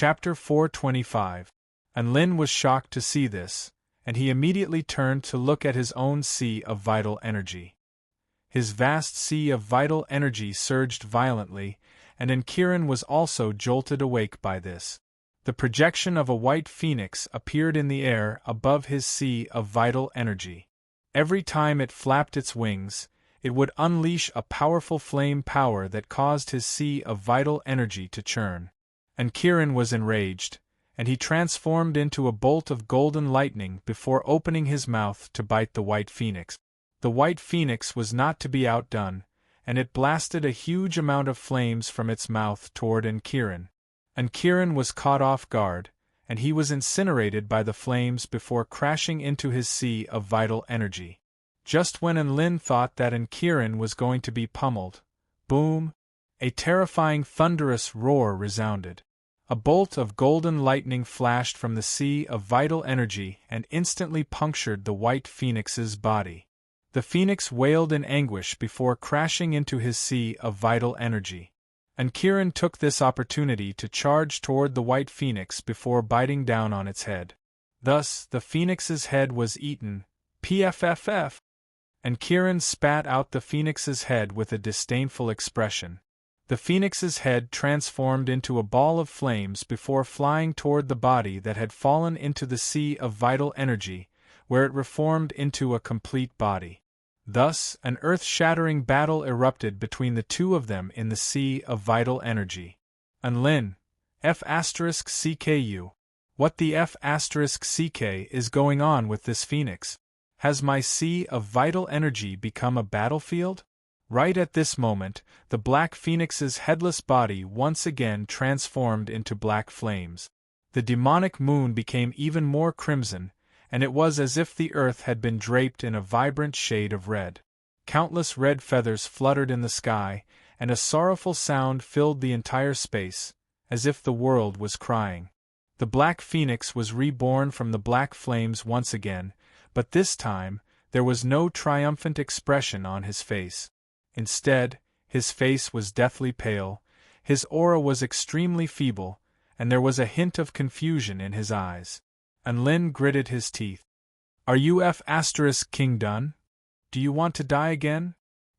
Chapter 425. Lin was shocked to see this, and he immediately turned to look at his own sea of vital energy. His vast sea of vital energy surged violently, and Kiran was also jolted awake by this. The projection of a white phoenix appeared in the air above his sea of vital energy. Every time it flapped its wings, it would unleash a powerful flame power that caused his sea of vital energy to churn. And Kiran was enraged, and he transformed into a bolt of golden lightning before opening his mouth to bite the white phoenix. The white phoenix was not to be outdone, and it blasted a huge amount of flames from its mouth toward Kiran. Kiran was caught off guard, and he was incinerated by the flames before crashing into his sea of vital energy. Just when Lin thought that Kiran was going to be pummeled, boom! A terrifying thunderous roar resounded. A bolt of golden lightning flashed from the sea of vital energy and instantly punctured the white phoenix's body. The phoenix wailed in anguish before crashing into his sea of vital energy. Kiran took this opportunity to charge toward the white phoenix before biting down on its head. Thus, the phoenix's head was eaten. Pfff! Kiran spat out the phoenix's head with a disdainful expression. The phoenix's head transformed into a ball of flames before flying toward the body that had fallen into the sea of vital energy, where it reformed into a complete body. Thus, an earth-shattering battle erupted between the two of them in the sea of vital energy. Lin, F*CKU. What the F*CK is going on with this phoenix? Has my sea of vital energy become a battlefield? Right at this moment, the black phoenix's headless body once again transformed into black flames. The demonic moon became even more crimson, and it was as if the earth had been draped in a vibrant shade of red. Countless red feathers fluttered in the sky, and a sorrowful sound filled the entire space, as if the world was crying. The black phoenix was reborn from the black flames once again, but this time, there was no triumphant expression on his face. Instead, his face was deathly pale, his aura was extremely feeble, and there was a hint of confusion in his eyes. Lin gritted his teeth. Are you King done? Do you want to die again?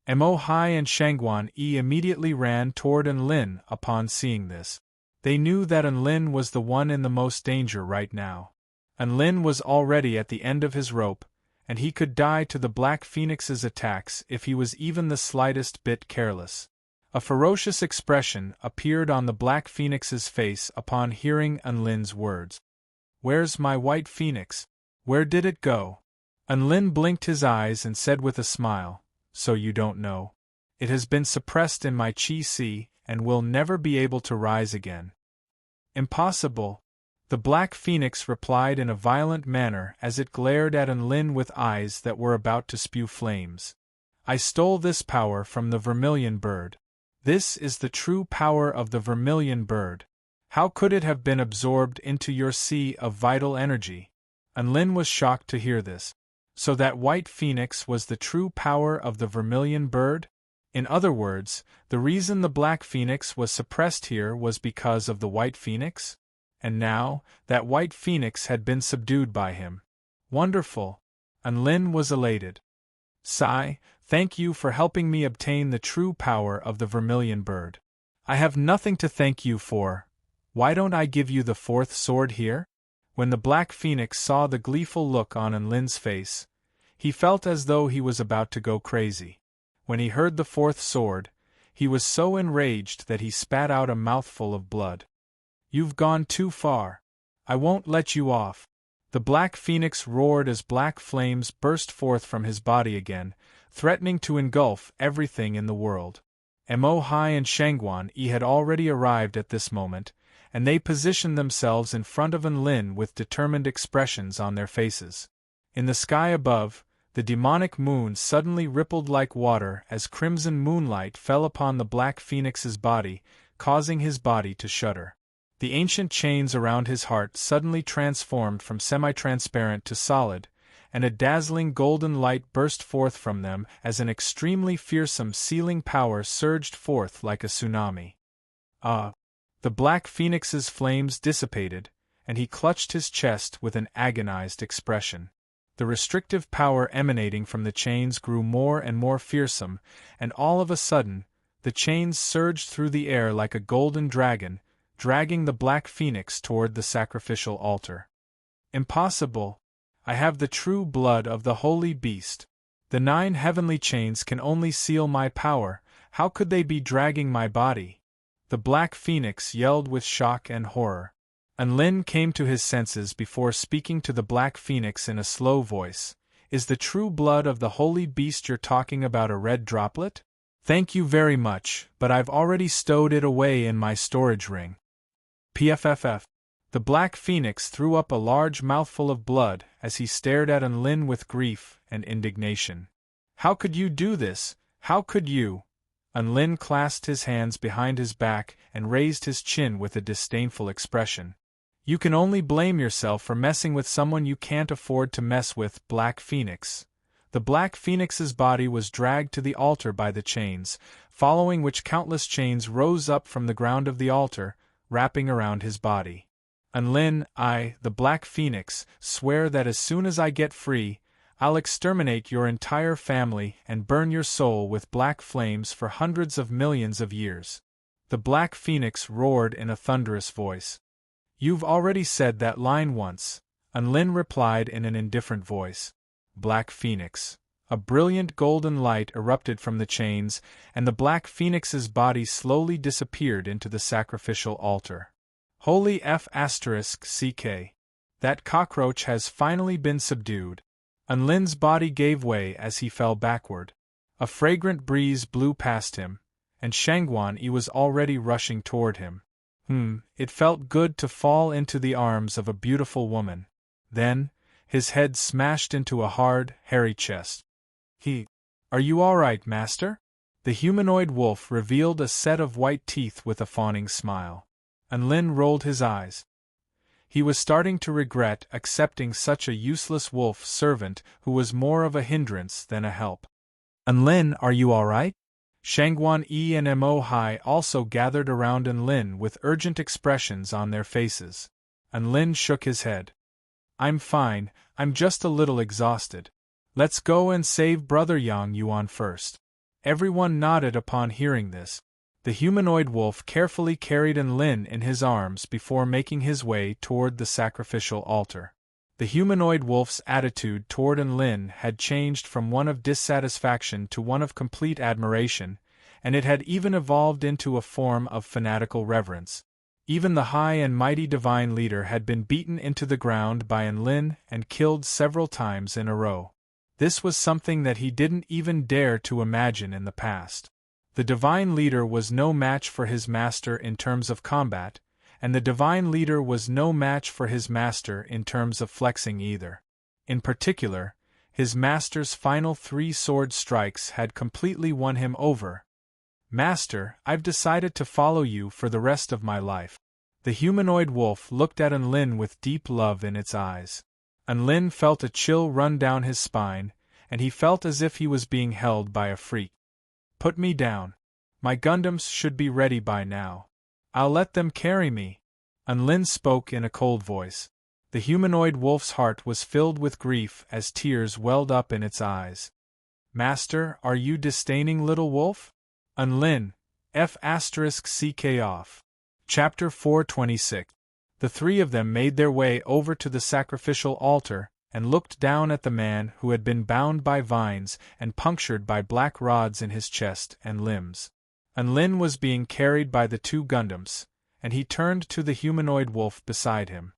Mo Hai and Shangguan immediately ran toward Lin upon seeing this. They knew that Lin was the one in the most danger right now. Lin was already at the end of his rope, and he could die to the Black Phoenix's attacks if he was even the slightest bit careless. A ferocious expression appeared on the Black Phoenix's face upon hearing Lin's words. Where's my white phoenix? Where did it go? Lin blinked his eyes and said with a smile, So you don't know. It has been suppressed in my Qi Sea and will never be able to rise again. Impossible. The Black Phoenix replied in a violent manner as it glared at Lin with eyes that were about to spew flames. I stole this power from the vermilion bird. This is the true power of the vermilion bird. How could it have been absorbed into your sea of vital energy? Lin was shocked to hear this. So that white phoenix was the true power of the vermilion bird? In other words, the reason the Black Phoenix was suppressed here was because of the white phoenix? And now, that white phoenix had been subdued by him. Wonderful! Lin was elated. Sigh, thank you for helping me obtain the true power of the vermilion bird. I have nothing to thank you for. Why don't I give you the fourth sword here? When the Black Phoenix saw the gleeful look on Lin's face, he felt as though he was about to go crazy. When he heard the fourth sword, he was so enraged that he spat out a mouthful of blood. You've gone too far. I won't let you off. The Black Phoenix roared as black flames burst forth from his body again, threatening to engulf everything in the world. Mo Hai and Shangguan had already arrived at this moment, and they positioned themselves in front of Lin with determined expressions on their faces. In the sky above, the demonic moon suddenly rippled like water as crimson moonlight fell upon the Black Phoenix's body, causing his body to shudder. The ancient chains around his heart suddenly transformed from semi-transparent to solid, and a dazzling golden light burst forth from them as an extremely fearsome sealing power surged forth like a tsunami. The black phoenix's flames dissipated, and he clutched his chest with an agonized expression. The restrictive power emanating from the chains grew more and more fearsome, and all of a sudden, the chains surged through the air like a golden dragon, dragging the black phoenix toward the sacrificial altar. Impossible! I have the true blood of the holy beast. The 9 heavenly chains can only seal my power. How could they be dragging my body? The black phoenix yelled with shock and horror. Unlin came to his senses before speaking to the black phoenix in a slow voice. Is the true blood of the holy beast you're talking about a red droplet? Thank you very much, but I've already stowed it away in my storage ring. PFFF. The black phoenix threw up a large mouthful of blood as he stared at Unlin with grief and indignation. How could you do this? How could you? Unlin clasped his hands behind his back and raised his chin with a disdainful expression. You can only blame yourself for messing with someone you can't afford to mess with, Black Phoenix. The Black Phoenix's body was dragged to the altar by the chains, following which countless chains rose up from the ground of the altar, wrapping around his body. Unlin, I, the Black Phoenix, swear that as soon as I get free, I'll exterminate your entire family and burn your soul with black flames for hundreds of millions of years. The Black Phoenix roared in a thunderous voice. You've already said that line once, Unlin replied in an indifferent voice. Black Phoenix. A brilliant golden light erupted from the chains, and the Black Phoenix's body slowly disappeared into the sacrificial altar. Holy F***CK. That cockroach has finally been subdued. Unlin's body gave way as he fell backward. A fragrant breeze blew past him, and Shangguan-Yi was already rushing toward him. It felt good to fall into the arms of a beautiful woman. Then, his head smashed into a hard, hairy chest. Are you all right, master? The humanoid wolf revealed a set of white teeth with a fawning smile. Unlin rolled his eyes. He was starting to regret accepting such a useless wolf servant who was more of a hindrance than a help. Unlin, are you all right? Shangguan-Yi and Mo Hai also gathered around Unlin with urgent expressions on their faces. Unlin shook his head. I'm fine, I'm just a little exhausted. Let's go and save Brother Yang Yuan first. Everyone nodded upon hearing this. The humanoid wolf carefully carried Unlin in his arms before making his way toward the sacrificial altar. The humanoid wolf's attitude toward Unlin had changed from one of dissatisfaction to one of complete admiration, and it had even evolved into a form of fanatical reverence. Even the high and mighty divine leader had been beaten into the ground by Unlin and killed several times in a row. This was something that he didn't even dare to imagine in the past. The divine leader was no match for his master in terms of combat, and the divine leader was no match for his master in terms of flexing either. In particular, his master's final 3 sword strikes had completely won him over. Master, I've decided to follow you for the rest of my life. The humanoid wolf looked at Unlin with deep love in its eyes. Unlin felt a chill run down his spine, and he felt as if he was being held by a freak. Put me down. My Gundams should be ready by now. I'll let them carry me. Unlin spoke in a cold voice. The humanoid wolf's heart was filled with grief as tears welled up in its eyes. Master, are you disdaining little wolf? Unlin, F***CK off. Chapter 426. The 3 of them made their way over to the sacrificial altar and looked down at the man who had been bound by vines and punctured by black rods in his chest and limbs. Unlin was being carried by the 2 Gundams, and he turned to the humanoid wolf beside him.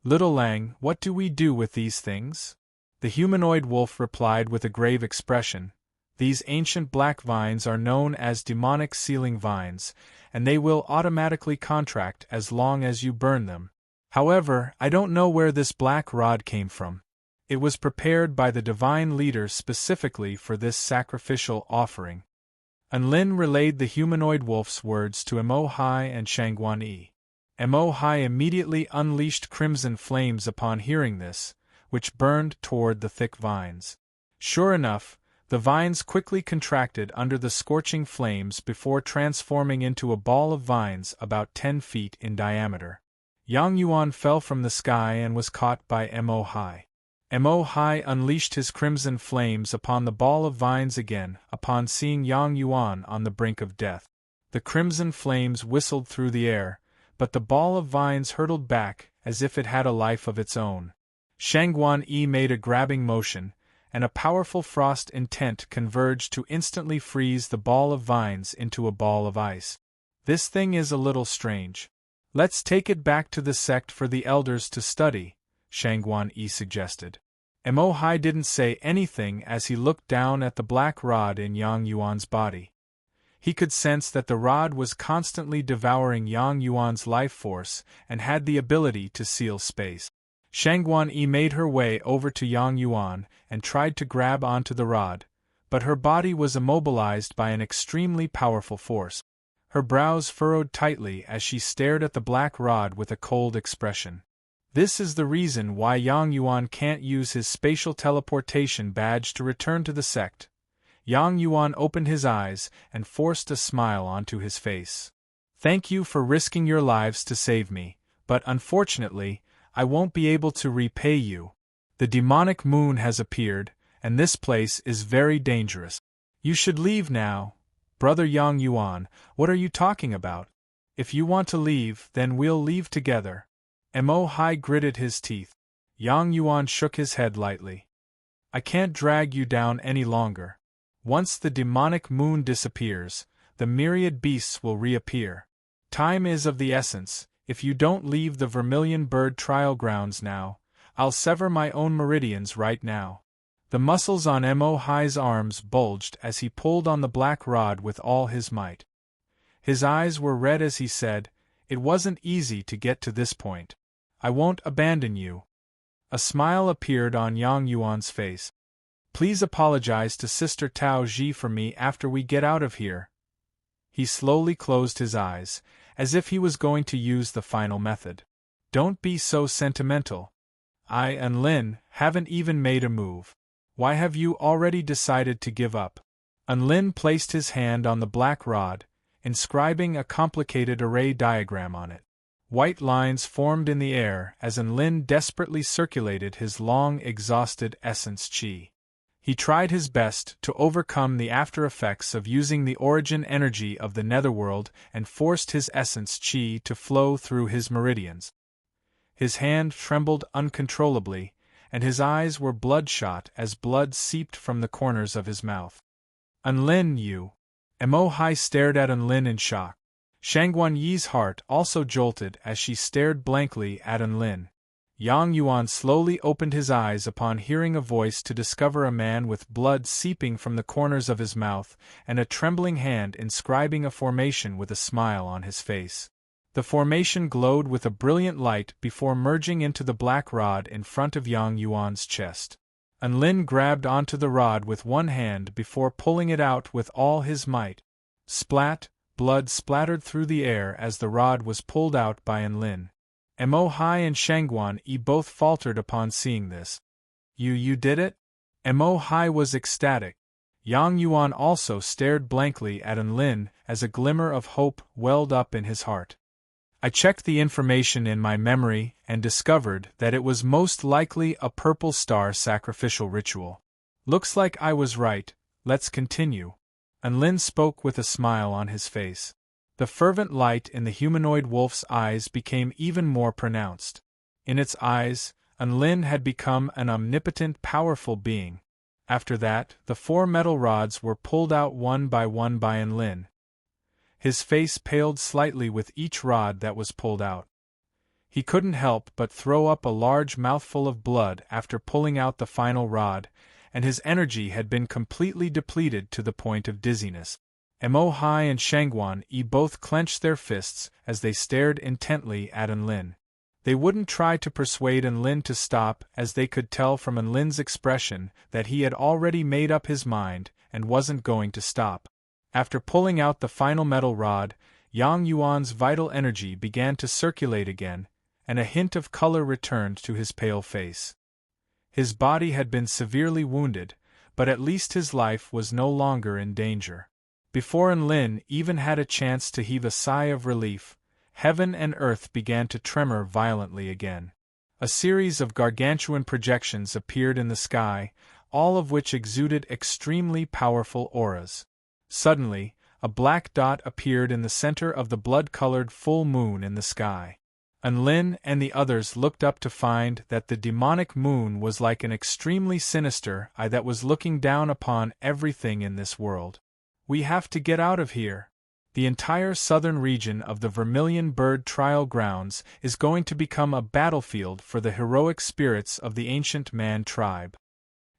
Little Lang, what do we do with these things? The humanoid wolf replied with a grave expression. These ancient black vines are known as demonic sealing vines, and they will automatically contract as long as you burn them. However, I don't know where this black rod came from. It was prepared by the divine leader specifically for this sacrificial offering. Unlin relayed the humanoid wolf's words to Mo Hai and Shangguan-Yi. Mo Hai immediately unleashed crimson flames upon hearing this, which burned toward the thick vines. Sure enough, The vines quickly contracted under the scorching flames before transforming into a ball of vines about 10 feet in diameter. Yang Yuan fell from the sky and was caught by Mo Hai. Mo Hai unleashed his crimson flames upon the ball of vines again upon seeing Yang Yuan on the brink of death. The crimson flames whistled through the air, but the ball of vines hurtled back as if it had a life of its own. Shangguan Yi made a grabbing motion, and a powerful frost intent converged to instantly freeze the ball of vines into a ball of ice. This thing is a little strange. Let's take it back to the sect for the elders to study, Shangguan Yi suggested. Mo Hai didn't say anything as he looked down at the black rod in Yang Yuan's body. He could sense that the rod was constantly devouring Yang Yuan's life force and had the ability to seal space. Shangguan Yi made her way over to Yang Yuan and tried to grab onto the rod, but her body was immobilized by an extremely powerful force. Her brows furrowed tightly as she stared at the black rod with a cold expression. This is the reason why Yang Yuan can't use his spatial teleportation badge to return to the sect. Yang Yuan opened his eyes and forced a smile onto his face. Thank you for risking your lives to save me, but unfortunately, I won't be able to repay you. The demonic moon has appeared, and this place is very dangerous. You should leave now. Brother Yang Yuan, what are you talking about? If you want to leave, then we'll leave together. Mo Hai gritted his teeth. Yang Yuan shook his head lightly. I can't drag you down any longer. Once the demonic moon disappears, the myriad beasts will reappear. Time is of the essence. If you don't leave the Vermilion Bird trial grounds now, I'll sever my own meridians right now. The muscles on Mo Hai's arms bulged as he pulled on the black rod with all his might. His eyes were red as he said, "It wasn't easy to get to this point. I won't abandon you." A smile appeared on Yang Yuan's face. "Please apologize to Sister Tao Ji for me after we get out of here." He slowly closed his eyes, as if he was going to use the final method. "Don't be so sentimental. I and Lin haven't even made a move. Why have you already decided to give up?" Lin placed his hand on the black rod, inscribing a complicated array diagram on it. White lines formed in the air as Lin desperately circulated his long exhausted essence chi. He tried his best to overcome the after effects of using the origin energy of the netherworld and forced his essence chi to flow through his meridians. His hand trembled uncontrollably, and his eyes were bloodshot as blood seeped from the corners of his mouth. "Lin, you!" Mo Hai stared at Lin in shock. Shangguan Yi's heart also jolted as she stared blankly at Lin. Yang Yuan slowly opened his eyes upon hearing a voice to discover a man with blood seeping from the corners of his mouth and a trembling hand inscribing a formation with a smile on his face. The formation glowed with a brilliant light before merging into the black rod in front of Yang Yuan's chest. Lin grabbed onto the rod with one hand before pulling it out with all his might. Splat, blood splattered through the air as the rod was pulled out by Lin. Mo Hai and Shangguan Yi both faltered upon seeing this. You did it?" Mo Hai was ecstatic. Yang Yuan also stared blankly at Lin as a glimmer of hope welled up in his heart. "I checked the information in my memory and discovered that it was most likely a purple star sacrificial ritual. Looks like I was right, let's continue." Lin spoke with a smile on his face. The fervent light in the humanoid wolf's eyes became even more pronounced. In its eyes, Lin had become an omnipotent, powerful being. After that, the 4 metal rods were pulled out one by Lin. His face paled slightly with each rod that was pulled out. He couldn't help but throw up a large mouthful of blood after pulling out the final rod, and his energy had been completely depleted to the point of dizziness. Mo Hai and Shangguan Yi both clenched their fists as they stared intently at Lin. They wouldn't try to persuade Lin to stop as they could tell from Lin's expression that he had already made up his mind and wasn't going to stop. After pulling out the final metal rod, Yang Yuan's vital energy began to circulate again, and a hint of color returned to his pale face. His body had been severely wounded, but at least his life was no longer in danger. Before Enlin even had a chance to heave a sigh of relief, heaven and earth began to tremor violently again. A series of gargantuan projections appeared in the sky, all of which exuded extremely powerful auras. Suddenly, a black dot appeared in the center of the blood-colored full moon in the sky. Enlin and the others looked up to find that the demonic moon was like an extremely sinister eye that was looking down upon everything in this world. "We have to get out of here. The entire southern region of the Vermilion Bird Trial Grounds is going to become a battlefield for the heroic spirits of the ancient man tribe."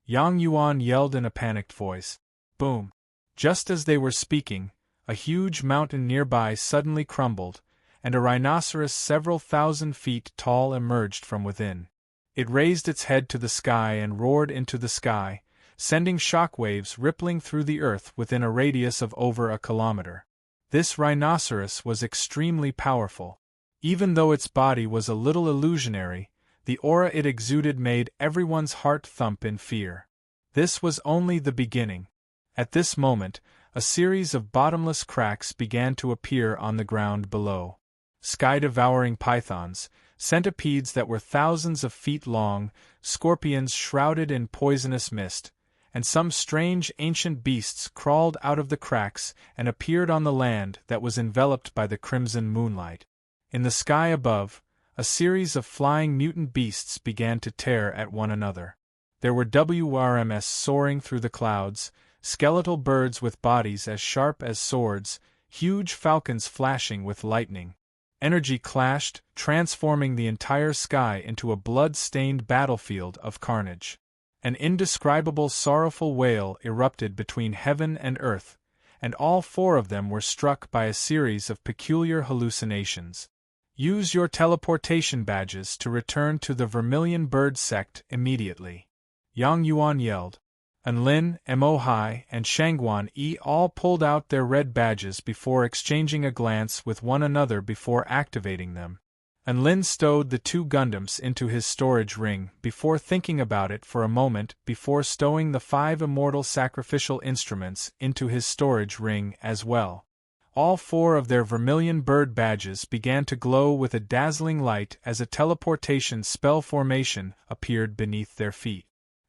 Yang Yuan yelled in a panicked voice. Boom! Just as they were speaking, a huge mountain nearby suddenly crumbled, and a rhinoceros several thousand feet tall emerged from within. It raised its head to the sky and roared into the sky, sending shockwaves rippling through the earth within a radius of over a kilometer. This rhinoceros was extremely powerful. Even though its body was a little illusionary, the aura it exuded made everyone's heart thump in fear. This was only the beginning. At this moment, a series of bottomless cracks began to appear on the ground below. Sky-devouring pythons, centipedes that were thousands of feet long, scorpions shrouded in poisonous mist, and some strange ancient beasts crawled out of the cracks and appeared on the land that was enveloped by the crimson moonlight. In the sky above, a series of flying mutant beasts began to tear at one another. There were WRMs soaring through the clouds, skeletal birds with bodies as sharp as swords, huge falcons flashing with lightning. Energy clashed, transforming the entire sky into a blood-stained battlefield of carnage. An indescribable sorrowful wail erupted between heaven and earth, and all four of them were struck by a series of peculiar hallucinations. "Use your teleportation badges to return to the Vermilion Bird sect immediately," Yang Yuan yelled. Enlin, Mo Hai, and Shangguan Yi all pulled out their red badges before exchanging a glance with one another before activating them. Enlin stowed the two Gundams into his storage ring before thinking about it for a moment before stowing the 5 immortal sacrificial instruments into his storage ring as well. All 4 of their Vermilion Bird badges began to glow with a dazzling light as a teleportation spell formation appeared beneath their feet.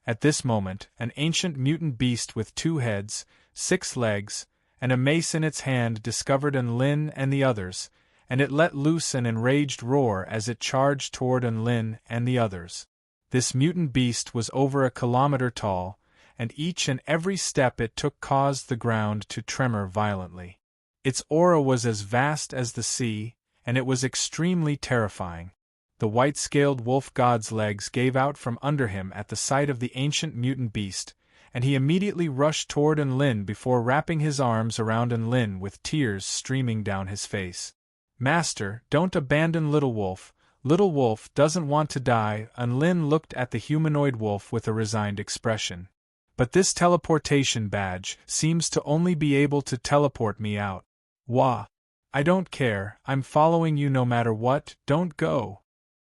At this moment, an ancient mutant beast with 2 heads, 6 legs, and a mace in its hand discovered Enlin and the others, and it let loose an enraged roar as it charged toward Enlin and the others. This mutant beast was over a kilometer tall, and each and every step it took caused the ground to tremor violently. Its aura was as vast as the sea, and it was extremely terrifying. The white-scaled wolf god's legs gave out from under him at the sight of the ancient mutant beast, and he immediately rushed toward Enlin before wrapping his arms around Enlin with tears streaming down his face. "Master, don't abandon Little Wolf. Little Wolf doesn't want to die." Enlin looked at the humanoid wolf with a resigned expression. "But this teleportation badge seems to only be able to teleport me out." "Wah! I don't care, I'm following you no matter what, don't go."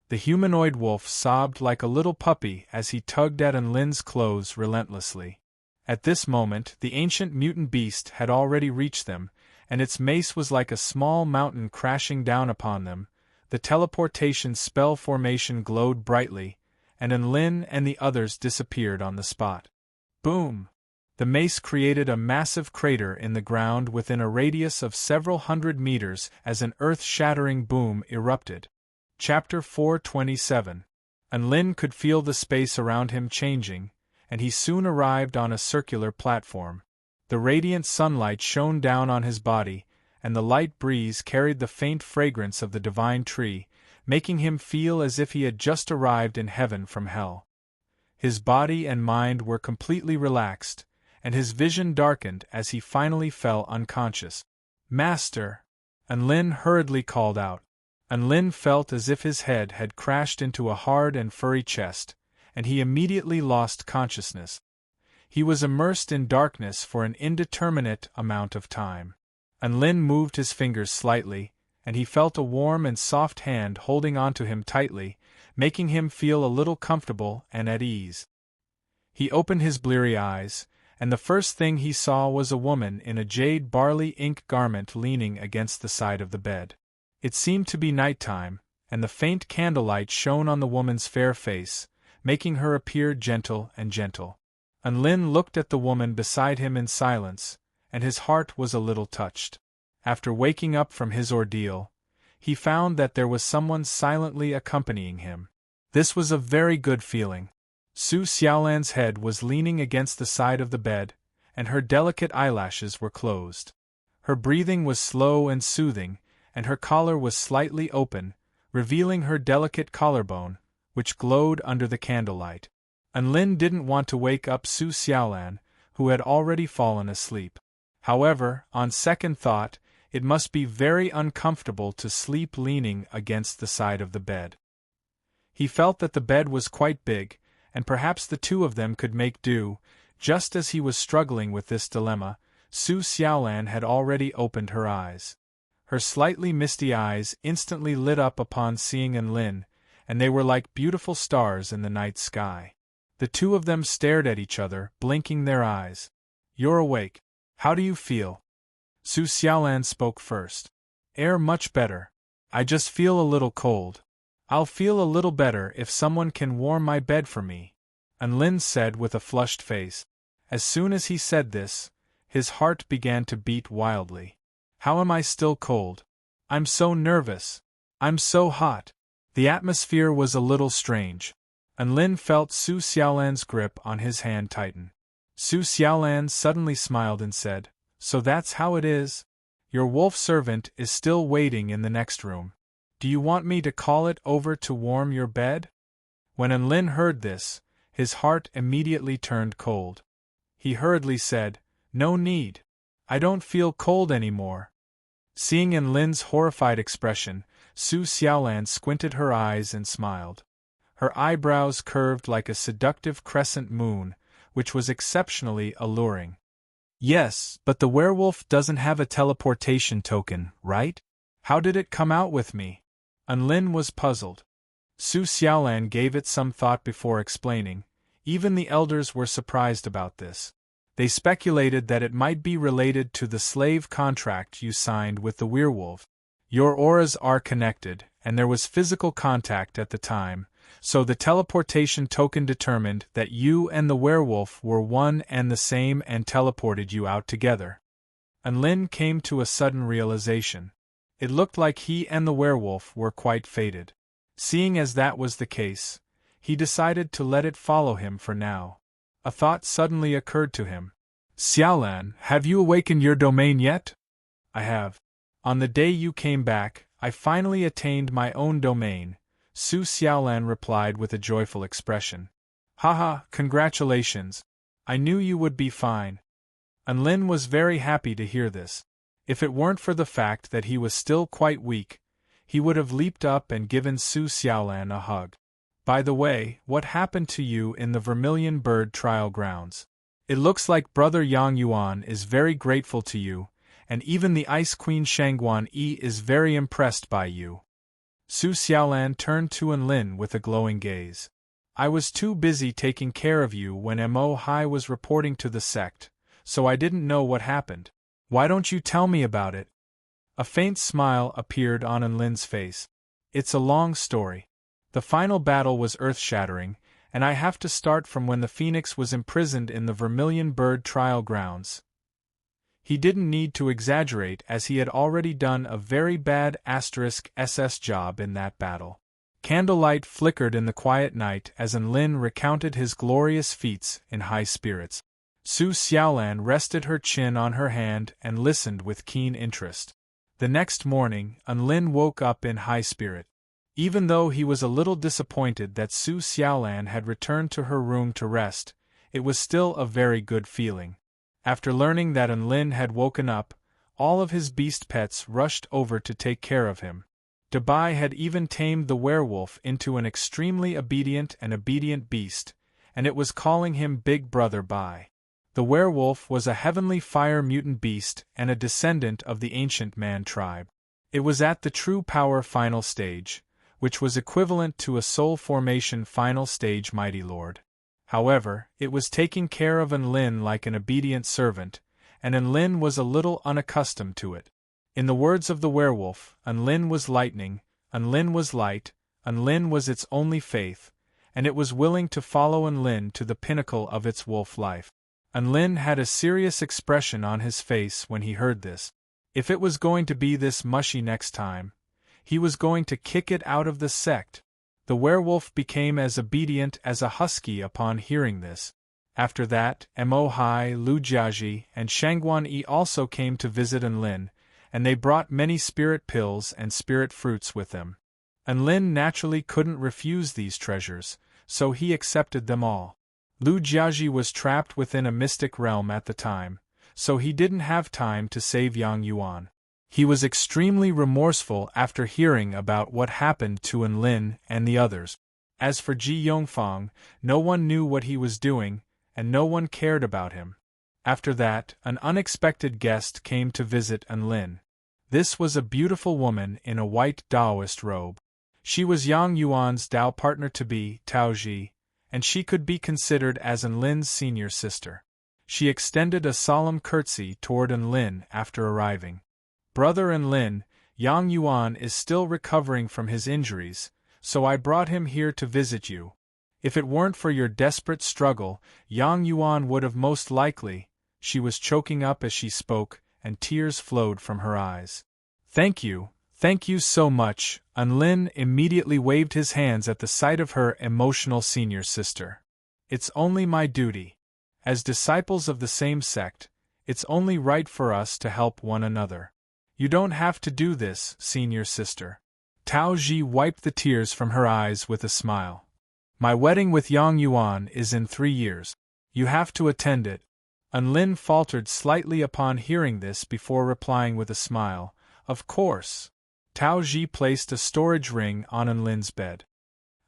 The humanoid wolf sobbed like a little puppy as he tugged at Enlin's clothes relentlessly. At this moment the ancient mutant beast had already reached them, and its mace was like a small mountain crashing down upon them. The teleportation spell formation glowed brightly, and Enlin and the others disappeared on the spot. Boom! The mace created a massive crater in the ground within a radius of several hundred meters as an earth-shattering boom erupted. Chapter 427. Enlin could feel the space around him changing, and he soon arrived on a circular platform. The radiant sunlight shone down on his body, and the light breeze carried the faint fragrance of the divine tree, making him feel as if he had just arrived in heaven from hell. His body and mind were completely relaxed, and his vision darkened as he finally fell unconscious. "Master!" Enlin hurriedly called out. Enlin felt as if his head had crashed into a hard and furry chest, and he immediately lost consciousness. He was immersed in darkness for an indeterminate amount of time. Enlin moved his fingers slightly, and he felt a warm and soft hand holding onto him tightly, making him feel a little comfortable and at ease. He opened his bleary eyes, and the first thing he saw was a woman in a jade barley ink garment leaning against the side of the bed. It seemed to be night-time, and the faint candlelight shone on the woman's fair face, making her appear gentle and gentle. Unlin looked at the woman beside him in silence, and his heart was a little touched. After waking up from his ordeal, he found that there was someone silently accompanying him. This was a very good feeling. Su Xiaolan's head was leaning against the side of the bed, and her delicate eyelashes were closed. Her breathing was slow and soothing, and her collar was slightly open, revealing her delicate collarbone, which glowed under the candlelight. Unlin didn't want to wake up Su Xiaolan, who had already fallen asleep. However, on second thought, it must be very uncomfortable to sleep leaning against the side of the bed. He felt that the bed was quite big, and perhaps the two of them could make do. Just as he was struggling with this dilemma, Su Xiaolan had already opened her eyes. Her slightly misty eyes instantly lit up upon seeing Unlin, and they were like beautiful stars in the night sky. The two of them stared at each other, blinking their eyes. "You're awake. How do you feel?" Su Xiaolan spoke first. Much better. I just feel a little cold. I'll feel a little better if someone can warm my bed for me," Unlin said with a flushed face. As soon as he said this, his heart began to beat wildly. "How am I still cold? I'm so nervous. I'm so hot." The atmosphere was a little strange. Unlin felt Su Xiaolan's grip on his hand tighten. Su Xiaolan suddenly smiled and said, "So that's how it is? Your wolf servant is still waiting in the next room. Do you want me to call it over to warm your bed?" When Unlin heard this, his heart immediately turned cold. He hurriedly said, "No need. I don't feel cold anymore." Seeing Unlin's horrified expression, Su Xiaolan squinted her eyes and smiled. Her eyebrows curved like a seductive crescent moon, which was exceptionally alluring. "Yes, but the werewolf doesn't have a teleportation token, right? How did it come out with me?" Unlin was puzzled. Su Xiaolan gave it some thought before explaining. Even the elders were surprised about this. They speculated that it might be related to the slave contract you signed with the werewolf. Your auras are connected, and there was physical contact at the time, so the teleportation token determined that you and the werewolf were one and the same and teleported you out together. Unlin came to a sudden realization. It looked like he and the werewolf were quite fated. Seeing as that was the case, he decided to let it follow him for now. A thought suddenly occurred to him. "Xiaolan, have you awakened your domain yet?" "I have. On the day you came back, I finally attained my own domain," Su Xiaolan replied with a joyful expression. "Haha, congratulations. I knew you would be fine." Unlin was very happy to hear this. If it weren't for the fact that he was still quite weak, he would have leaped up and given Su Xiaolan a hug. "By the way, what happened to you in the Vermilion Bird trial grounds? It looks like Brother Yang Yuan is very grateful to you, and even the Ice Queen Shangguan Yi is very impressed by you." Su Xiaolan turned to Unlin with a glowing gaze. "I was too busy taking care of you when Mo Hai was reporting to the sect, so I didn't know what happened. Why don't you tell me about it?" A faint smile appeared on Unlin's face. "It's a long story. The final battle was earth-shattering, and I have to start from when the Phoenix was imprisoned in the Vermilion Bird trial grounds." He didn't need to exaggerate as he had already done a very bad *SS job in that battle. Candlelight flickered in the quiet night as Unlin recounted his glorious feats in high spirits. Su Xiaolan rested her chin on her hand and listened with keen interest. The next morning, Unlin woke up in high spirit. Even though he was a little disappointed that Su Xiaolan had returned to her room to rest, it was still a very good feeling. After learning that Unlin had woken up, all of his beast pets rushed over to take care of him. Dabai had even tamed the werewolf into an extremely obedient beast, and it was calling him Big Brother Bai. The werewolf was a heavenly fire mutant beast and a descendant of the ancient man tribe. It was at the true power final stage, which was equivalent to a soul formation final stage Mighty Lord. However, it was taking care of Enlin like an obedient servant, and Enlin was a little unaccustomed to it. In the words of the werewolf, Enlin was lightning, Enlin was light, Enlin was its only faith, and it was willing to follow Enlin to the pinnacle of its wolf life. Enlin had a serious expression on his face when he heard this. If it was going to be this mushy next time, he was going to kick it out of the sect. The werewolf became as obedient as a husky upon hearing this. After that, Mo-Hai, Lu-Jiaji, and Shangguan-Yi also came to visit Enlin, and they brought many spirit pills and spirit fruits with them. Enlin naturally couldn't refuse these treasures, so he accepted them all. Lu-Jiaji was trapped within a mystic realm at the time, so he didn't have time to save Yang Yuan. He was extremely remorseful after hearing about what happened to Enlin and the others. As for Ji Yongfang, no one knew what he was doing, and no one cared about him. After that, an unexpected guest came to visit Enlin. This was a beautiful woman in a white Taoist robe. She was Yang Yuan's Tao partner-to-be, Tao Ji, and she could be considered as Enlin's senior sister. She extended a solemn curtsy toward Enlin after arriving. Brother Enlin, Yang Yuan is still recovering from his injuries, so I brought him here to visit you. If it weren't for your desperate struggle, Yang Yuan would have most likely. She was choking up as she spoke, and tears flowed from her eyes. Thank you so much. Enlin immediately waved his hands at the sight of her emotional senior sister. It's only my duty. As disciples of the same sect, it's only right for us to help one another. You don't have to do this, senior sister. Tao Ji wiped the tears from her eyes with a smile. My wedding with Yang Yuan is in 3 years. You have to attend it. Enlin faltered slightly upon hearing this before replying with a smile, of course. Tao Ji placed a storage ring on Enlin's bed.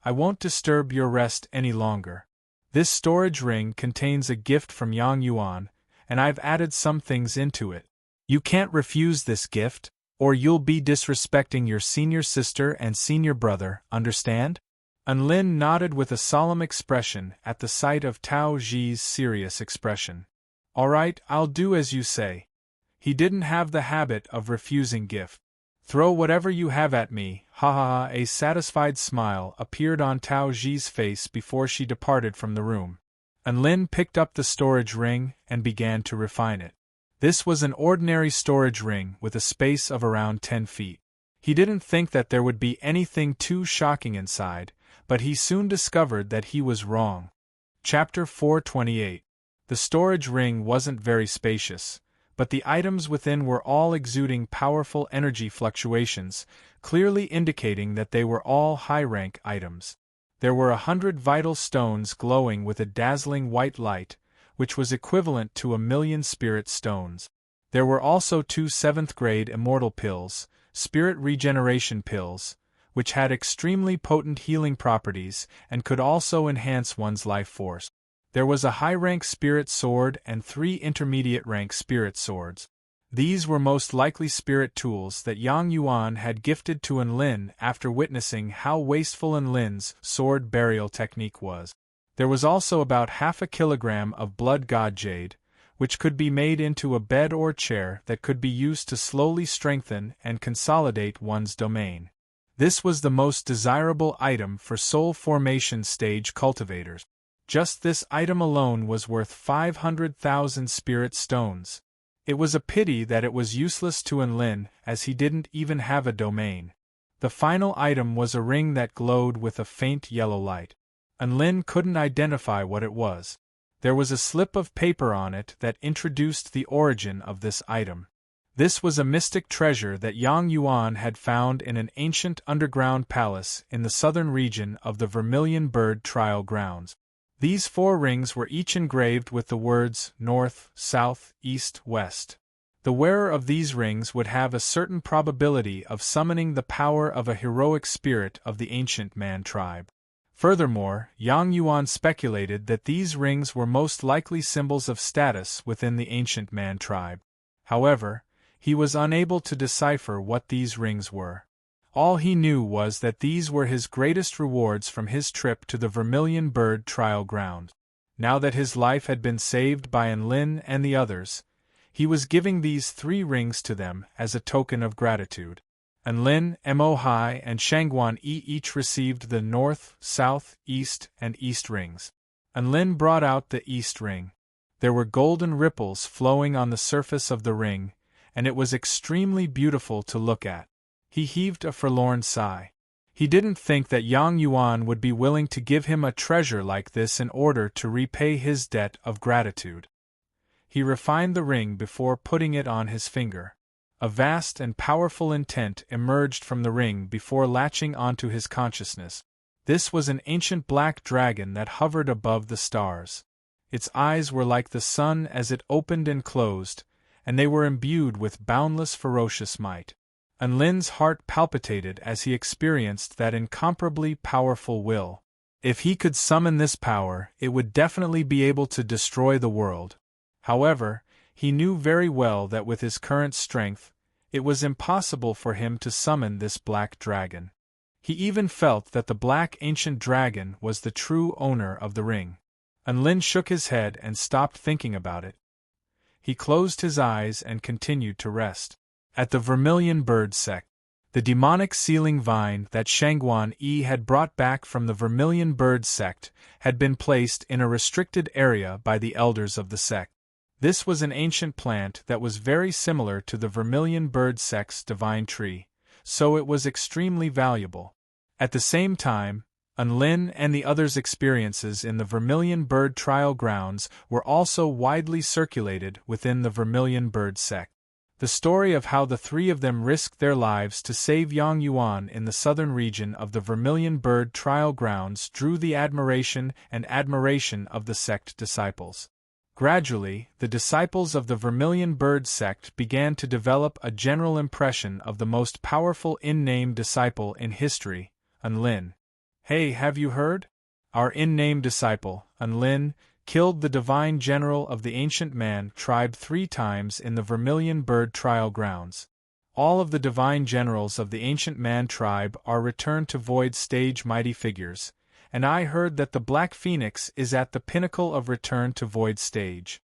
I won't disturb your rest any longer. This storage ring contains a gift from Yang Yuan, and I've added some things into it. You can't refuse this gift, or you'll be disrespecting your senior sister and senior brother, understand? Enlin nodded with a solemn expression at the sight of Tao Ji's serious expression. All right, I'll do as you say. He didn't have the habit of refusing gift. Throw whatever you have at me, ha ha ha. A satisfied smile appeared on Tao Ji's face before she departed from the room. Enlin picked up the storage ring and began to refine it. This was an ordinary storage ring with a space of around 10 feet. He didn't think that there would be anything too shocking inside, but he soon discovered that he was wrong. Chapter 428. The storage ring wasn't very spacious, but the items within were all exuding powerful energy fluctuations, clearly indicating that they were all high-rank items. There were 100 vital stones glowing with a dazzling white light, which was equivalent to 1,000,000 spirit stones. There were also 2 7th-grade immortal pills, spirit regeneration pills, which had extremely potent healing properties and could also enhance one's life force. There was a high-rank spirit sword and 3 intermediate-rank spirit swords. These were most likely spirit tools that Yang Yuan had gifted to Enlin after witnessing how wasteful Enlin's sword burial technique was. There was also about 1/2 kilogram of blood god jade, which could be made into a bed or chair that could be used to slowly strengthen and consolidate one's domain. This was the most desirable item for soul formation stage cultivators. Just this item alone was worth 500,000 spirit stones. It was a pity that it was useless to Enlin, as he didn't even have a domain. The final item was a ring that glowed with a faint yellow light. Enlin couldn't identify what it was. There was a slip of paper on it that introduced the origin of this item. This was a mystic treasure that Yang Yuan had found in an ancient underground palace in the southern region of the Vermilion Bird Trial Grounds. These 4 rings were each engraved with the words North, South, East, West. The wearer of these rings would have a certain probability of summoning the power of a heroic spirit of the ancient man tribe. Furthermore, Yang Yuan speculated that these rings were most likely symbols of status within the ancient man tribe. However, he was unable to decipher what these rings were. All he knew was that these were his greatest rewards from his trip to the Vermilion Bird Trial Ground. Now that his life had been saved by Enlin and the others, he was giving these 3 rings to them as a token of gratitude. Enlin, Mohai, and Shangguan Yi each received the north, south, east, and east rings. Enlin brought out the east ring. There were golden ripples flowing on the surface of the ring, and it was extremely beautiful to look at. He heaved a forlorn sigh. He didn't think that Yang Yuan would be willing to give him a treasure like this in order to repay his debt of gratitude. He refined the ring before putting it on his finger. A vast and powerful intent emerged from the ring before latching onto his consciousness. This was an ancient black dragon that hovered above the stars. Its eyes were like the sun as it opened and closed, and they were imbued with boundless ferocious might. Enlin's heart palpitated as he experienced that incomparably powerful will. If he could summon this power, it would definitely be able to destroy the world. However, he knew very well that with his current strength, it was impossible for him to summon this black dragon. He even felt that the black ancient dragon was the true owner of the ring. Enlin shook his head and stopped thinking about it. He closed his eyes and continued to rest. At the Vermilion Bird sect, the demonic sealing vine that Shangguan Yi had brought back from the Vermilion Bird sect had been placed in a restricted area by the elders of the sect. This was an ancient plant that was very similar to the Vermilion Bird sect's divine tree, so it was extremely valuable. At the same time, Enlin and the others' experiences in the Vermilion Bird trial grounds were also widely circulated within the Vermilion Bird sect. The story of how the 3 of them risked their lives to save Yang Yuan in the southern region of the Vermilion Bird trial grounds drew the admiration of the sect disciples. Gradually, the disciples of the Vermilion Bird sect began to develop a general impression of the most powerful in-name disciple in history, Enlin. Hey, have you heard? Our in-name disciple, Enlin, killed the divine general of the Ancient Man tribe 3 times in the Vermilion Bird trial grounds. All of the divine generals of the Ancient Man tribe are returned to Void Stage mighty figures, and I heard that the Black Phoenix is at the pinnacle of Return to Void Stage.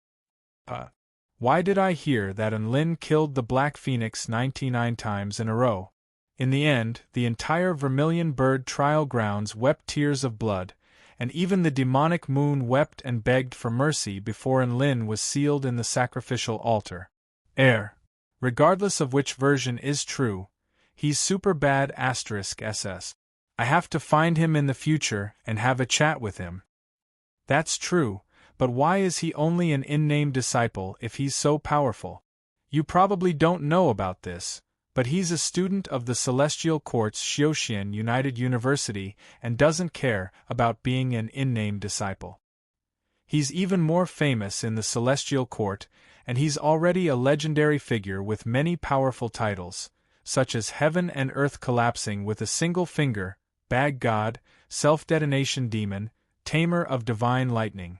Why did I hear that Enlin killed the Black Phoenix 99 times in a row? In the end, the entire Vermilion Bird trial grounds wept tears of blood, and even the demonic moon wept and begged for mercy before Enlin was sealed in the sacrificial altar. Regardless of which version is true, he's super bad *SS. I have to find him in the future and have a chat with him. That's true, but why is he only an in-name disciple if he's so powerful? You probably don't know about this, but he's a student of the Celestial Court's Xiuxian United University and doesn't care about being an in-name disciple. He's even more famous in the Celestial Court, and he's already a legendary figure with many powerful titles, such as Heaven and Earth Collapsing with a Single Finger, Bag God, Self-Detonation Demon, Tamer of Divine Lightning.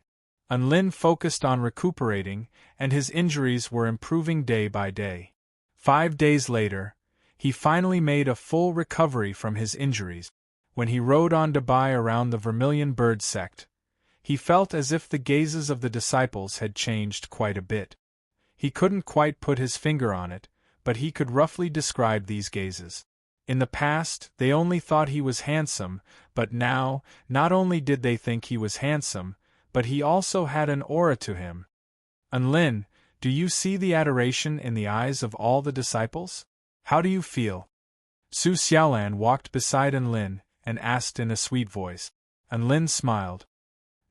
Enlin focused on recuperating, and his injuries were improving day by day. 5 days later, he finally made a full recovery from his injuries. When he rode on Dubai around the Vermilion Bird sect, he felt as if the gazes of the disciples had changed quite a bit. He couldn't quite put his finger on it, but he could roughly describe these gazes. In the past, they only thought he was handsome, but now, not only did they think he was handsome, but he also had an aura to him. Enlin, do you see the adoration in the eyes of all the disciples? How do you feel? Su Xiaolan walked beside Enlin and asked in a sweet voice. Enlin smiled.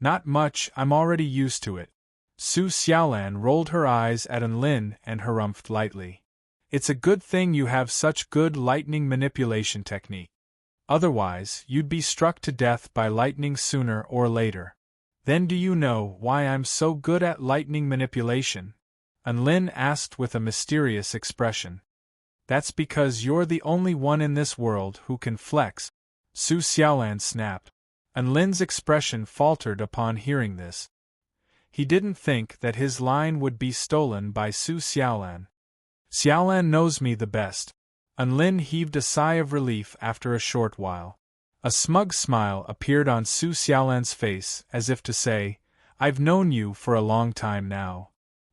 Not much, I'm already used to it. Su Xiaolan rolled her eyes at Enlin and harumphed lightly. It's a good thing you have such good lightning manipulation technique. Otherwise, you'd be struck to death by lightning sooner or later. Then do you know why I'm so good at lightning manipulation? Enlin asked with a mysterious expression. That's because you're the only one in this world who can flex. Su Xiaolan snapped. Enlin's expression faltered upon hearing this. He didn't think that his line would be stolen by Su Xiaolan. Xiaolan knows me the best. Enlin heaved a sigh of relief after a short while. A smug smile appeared on Su Xiaolan's face as if to say, I've known you for a long time now.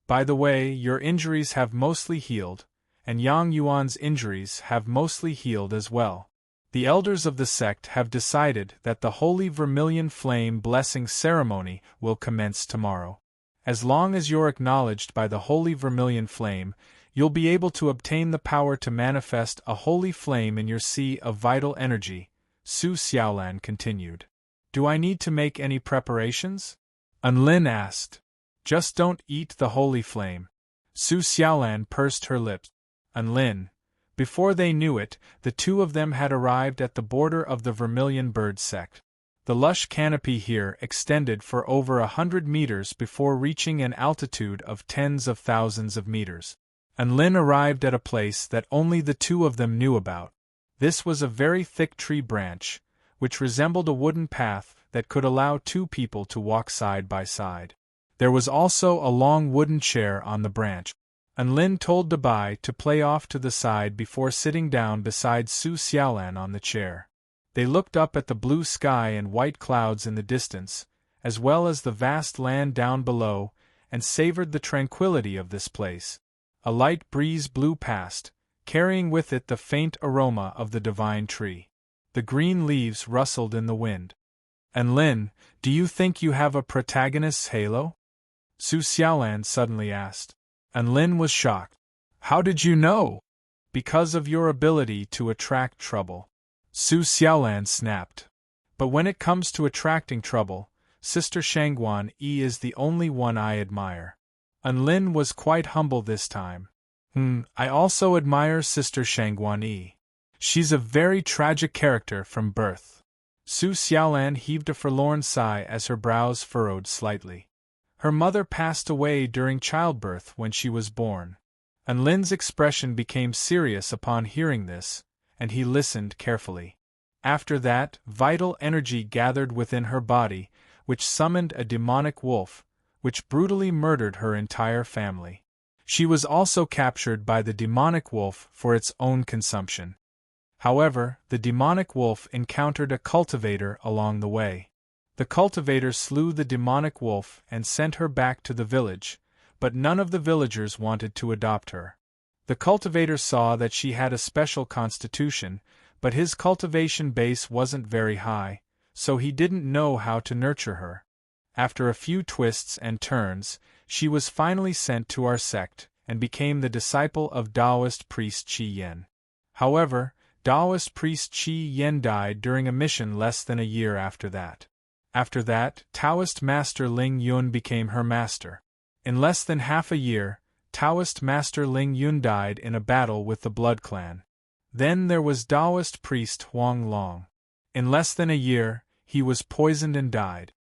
By the way, your injuries have mostly healed, and Yang Yuan's injuries have mostly healed as well. The elders of the sect have decided that the Holy Vermilion Flame blessing ceremony will commence tomorrow. As long as you're acknowledged by the Holy Vermilion Flame, you'll be able to obtain the power to manifest a holy flame in your sea of vital energy, Su Xiaolan continued. Do I need to make any preparations? Anlin asked. Just don't eat the holy flame. Su Xiaolan pursed her lips. Anlin. Before they knew it, the two of them had arrived at the border of the Vermilion Bird sect. The lush canopy here extended for over 100 meters before reaching an altitude of tens of thousands of meters. Anlin arrived at a place that only the two of them knew about. This was a very thick tree branch, which resembled a wooden path that could allow two people to walk side by side. There was also a long wooden chair on the branch. Anlin told Dabai to play off to the side before sitting down beside Su Xiaolan on the chair. They looked up at the blue sky and white clouds in the distance, as well as the vast land down below, and savored the tranquility of this place. A light breeze blew past, carrying with it the faint aroma of the divine tree. The green leaves rustled in the wind. Anlin, do you think you have a protagonist's halo? Su Xiaolan suddenly asked. Anlin was shocked. How did you know? Because of your ability to attract trouble. Su Xiaolan snapped. But when it comes to attracting trouble, Sister Shangguan Yi is the only one I admire. Anlin was quite humble this time. I also admire Sister Shangguan Yi. She's a very tragic character from birth. Su Xiaolan heaved a forlorn sigh as her brows furrowed slightly. Her mother passed away during childbirth when she was born. Anlin's expression became serious upon hearing this, and he listened carefully. After that, vital energy gathered within her body, which summoned a demonic wolf, which brutally murdered her entire family. She was also captured by the demonic wolf for its own consumption. However, the demonic wolf encountered a cultivator along the way. The cultivator slew the demonic wolf and sent her back to the village, but none of the villagers wanted to adopt her. The cultivator saw that she had a special constitution, but his cultivation base wasn't very high, so he didn't know how to nurture her. After a few twists and turns, she was finally sent to our sect, and became the disciple of Taoist priest Qi Yen. However, Taoist priest Qi Yen died during a mission less than a year after that. After that, Taoist master Ling Yun became her master. In less than half a year, Taoist master Ling Yun died in a battle with the Blood Clan. Then there was Taoist priest Huang Long. In less than a year, he was poisoned and died.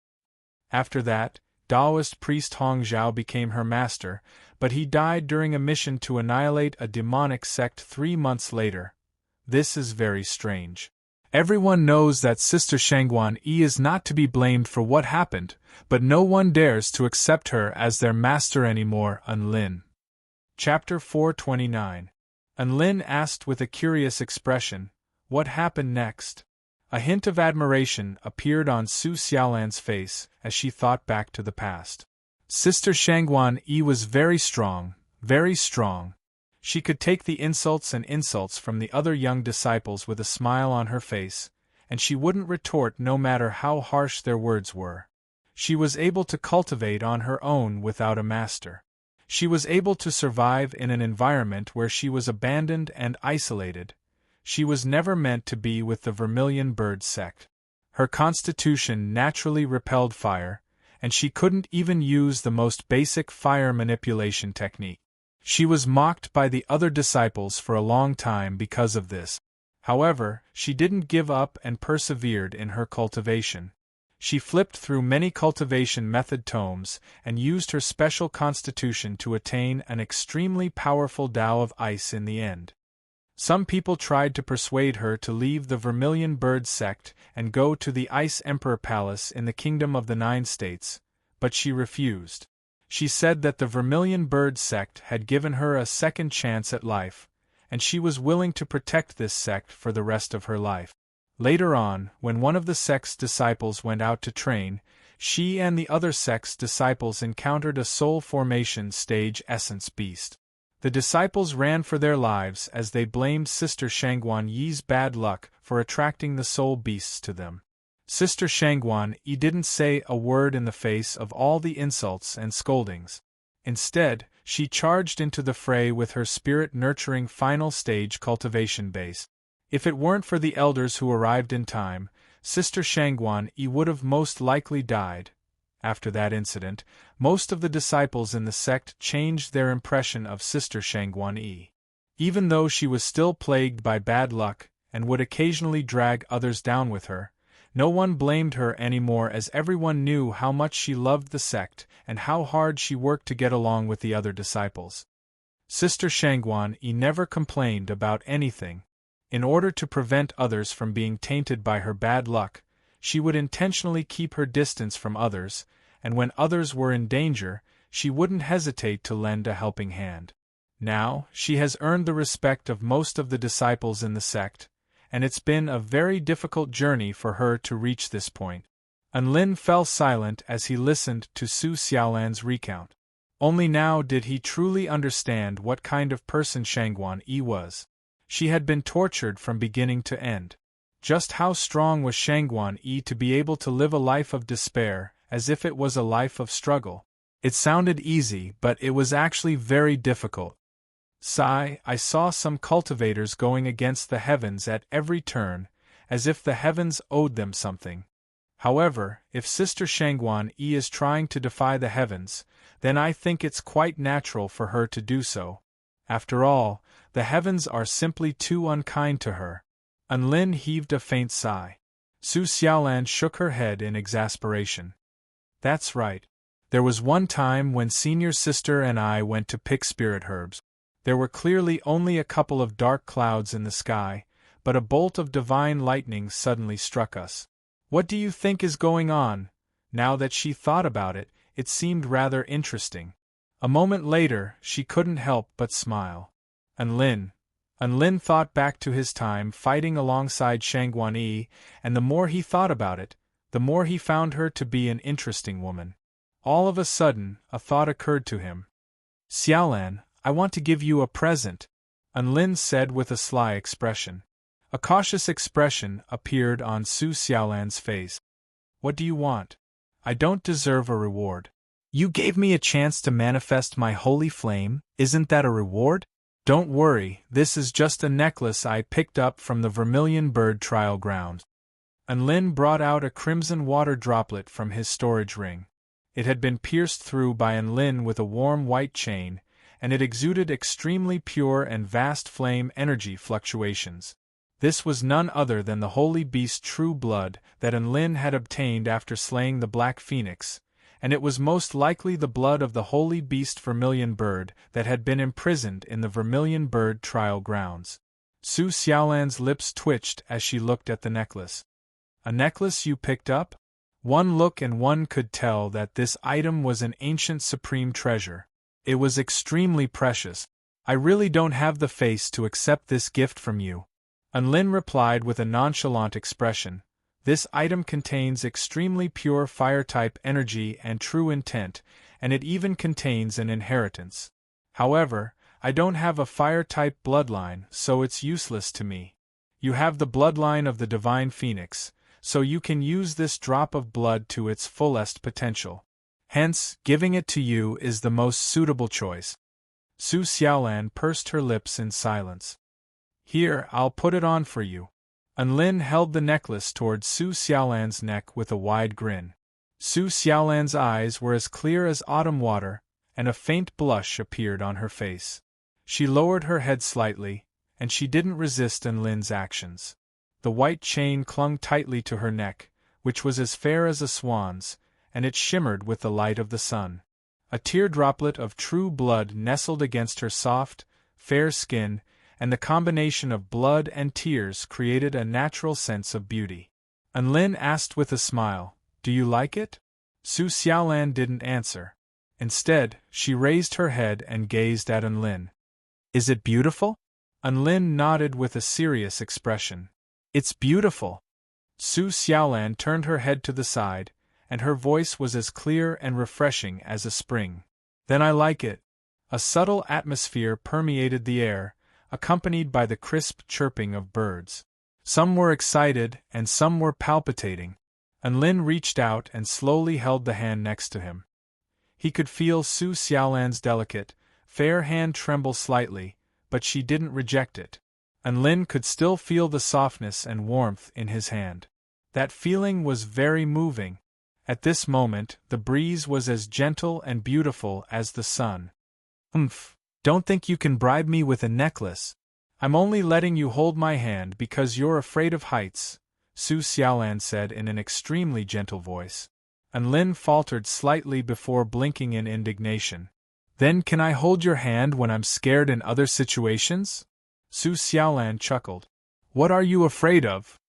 After that, Taoist priest Hong Zhao became her master, but he died during a mission to annihilate a demonic sect 3 months later. This is very strange. Everyone knows that Sister Shangguan Yi is not to be blamed for what happened, but no one dares to accept her as their master anymore. Anlin. Chapter 429. Anlin asked with a curious expression, what happened next? A hint of admiration appeared on Su Xiaolan's face as she thought back to the past. Sister Shangguan Yi was very strong, very strong. She could take the insults from the other young disciples with a smile on her face, and she wouldn't retort no matter how harsh their words were. She was able to cultivate on her own without a master. She was able to survive in an environment where she was abandoned and isolated. She was never meant to be with the Vermilion Bird sect. Her constitution naturally repelled fire, and she couldn't even use the most basic fire manipulation technique. She was mocked by the other disciples for a long time because of this. However, she didn't give up and persevered in her cultivation. She flipped through many cultivation method tomes and used her special constitution to attain an extremely powerful Tao of ice in the end. Some people tried to persuade her to leave the Vermilion Bird sect and go to the Ice Emperor Palace in the Kingdom of the Nine States, but she refused. She said that the Vermilion Bird sect had given her a second chance at life, and she was willing to protect this sect for the rest of her life. Later on, when one of the sect's disciples went out to train, she and the other sect's disciples encountered a soul formation stage essence beast. The disciples ran for their lives as they blamed Sister Shangguan Yi's bad luck for attracting the soul beasts to them. Sister Shangguan Yi didn't say a word in the face of all the insults and scoldings. Instead, she charged into the fray with her spirit-nurturing final stage cultivation base. If it weren't for the elders who arrived in time, Sister Shangguan Yi would have most likely died. After that incident, most of the disciples in the sect changed their impression of Sister Shangguan Yi. Even though she was still plagued by bad luck and would occasionally drag others down with her, no one blamed her anymore as everyone knew how much she loved the sect and how hard she worked to get along with the other disciples. Sister Shangguan Yi never complained about anything. In order to prevent others from being tainted by her bad luck, she would intentionally keep her distance from others, and when others were in danger, she wouldn't hesitate to lend a helping hand. Now, she has earned the respect of most of the disciples in the sect, and it's been a very difficult journey for her to reach this point. Enlin fell silent as he listened to Su Xiaolan's recount. Only now did he truly understand what kind of person Shangguan Yi was. She had been tortured from beginning to end. Just how strong was Shangguan Yi to be able to live a life of despair, as if it was a life of struggle? It sounded easy, but it was actually very difficult. Sigh, I saw some cultivators going against the heavens at every turn, as if the heavens owed them something. However, if Sister Shangguan Yi is trying to defy the heavens, then I think it's quite natural for her to do so. After all, the heavens are simply too unkind to her. Enlin heaved a faint sigh. Su Xiaolan shook her head in exasperation. That's right. There was one time when Senior Sister and I went to pick spirit herbs. There were clearly only a couple of dark clouds in the sky, but a bolt of divine lightning suddenly struck us. What do you think is going on? Now that she thought about it, it seemed rather interesting. A moment later, she couldn't help but smile. Enlin thought back to his time fighting alongside Shangguan Yi, and the more he thought about it, the more he found her to be an interesting woman. All of a sudden, a thought occurred to him. Xiaolan, I want to give you a present, Enlin said with a sly expression. A cautious expression appeared on Su Xiaolan's face. What do you want? I don't deserve a reward. You gave me a chance to manifest my holy flame, isn't that a reward? Don't worry, this is just a necklace I picked up from the Vermilion Bird trial ground. Enlin brought out a crimson water droplet from his storage ring. It had been pierced through by Enlin with a warm white chain, and it exuded extremely pure and vast flame energy fluctuations. This was none other than the holy beast's true blood that Enlin had obtained after slaying the Black Phoenix, and it was most likely the blood of the holy beast Vermilion Bird that had been imprisoned in the Vermilion Bird trial grounds. Su Xiaolan's lips twitched as she looked at the necklace. A necklace you picked up? One look and one could tell that this item was an ancient supreme treasure. It was extremely precious. I really don't have the face to accept this gift from you. Enlin replied with a nonchalant expression. This item contains extremely pure fire-type energy and true intent, and it even contains an inheritance. However, I don't have a fire-type bloodline, so it's useless to me. You have the bloodline of the Divine Phoenix, so you can use this drop of blood to its fullest potential. Hence, giving it to you is the most suitable choice. Su Xiaolan pursed her lips in silence. Here, I'll put it on for you. Enlin held the necklace towards Su Xiaolan's neck with a wide grin. Su Xiaolan's eyes were as clear as autumn water, and a faint blush appeared on her face. She lowered her head slightly, and she didn't resist Enlin's actions. The white chain clung tightly to her neck, which was as fair as a swan's, and it shimmered with the light of the sun. A teardroplet of true blood nestled against her soft, fair skin, and the combination of blood and tears created a natural sense of beauty. Enlin asked with a smile, "Do you like it?" Su Xiaolan didn't answer. Instead, she raised her head and gazed at Enlin. "Is it beautiful?" Enlin nodded with a serious expression. "It's beautiful." Su Xiaolan turned her head to the side, and her voice was as clear and refreshing as a spring. "Then I like it." A subtle atmosphere permeated the air, accompanied by the crisp chirping of birds. Some were excited, and some were palpitating. Lin reached out and slowly held the hand next to him. He could feel Su Xiaolan's delicate, fair hand tremble slightly, but she didn't reject it. Lin could still feel the softness and warmth in his hand. That feeling was very moving. At this moment, the breeze was as gentle and beautiful as the sun. Don't think you can bribe me with a necklace. I'm only letting you hold my hand because you're afraid of heights, Su Xiaolan said in an extremely gentle voice. Lin faltered slightly before blinking in indignation. Then can I hold your hand when I'm scared in other situations? Su Xiaolan chuckled. What are you afraid of?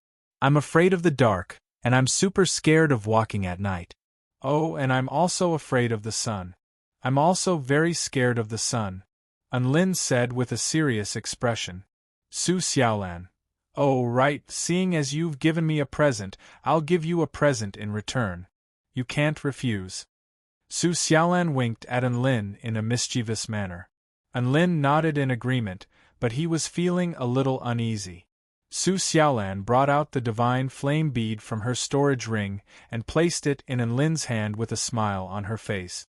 I'm afraid of the dark, and I'm super scared of walking at night. Oh, and I'm also afraid of the sun. I'm also very scared of the sun, Lin said with a serious expression. Su Xiaolan. Oh, right, seeing as you've given me a present, I'll give you a present in return. You can't refuse. Su Xiaolan winked at Lin in a mischievous manner. Lin nodded in agreement, but he was feeling a little uneasy. Su Xiaolan brought out the divine flame bead from her storage ring and placed it in Lin's hand with a smile on her face.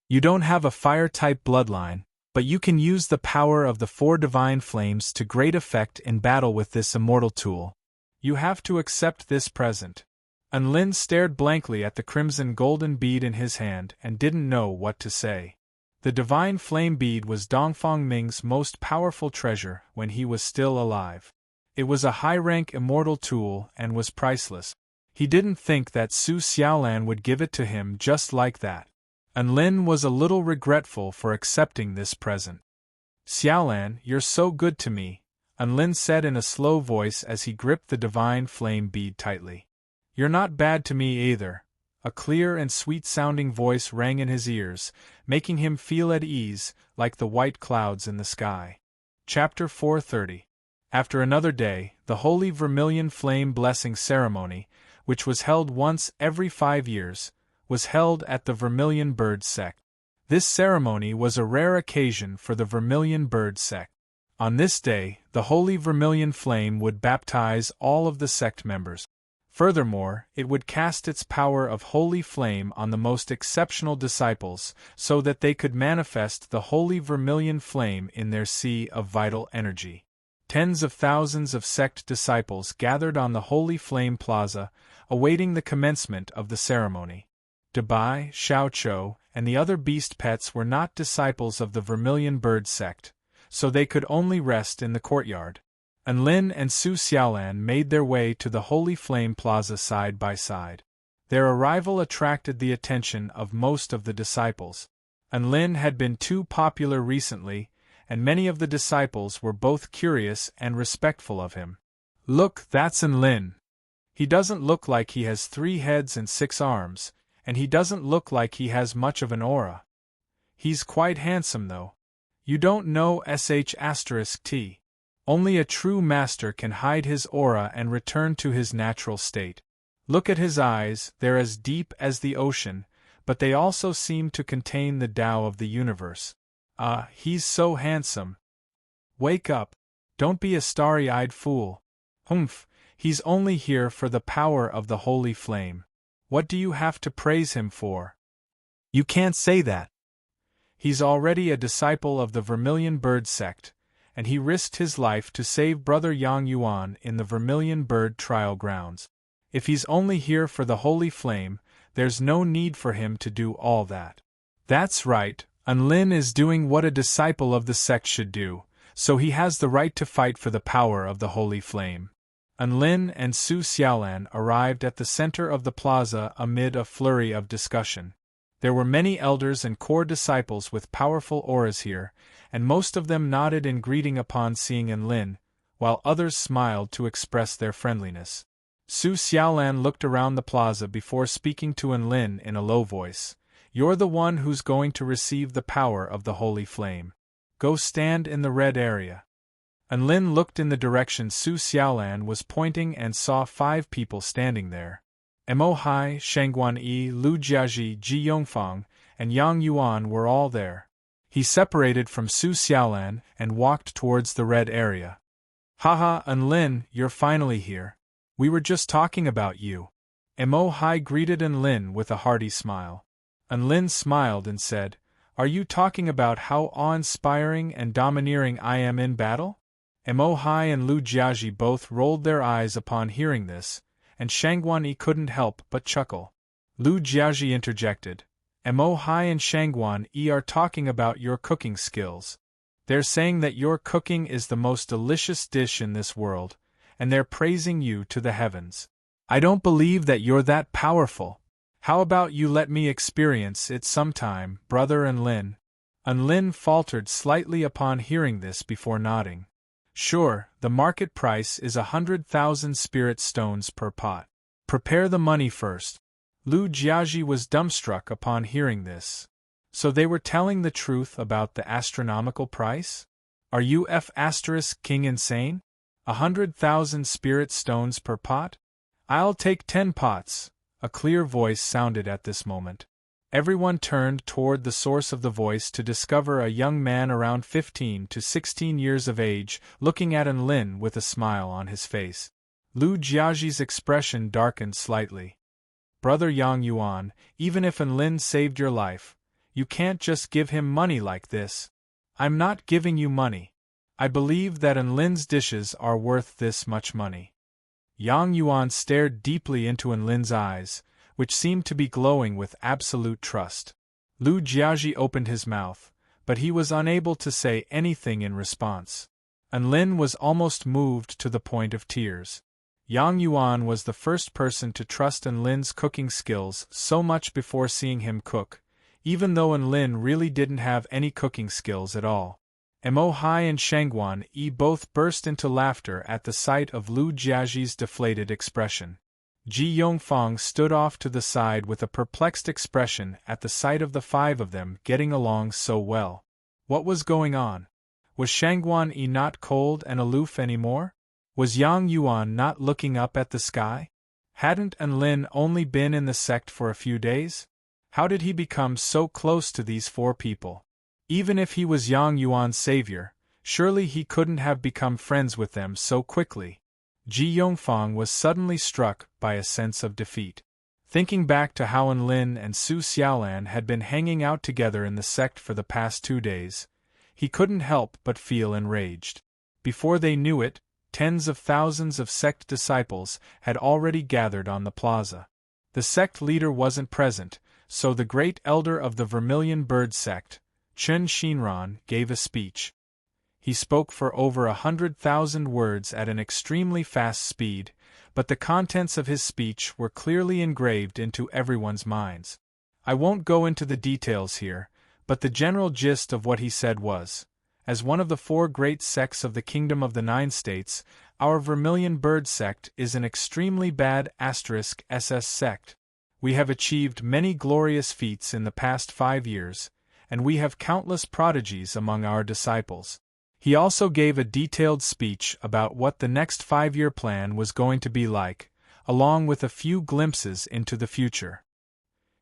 You don't have a fire-type bloodline, but you can use the power of the 4 divine flames to great effect in battle with this immortal tool. You have to accept this present. Lin stared blankly at the crimson golden bead in his hand and didn't know what to say. The divine flame bead was Dongfang Ming's most powerful treasure when he was still alive. It was a high-rank immortal tool and was priceless. He didn't think that Su Xiaolan would give it to him just like that. Lin was a little regretful for accepting this present. Xiaolan, you're so good to me, Lin said in a slow voice as he gripped the divine flame bead tightly. You're not bad to me either. A clear and sweet-sounding voice rang in his ears, making him feel at ease, like the white clouds in the sky. Chapter 430. After another day, the Holy Vermilion Flame Blessing Ceremony, which was held once every 5 years, was held at the Vermilion Bird Sect. This ceremony was a rare occasion for the Vermilion Bird Sect. On this day, the Holy Vermilion Flame would baptize all of the sect members. Furthermore, it would cast its power of holy flame on the most exceptional disciples so that they could manifest the Holy Vermilion Flame in their sea of vital energy. Tens of thousands of sect disciples gathered on the Holy Flame Plaza, awaiting the commencement of the ceremony. Dabai, Xiaoqiu, and the other beast pets were not disciples of the Vermilion Bird Sect, so they could only rest in the courtyard. Lin and Su Xiaolan made their way to the Holy Flame Plaza side by side. Their arrival attracted the attention of most of the disciples. Lin had been too popular recently, and many of the disciples were both curious and respectful of him. Look, that's Lin. He doesn't look like he has 3 heads and 6 arms, and he doesn't look like he has much of an aura. He's quite handsome though. You don't know **T. Only a true master can hide his aura and return to his natural state. Look at his eyes, they're as deep as the ocean, but they also seem to contain the Tao of the universe. He's so handsome. Wake up. Don't be a starry-eyed fool. He's only here for the power of the holy flame. What do you have to praise him for? You can't say that. He's already a disciple of the Vermilion Bird Sect, and he risked his life to save Brother Yang Yuan in the Vermilion Bird Trial Grounds. If he's only here for the holy flame, there's no need for him to do all that. That's right, Lin is doing what a disciple of the sect should do, so he has the right to fight for the power of the holy flame. Lin and Su Xiaolan arrived at the center of the plaza amid a flurry of discussion. There were many elders and core disciples with powerful auras here, and most of them nodded in greeting upon seeing Lin, while others smiled to express their friendliness. Su Xiaolan looked around the plaza before speaking to Lin in a low voice. You're the one who's going to receive the power of the holy flame. Go stand in the red area. Lin looked in the direction Su Xiaolan was pointing and saw 5 people standing there. Mo Hai, Shangguan Yi, Lu Jiaji, Ji Yongfang, and Yang Yuan were all there. He separated from Su Xiaolan and walked towards the red area. Haha, Enlin, you're finally here. We were just talking about you. Mo Hai greeted Enlin with a hearty smile. Enlin smiled and said, Are you talking about how awe-inspiring and domineering I am in battle? Mo Hai and Lu Jiaji both rolled their eyes upon hearing this, and Shangguan Yi couldn't help but chuckle. Lu Jiaji interjected, Mo Hai and Shangguan Yi are talking about your cooking skills. They're saying that your cooking is the most delicious dish in this world, and they're praising you to the heavens. I don't believe that you're that powerful. How about you let me experience it sometime, brother Enlin? Enlin faltered slightly upon hearing this before nodding. Sure, the market price is 100,000 spirit stones per pot. Prepare the money first. Lu Jiaji was dumbstruck upon hearing this. So they were telling the truth about the astronomical price? Are you King insane? 100,000 spirit stones per pot? I'll take 10 pots, a clear voice sounded at this moment. Everyone turned toward the source of the voice to discover a young man around 15 to 16 years of age, looking at Enlin with a smile on his face. Lu Jiaji's expression darkened slightly. Brother Yang Yuan, even if Enlin saved your life, you can't just give him money like this. I'm not giving you money. I believe that Enlin's dishes are worth this much money. Yang Yuan stared deeply into Enlin's eyes, which seemed to be glowing with absolute trust. Lu Jiaji opened his mouth, but he was unable to say anything in response. Enlin was almost moved to the point of tears. Yang Yuan was the first person to trust Enlin's cooking skills so much before seeing him cook, even though Enlin really didn't have any cooking skills at all. Mo Hai and Shangguan Yi both burst into laughter at the sight of Lu Jiaji's deflated expression. Ji Yongfang stood off to the side with a perplexed expression at the sight of the five of them getting along so well. What was going on? Was Shangguan Yi not cold and aloof anymore? Was Yang Yuan not looking up at the sky? Hadn't Enlin only been in the sect for a few days? How did he become so close to these four people? Even if he was Yang Yuan's savior, surely he couldn't have become friends with them so quickly. Ji Yongfang was suddenly struck by a sense of defeat. Thinking back to how Enlin and Su Xiaolan had been hanging out together in the sect for the past 2 days, he couldn't help but feel enraged. Before they knew it, tens of thousands of sect disciples had already gathered on the plaza. The sect leader wasn't present, so the great elder of the Vermilion Bird sect, Chen Xinran, gave a speech. He spoke for over 100,000 words at an extremely fast speed, but the contents of his speech were clearly engraved into everyone's minds. I won't go into the details here, but the general gist of what he said was, as one of the 4 great sects of the Kingdom of the 9 States, our Vermilion Bird sect is an extremely bad *SS sect. We have achieved many glorious feats in the past 5 years, and we have countless prodigies among our disciples. He also gave a detailed speech about what the next 5-year plan was going to be like, along with a few glimpses into the future.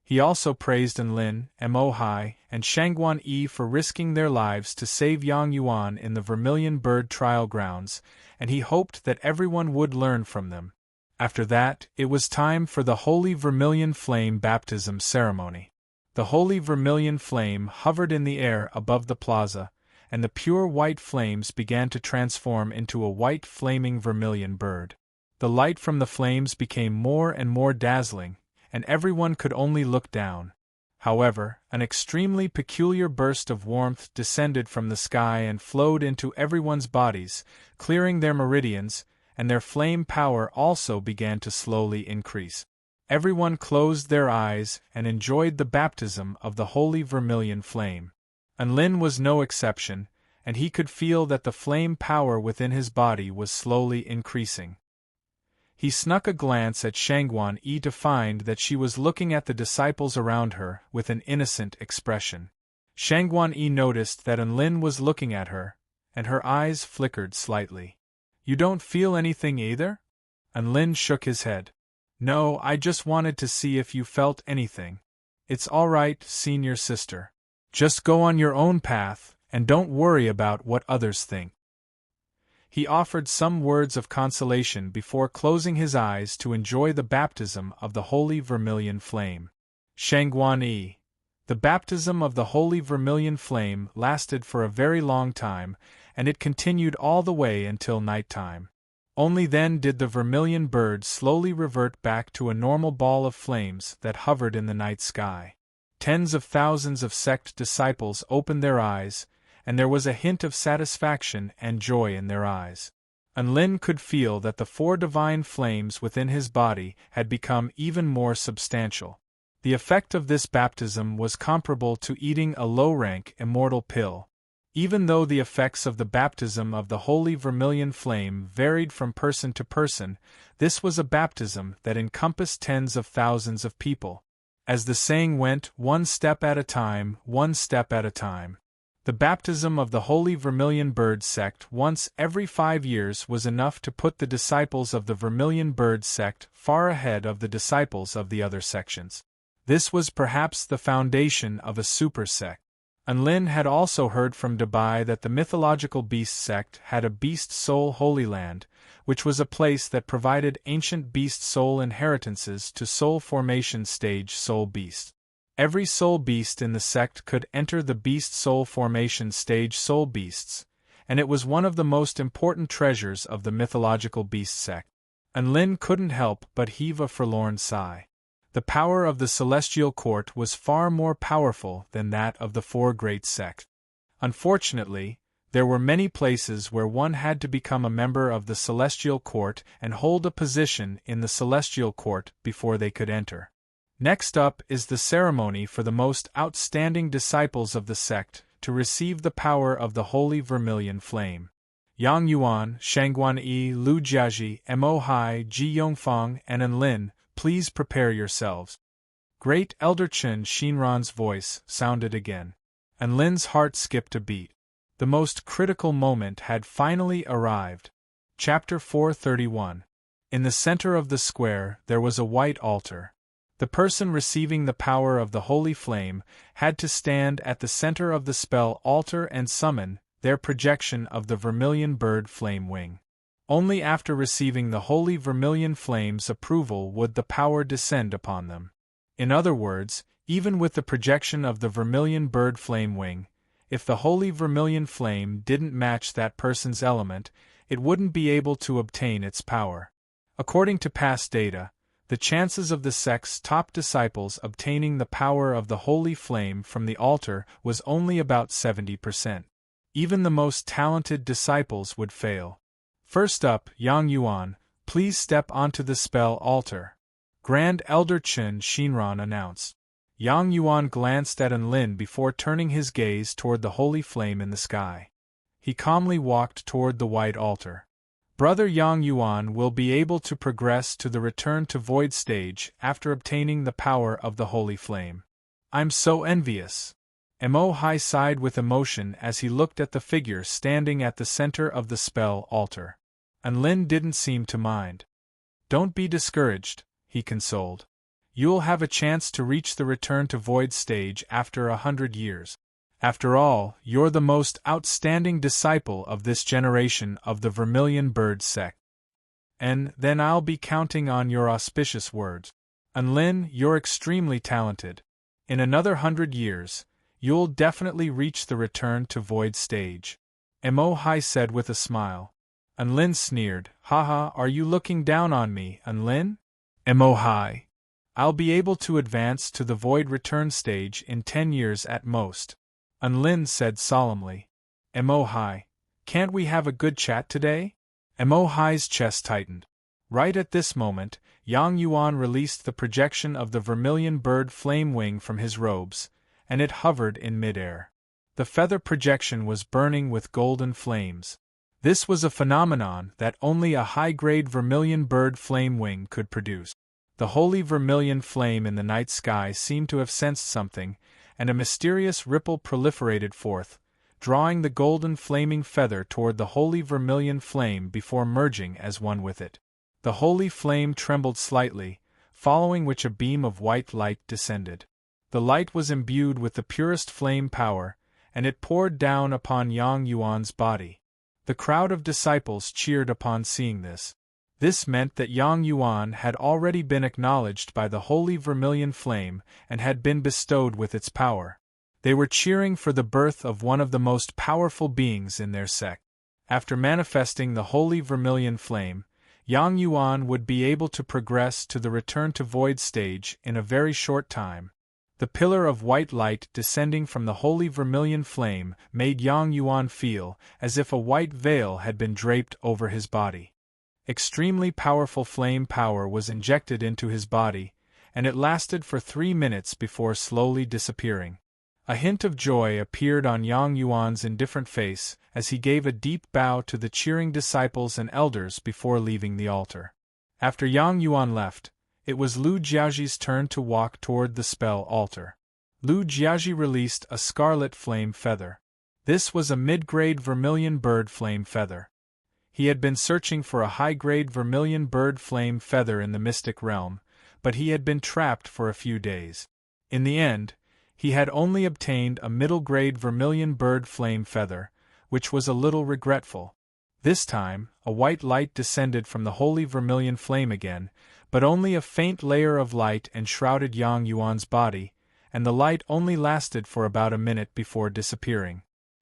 He also praised Enlin, Mo Hai, and Shangguan Yi for risking their lives to save Yang Yuan in the Vermilion Bird trial grounds, and he hoped that everyone would learn from them. After that, it was time for the Holy Vermilion Flame baptism ceremony. The Holy Vermilion Flame hovered in the air above the plaza, and the pure white flames began to transform into a white flaming vermilion bird. The light from the flames became more and more dazzling, and everyone could only look down. However, an extremely peculiar burst of warmth descended from the sky and flowed into everyone's bodies, clearing their meridians, and their flame power also began to slowly increase. Everyone closed their eyes and enjoyed the baptism of the Holy Vermilion Flame. Enlin was no exception, and he could feel that the flame power within his body was slowly increasing. He snuck a glance at Shangguan Yi to find that she was looking at the disciples around her with an innocent expression. Shangguan Yi noticed that Enlin was looking at her, and her eyes flickered slightly. You don't feel anything either? Enlin shook his head. No, I just wanted to see if you felt anything. It's all right, senior sister. Just go on your own path, and don't worry about what others think. He offered some words of consolation before closing his eyes to enjoy the baptism of the holy vermilion flame. Shangguan Yi. The baptism of the holy vermilion flame lasted for a very long time, and it continued all the way until night time. Only then did the vermilion bird slowly revert back to a normal ball of flames that hovered in the night sky. Tens of thousands of sect disciples opened their eyes, and there was a hint of satisfaction and joy in their eyes. Enlin could feel that the 4 divine flames within his body had become even more substantial. The effect of this baptism was comparable to eating a low-rank immortal pill. Even though the effects of the baptism of the holy vermilion flame varied from person to person, this was a baptism that encompassed tens of thousands of people. As the saying went, one step at a time, one step at a time. The baptism of the holy vermilion bird sect once every 5 years was enough to put the disciples of the vermilion bird sect far ahead of the disciples of the other sections. This was perhaps the foundation of a super sect. Enlin had also heard from Dubai that the mythological beast sect had a beast soul holy land, which was a place that provided ancient beast soul inheritances to soul formation stage soul beasts. Every soul beast in the sect could enter the beast soul formation stage soul beasts, and it was one of the most important treasures of the mythological beast sect. Enlin couldn't help but heave a forlorn sigh. The power of the celestial court was far more powerful than that of the 4 great sects. Unfortunately, there were many places where one had to become a member of the celestial court and hold a position in the celestial court before they could enter. Next up is the ceremony for the most outstanding disciples of the sect to receive the power of the holy vermilion flame. Yang Yuan, Shangguan Yi, Lu Jiaji, Mo Hai, Ji Yongfang, and Enlin, please prepare yourselves. Great Elder Chen Shinran's voice sounded again. Enlin's heart skipped a beat. The most critical moment had finally arrived. Chapter 431. In the center of the square there was a white altar. The person receiving the power of the holy flame had to stand at the center of the spell altar and summon their projection of the vermilion bird flame wing. Only after receiving the holy vermilion flame's approval would the power descend upon them. In other words, even with the projection of the vermilion bird flame wing, if the holy vermilion flame didn't match that person's element, it wouldn't be able to obtain its power. According to past data, the chances of the sect's top disciples obtaining the power of the holy flame from the altar was only about 70%. Even the most talented disciples would fail. First up, Yang Yuan, please step onto the spell altar. Grand Elder Chen Shinran announced. Yang Yuan glanced at Enlin before turning his gaze toward the holy flame in the sky. He calmly walked toward the white altar. Brother Yang Yuan will be able to progress to the return to void stage after obtaining the power of the holy flame. I'm so envious. Mo Hai sighed with emotion as he looked at the figure standing at the center of the spell altar. Enlin didn't seem to mind. Don't be discouraged, he consoled. You'll have a chance to reach the return to void stage after 100 years. After all, you're the most outstanding disciple of this generation of the Vermilion Bird sect. And then I'll be counting on your auspicious words. Enlin, you're extremely talented. In another 100 years, you'll definitely reach the return to void stage. Mo Hai said with a smile. Enlin sneered, Haha, are you looking down on me, Enlin? Mo Hai. I'll be able to advance to the void return stage in 10 years at most. Enlin said solemnly. Mo Hai, can't we have a good chat today? Mo Hai's chest tightened. Right at this moment, Yang Yuan released the projection of the vermilion bird flame wing from his robes, and it hovered in midair. The feather projection was burning with golden flames. This was a phenomenon that only a high-grade vermilion bird flame wing could produce. The holy vermilion flame in the night sky seemed to have sensed something, and a mysterious ripple proliferated forth, drawing the golden flaming feather toward the holy vermilion flame before merging as one with it. The holy flame trembled slightly, following which a beam of white light descended. The light was imbued with the purest flame power, and it poured down upon Yang Yuan's body. The crowd of disciples cheered upon seeing this. This meant that Yang Yuan had already been acknowledged by the holy vermilion flame and had been bestowed with its power. They were cheering for the birth of one of the most powerful beings in their sect. After manifesting the holy vermilion flame, Yang Yuan would be able to progress to the return to void stage in a very short time. The pillar of white light descending from the holy vermilion flame made Yang Yuan feel as if a white veil had been draped over his body. Extremely powerful flame power was injected into his body, and it lasted for 3 minutes before slowly disappearing. A hint of joy appeared on Yang Yuan's indifferent face as he gave a deep bow to the cheering disciples and elders before leaving the altar. After Yang Yuan left, it was Lu Jiaji's turn to walk toward the spell altar. Lu Jiaji released a scarlet flame feather. This was a mid-grade vermilion bird flame feather. He had been searching for a high-grade vermilion bird flame feather in the mystic realm, but he had been trapped for a few days. In the end, he had only obtained a middle-grade vermilion bird flame feather, which was a little regretful. This time, a white light descended from the holy vermilion flame again, but only a faint layer of light enshrouded Yang Yuan's body, and the light only lasted for about a minute before disappearing.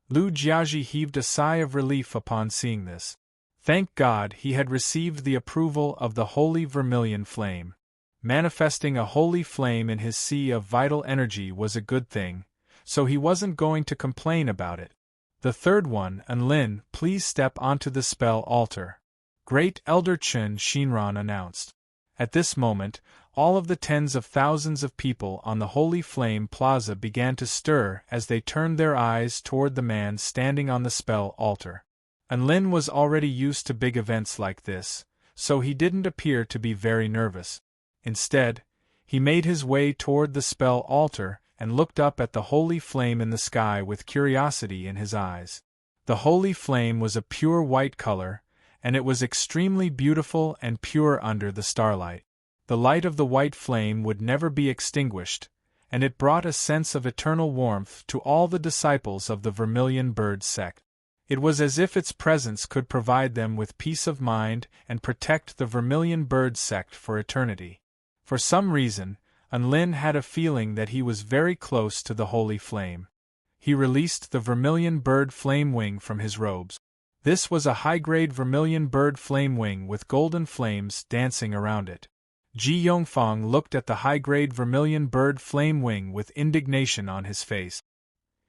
Lu Jiaji heaved a sigh of relief upon seeing this. Thank God he had received the approval of the holy vermilion flame. Manifesting a holy flame in his sea of vital energy was a good thing, so he wasn't going to complain about it. The third one, Enlin, please step onto the spell altar. Great Elder Chen Shinran announced. At this moment, all of the tens of thousands of people on the Holy Flame Plaza began to stir as they turned their eyes toward the man standing on the spell altar. Enlin was already used to big events like this, so he didn't appear to be very nervous. Instead, he made his way toward the spell altar and looked up at the holy flame in the sky with curiosity in his eyes. The holy flame was a pure white color, and it was extremely beautiful and pure under the starlight. The light of the white flame would never be extinguished, and it brought a sense of eternal warmth to all the disciples of the Vermilion Bird sect. It was as if its presence could provide them with peace of mind and protect the Vermilion Bird sect for eternity. For some reason, Enlin had a feeling that he was very close to the holy flame. He released the Vermilion Bird flame wing from his robes. This was a high-grade Vermilion Bird flame wing with golden flames dancing around it. Ji Yongfang looked at the high-grade Vermilion Bird flame wing with indignation on his face.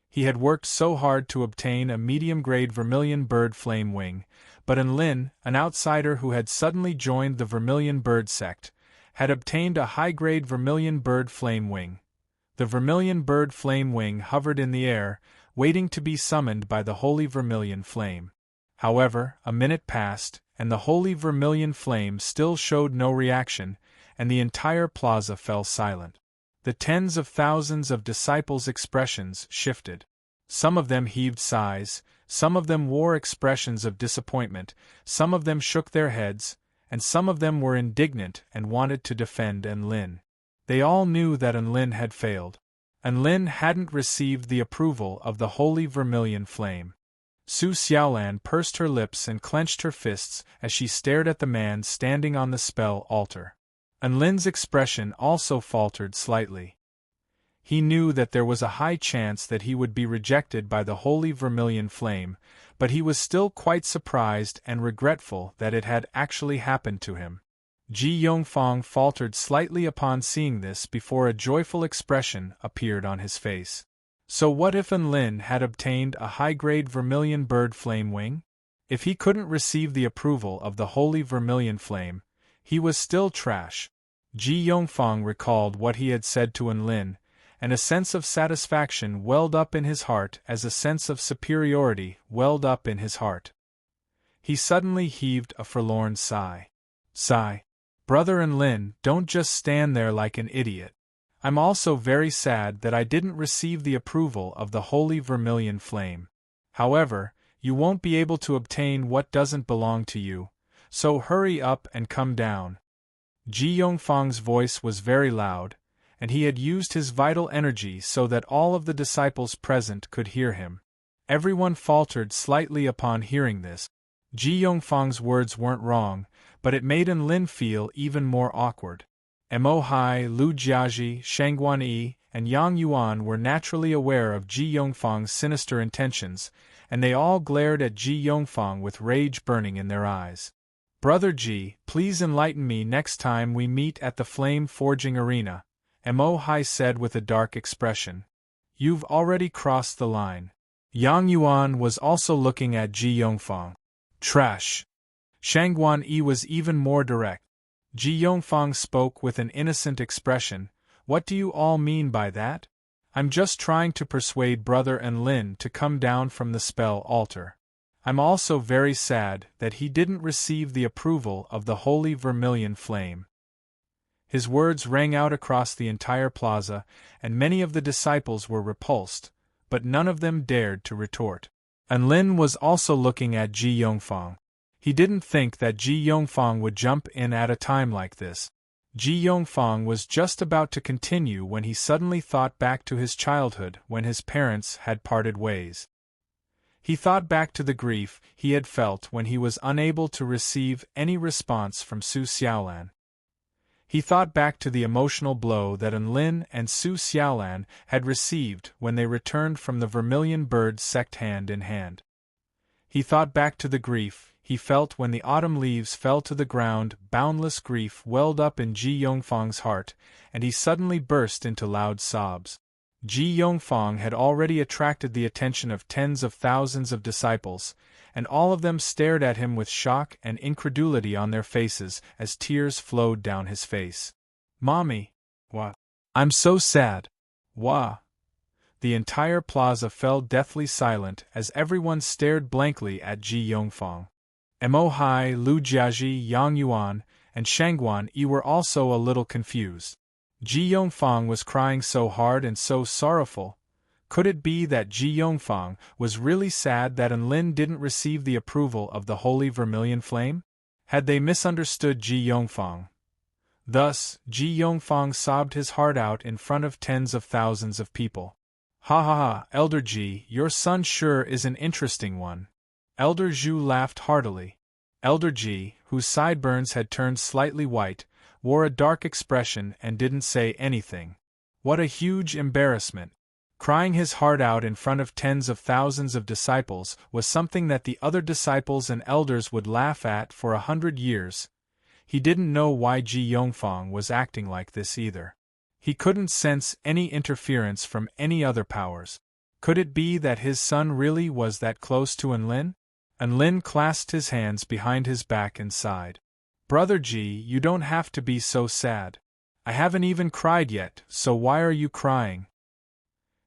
He had worked so hard to obtain a medium-grade Vermilion Bird flame wing, but Enlin, an outsider who had suddenly joined the Vermilion Bird sect, had obtained a high-grade Vermilion Bird flame wing. The Vermilion Bird flame wing hovered in the air, waiting to be summoned by the holy vermilion flame. However, a minute passed, and the holy vermilion flame still showed no reaction, and the entire plaza fell silent. The tens of thousands of disciples' expressions shifted. Some of them heaved sighs, some of them wore expressions of disappointment, some of them shook their heads, and some of them were indignant and wanted to defend Enlin. They all knew that Enlin had failed. Enlin hadn't received the approval of the holy vermilion flame. Su Xiaolan pursed her lips and clenched her fists as she stared at the man standing on the spell altar. Enlin's expression also faltered slightly. He knew that there was a high chance that he would be rejected by the holy vermilion flame, but he was still quite surprised and regretful that it had actually happened to him. Ji Yongfang faltered slightly upon seeing this before a joyful expression appeared on his face. So what if Enlin had obtained a high-grade vermilion bird flame wing? If he couldn't receive the approval of the holy vermilion flame, he was still trash. Ji Yongfang recalled what he had said to Enlin, and a sense of satisfaction welled up in his heart as a sense of superiority welled up in his heart. He suddenly heaved a forlorn sigh. Sigh. Brother Enlin, don't just stand there like an idiot. I'm also very sad that I didn't receive the approval of the holy vermilion flame. However, you won't be able to obtain what doesn't belong to you, so hurry up and come down. Ji Yongfang's voice was very loud, and he had used his vital energy so that all of the disciples present could hear him. Everyone faltered slightly upon hearing this. Ji Yongfang's words weren't wrong, but it made Enlin feel even more awkward. Mo Hai, Lu Jiaji, Shangguan Yi, and Yang Yuan were naturally aware of Ji Yongfang's sinister intentions, and they all glared at Ji Yongfang with rage burning in their eyes. "Brother Ji, please enlighten me next time we meet at the flame-forging arena," Mo Hai said with a dark expression. "You've already crossed the line." Yang Yuan was also looking at Ji Yongfang. "Trash." Shangguan Yi was even more direct. Ji Yongfang spoke with an innocent expression. "What do you all mean by that? I'm just trying to persuade Brother Enlin to come down from the spell altar. I'm also very sad that he didn't receive the approval of the holy vermilion flame." His words rang out across the entire plaza, and many of the disciples were repulsed, but none of them dared to retort. Enlin was also looking at Ji Yongfang. He didn't think that Ji Yongfang would jump in at a time like this. Ji Yongfang was just about to continue when he suddenly thought back to his childhood when his parents had parted ways. He thought back to the grief he had felt when he was unable to receive any response from Su Xiaolan. He thought back to the emotional blow that Enlin and Su Xiaolan had received when they returned from the Vermilion Bird sect hand in hand. He thought back to the grief he felt when the autumn leaves fell to the ground. Boundless grief welled up in Ji Yongfang's heart, and he suddenly burst into loud sobs. Ji Yongfang had already attracted the attention of tens of thousands of disciples, and all of them stared at him with shock and incredulity on their faces as tears flowed down his face. "Mommy! What? I'm so sad! Wah!" The entire plaza fell deathly silent as everyone stared blankly at Ji Yongfang. Mo Hai, Lu Jiaji, Yang Yuan, and Shangguan Yi were also a little confused. Ji Yongfang was crying so hard and so sorrowful. Could it be that Ji Yongfang was really sad that Enlin didn't receive the approval of the holy vermilion flame? Had they misunderstood Ji Yongfang? Thus, Ji Yongfang sobbed his heart out in front of tens of thousands of people. "Ha ha ha, Elder Ji, your son sure is an interesting one." Elder Zhu laughed heartily. Elder Ji, whose sideburns had turned slightly white, wore a dark expression and didn't say anything. What a huge embarrassment! Crying his heart out in front of tens of thousands of disciples was something that the other disciples and elders would laugh at for 100 years. He didn't know why Ji Yongfang was acting like this either. He couldn't sense any interference from any other powers. Could it be that his son really was that close to Enlin? Enlin clasped his hands behind his back and sighed. "Brother Ji, you don't have to be so sad. I haven't even cried yet, so why are you crying?"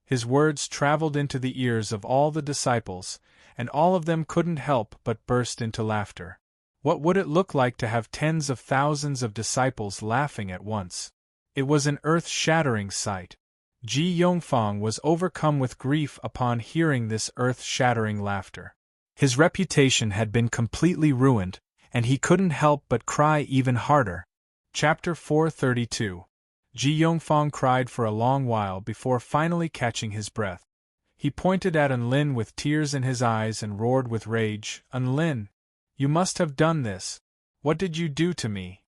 His words traveled into the ears of all the disciples, and all of them couldn't help but burst into laughter. What would it look like to have tens of thousands of disciples laughing at once? It was an earth-shattering sight. Ji Yongfang was overcome with grief upon hearing this earth-shattering laughter. His reputation had been completely ruined, and he couldn't help but cry even harder. Chapter 432. Ji Yongfang cried for a long while before finally catching his breath. He pointed at Enlin with tears in his eyes and roared with rage, "Enlin! You must have done this! What did you do to me?"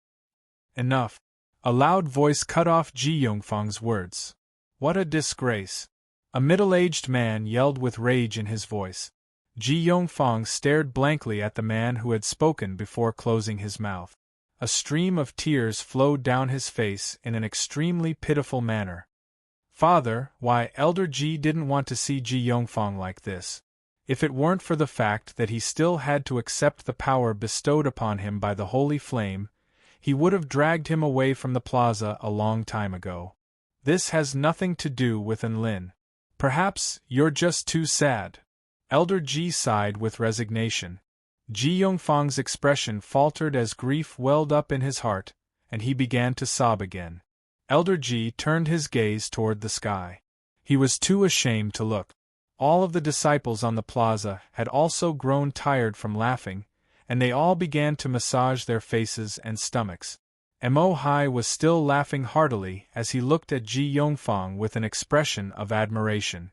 "Enough!" A loud voice cut off Ji Yongfang's words. "What a disgrace!" A middle-aged man yelled with rage in his voice. Ji Yongfang stared blankly at the man who had spoken before closing his mouth. A stream of tears flowed down his face in an extremely pitiful manner. "Father, why, Elder Ji didn't want to see Ji Yongfang like this. If it weren't for the fact that he still had to accept the power bestowed upon him by the holy flame, he would have dragged him away from the plaza a long time ago. This has nothing to do with Enlin. Perhaps you're just too sad." Elder Ji sighed with resignation. Ji Yongfang's expression faltered as grief welled up in his heart, and he began to sob again. Elder Ji turned his gaze toward the sky. He was too ashamed to look. All of the disciples on the plaza had also grown tired from laughing, and they all began to massage their faces and stomachs. Mo Hai was still laughing heartily as he looked at Ji Yongfang with an expression of admiration.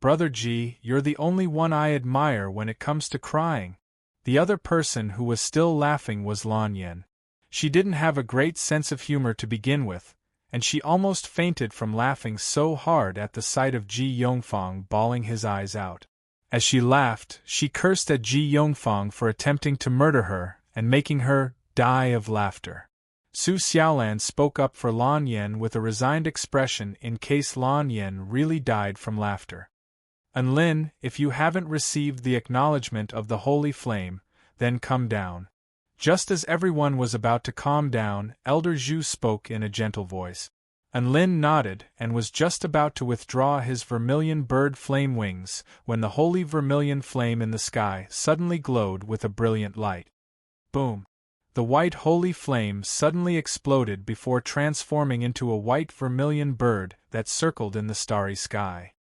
Brother Ji, you're the only one I admire when it comes to crying. The other person who was still laughing was Lan Yen. She didn't have a great sense of humor to begin with, and she almost fainted from laughing so hard at the sight of Ji Yongfang bawling his eyes out. As she laughed, she cursed at Ji Yongfang for attempting to murder her and making her die of laughter. Su Xiaolan spoke up for Lan Yen with a resigned expression in case Lan Yen really died from laughter. Enlin, if you haven't received the acknowledgement of the holy flame, then come down. Just as everyone was about to calm down, Elder Zhu spoke in a gentle voice. Enlin nodded and was just about to withdraw his vermilion bird flame wings when the holy vermilion flame in the sky suddenly glowed with a brilliant light. Boom! The white holy flame suddenly exploded before transforming into a white vermilion bird that circled in the starry sky.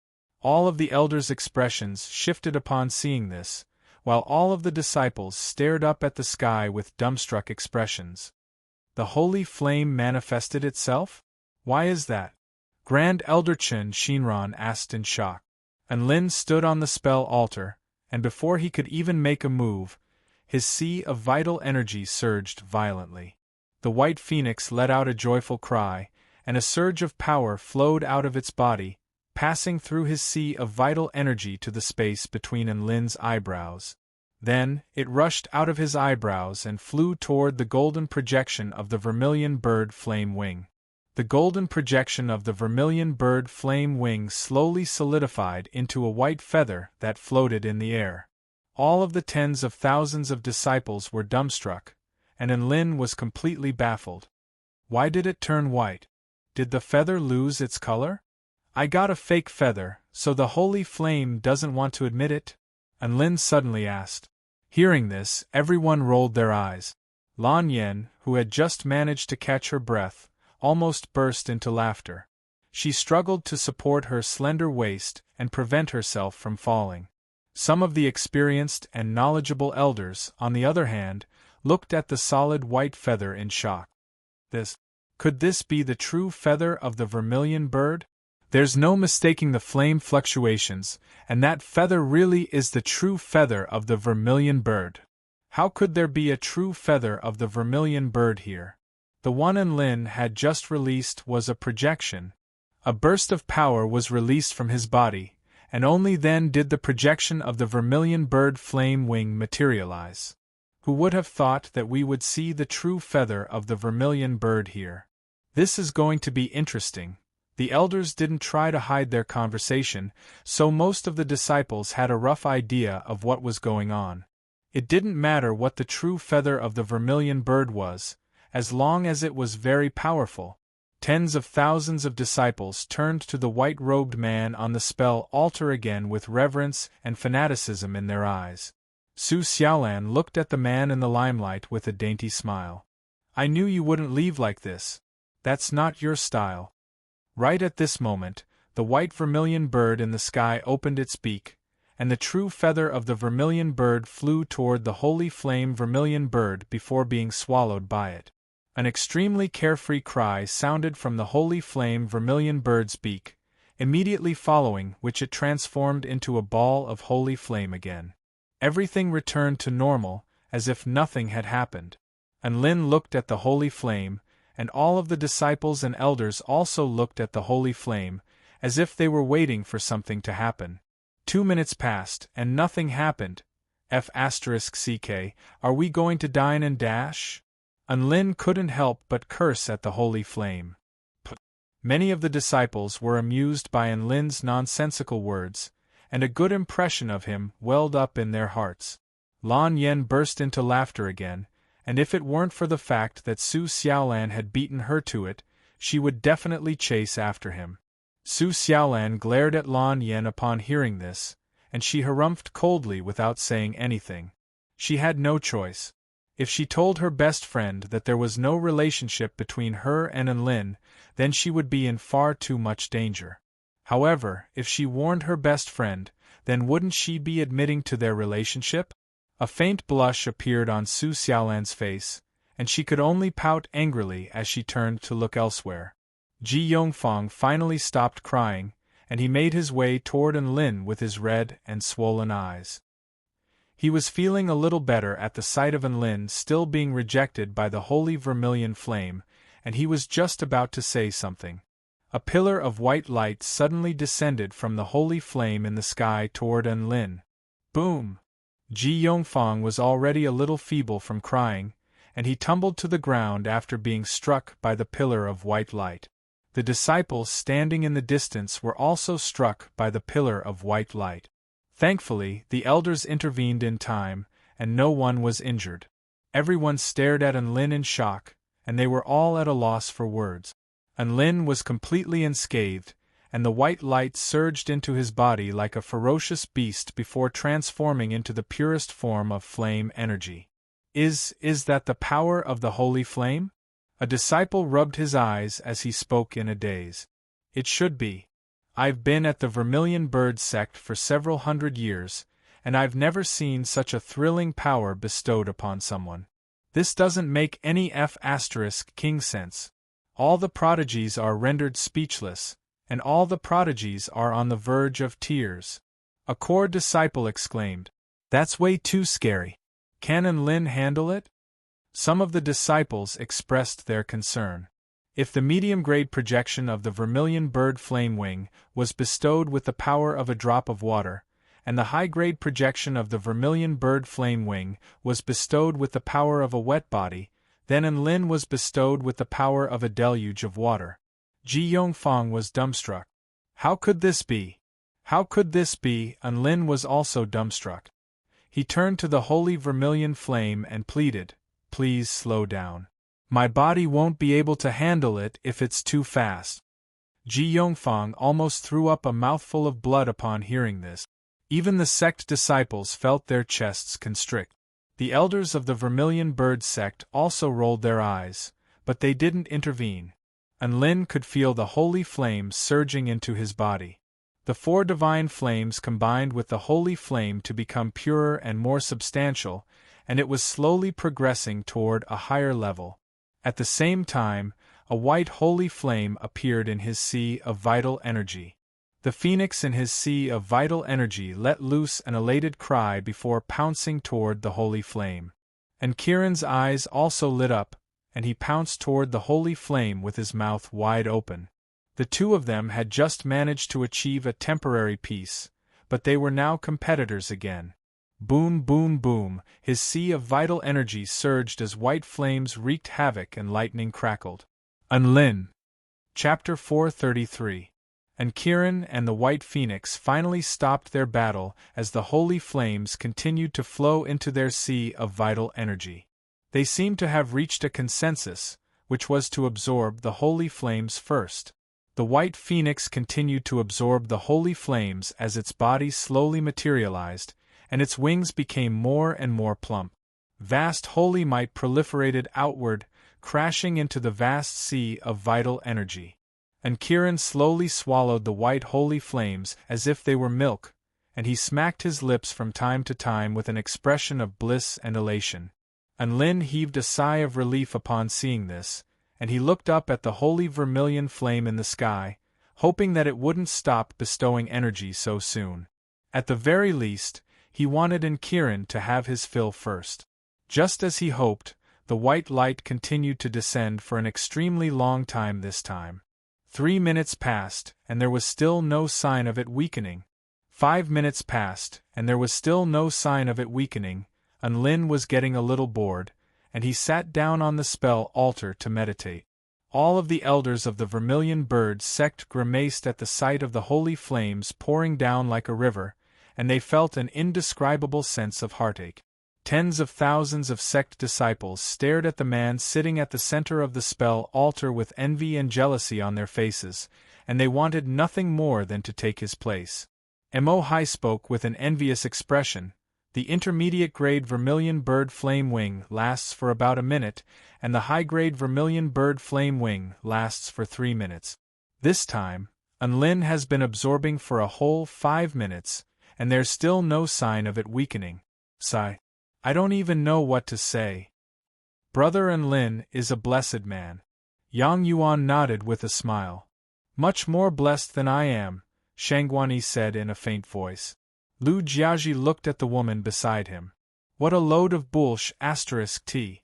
All of the elders' expressions shifted upon seeing this, while all of the disciples stared up at the sky with dumbstruck expressions. The holy flame manifested itself? Why is that? Grand Elder Chen Shinran asked in shock. Enlin stood on the spell altar, and before he could even make a move, his sea of vital energy surged violently. The white phoenix let out a joyful cry, and a surge of power flowed out of its body, passing through his sea of vital energy to the space between Enlin's eyebrows. Then, it rushed out of his eyebrows and flew toward the golden projection of the vermilion bird flame wing. The golden projection of the vermilion bird flame wing slowly solidified into a white feather that floated in the air. All of the tens of thousands of disciples were dumbstruck, and Enlin was completely baffled. Why did it turn white? Did the feather lose its color? I got a fake feather, so the holy flame doesn't want to admit it? Enlin suddenly asked. Hearing this, everyone rolled their eyes. Lan Yen, who had just managed to catch her breath, almost burst into laughter. She struggled to support her slender waist and prevent herself from falling. Some of the experienced and knowledgeable elders, on the other hand, looked at the solid white feather in shock. Could this be the true feather of the vermilion bird? There's no mistaking the flame fluctuations, and that feather really is the true feather of the vermilion bird. How could there be a true feather of the vermilion bird here? The one Enlin had just released was a projection. A burst of power was released from his body, and only then did the projection of the vermilion bird flame wing materialize. Who would have thought that we would see the true feather of the vermilion bird here? This is going to be interesting. The elders didn't try to hide their conversation, so most of the disciples had a rough idea of what was going on. It didn't matter what the true feather of the vermilion bird was, as long as it was very powerful. Tens of thousands of disciples turned to the white-robed man on the spell altar again with reverence and fanaticism in their eyes. Su Xiaolan looked at the man in the limelight with a dainty smile. I knew you wouldn't leave like this. That's not your style. Right at this moment, the white vermilion bird in the sky opened its beak, and the true feather of the vermilion bird flew toward the holy flame vermilion bird before being swallowed by it. An extremely carefree cry sounded from the holy flame vermilion bird's beak, immediately following which it transformed into a ball of holy flame again. Everything returned to normal, as if nothing had happened. Enlin looked at the holy flame, and all of the disciples and elders also looked at the holy flame, as if they were waiting for something to happen. 2 minutes passed, and nothing happened. F***ck, are we going to dine and dash? Enlin couldn't help but curse at the holy flame. Many of the disciples were amused by Enlin's nonsensical words, and a good impression of him welled up in their hearts. Lan Yen burst into laughter again, and if it weren't for the fact that Su Xiaolan had beaten her to it, she would definitely chase after him. Su Xiaolan glared at Lan Yen upon hearing this, and she harumphed coldly without saying anything. She had no choice. If she told her best friend that there was no relationship between her and Enlin, then she would be in far too much danger. However, if she warned her best friend, then wouldn't she be admitting to their relationship? A faint blush appeared on Su Xiaolan's face, and she could only pout angrily as she turned to look elsewhere. Ji Yongfang finally stopped crying, and he made his way toward Enlin with his red and swollen eyes. He was feeling a little better at the sight of Enlin still being rejected by the holy vermilion flame, and he was just about to say something. A pillar of white light suddenly descended from the holy flame in the sky toward Enlin. Boom! Ji Yongfang was already a little feeble from crying, and he tumbled to the ground after being struck by the pillar of white light. The disciples standing in the distance were also struck by the pillar of white light. Thankfully, the elders intervened in time, and no one was injured. Everyone stared at Enlin in shock, and they were all at a loss for words. Enlin was completely unscathed, and the white light surged into his body like a ferocious beast before transforming into the purest form of flame energy. Is that the power of the holy flame? A disciple rubbed his eyes as he spoke in a daze. It should be. I've been at the Vermilion Bird sect for several hundred years, and I've never seen such a thrilling power bestowed upon someone. This doesn't make any king sense. All the prodigies are rendered speechless, and all the prodigies are on the verge of tears. A core disciple exclaimed, "That's way too scary. Can Enlin handle it?" Some of the disciples expressed their concern. If the medium-grade projection of the Vermilion Bird flame wing was bestowed with the power of a drop of water, and the high-grade projection of the Vermilion Bird flame wing was bestowed with the power of a wet body, then Enlin was bestowed with the power of a deluge of water. Ji Yongfang was dumbstruck. How could this be? How could this be? Enlin was also dumbstruck. He turned to the holy vermilion flame and pleaded, "Please slow down. My body won't be able to handle it if it's too fast." Ji Yongfang almost threw up a mouthful of blood upon hearing this. Even the sect disciples felt their chests constrict. The elders of the Vermilion Bird sect also rolled their eyes, but they didn't intervene. Enlin could feel the holy flame surging into his body. The four divine flames combined with the holy flame to become purer and more substantial, and it was slowly progressing toward a higher level. At the same time, a white holy flame appeared in his sea of vital energy. The phoenix in his sea of vital energy let loose an elated cry before pouncing toward the holy flame. And Kiran's eyes also lit up, and he pounced toward the holy flame with his mouth wide open. The two of them had just managed to achieve a temporary peace, but they were now competitors again. Boom, boom, boom, his sea of vital energy surged as white flames wreaked havoc and lightning crackled. Enlin. Chapter 433. And Kiran and the White Phoenix finally stopped their battle as the holy flames continued to flow into their sea of vital energy. They seemed to have reached a consensus, which was to absorb the holy flames first. The White Phoenix continued to absorb the holy flames as its body slowly materialized, and its wings became more and more plump. Vast holy might proliferated outward, crashing into the vast sea of vital energy. And Kiran slowly swallowed the white holy flames as if they were milk, and he smacked his lips from time to time with an expression of bliss and elation. Enlin heaved a sigh of relief upon seeing this, and he looked up at the holy vermilion flame in the sky, hoping that it wouldn't stop bestowing energy so soon. At the very least, he wanted Kiran to have his fill first. Just as he hoped, the white light continued to descend for an extremely long time this time. 3 minutes passed, and there was still no sign of it weakening. 5 minutes passed, and there was still no sign of it weakening. Enlin was getting a little bored, and he sat down on the spell altar to meditate. All of the elders of the Vermilion Bird sect grimaced at the sight of the holy flames pouring down like a river, and they felt an indescribable sense of heartache. Tens of thousands of sect disciples stared at the man sitting at the center of the spell altar with envy and jealousy on their faces, and they wanted nothing more than to take his place. Mo Hai spoke with an envious expression. The intermediate-grade Vermilion Bird Flame Wing lasts for about a minute, and the high-grade Vermilion Bird Flame Wing lasts for 3 minutes. This time, Enlin has been absorbing for a whole 5 minutes, and there's still no sign of it weakening. Sigh. I don't even know what to say. Brother Enlin is a blessed man. Yang Yuan nodded with a smile. Much more blessed than I am, Shangguani said in a faint voice. Lu Jiaji looked at the woman beside him. What a load of bullsh *t.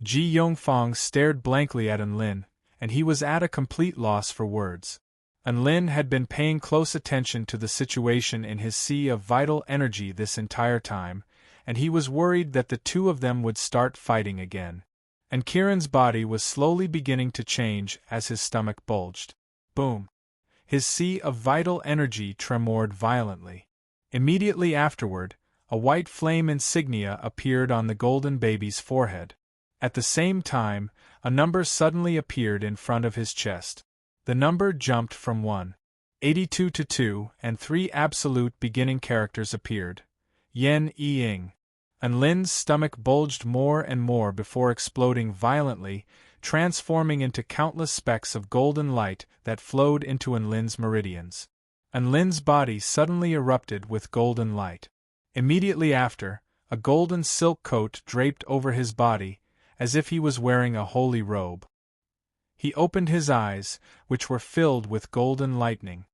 Ji Yongfang stared blankly at Enlin, and he was at a complete loss for words. Enlin had been paying close attention to the situation in his sea of vital energy this entire time, and he was worried that the two of them would start fighting again. And Kiran's body was slowly beginning to change as his stomach bulged. Boom! His sea of vital energy tremored violently. Immediately afterward, a white flame insignia appeared on the golden baby's forehead. At the same time, a number suddenly appeared in front of his chest. The number jumped from 182 to 2, and 3 absolute beginning characters appeared. Yen Ying. Enlin's stomach bulged more and more before exploding violently, transforming into countless specks of golden light that flowed into Enlin's meridians. Enlin's body suddenly erupted with golden light. Immediately after, a golden silk coat draped over his body, as if he was wearing a holy robe. He opened his eyes, which were filled with golden lightning.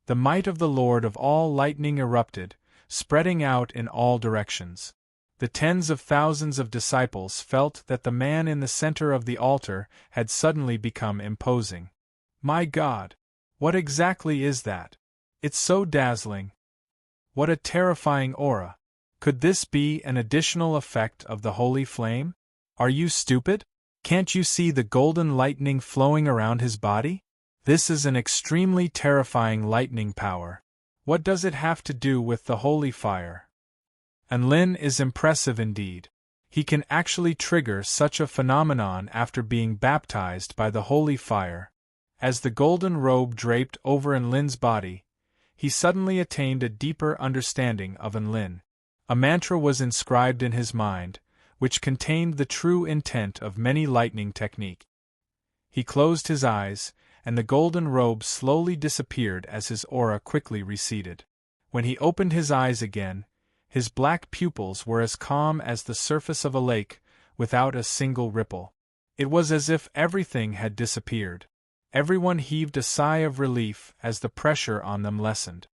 The might of the Lord of all lightning erupted, spreading out in all directions. The tens of thousands of disciples felt that the man in the center of the altar had suddenly become imposing. My God! What exactly is that? It's so dazzling. What a terrifying aura! Could this be an additional effect of the holy flame? Are you stupid? Can't you see the golden lightning flowing around his body? This is an extremely terrifying lightning power. What does it have to do with the holy fire? Enlin is impressive indeed. He can actually trigger such a phenomenon after being baptized by the holy fire. As the golden robe draped over Enlin's body, he suddenly attained a deeper understanding of Enlin. A mantra was inscribed in his mind, which contained the true intent of many lightning technique. He closed his eyes, and the golden robe slowly disappeared as his aura quickly receded. When he opened his eyes again, his black pupils were as calm as the surface of a lake, without a single ripple. It was as if everything had disappeared. Everyone heaved a sigh of relief as the pressure on them lessened.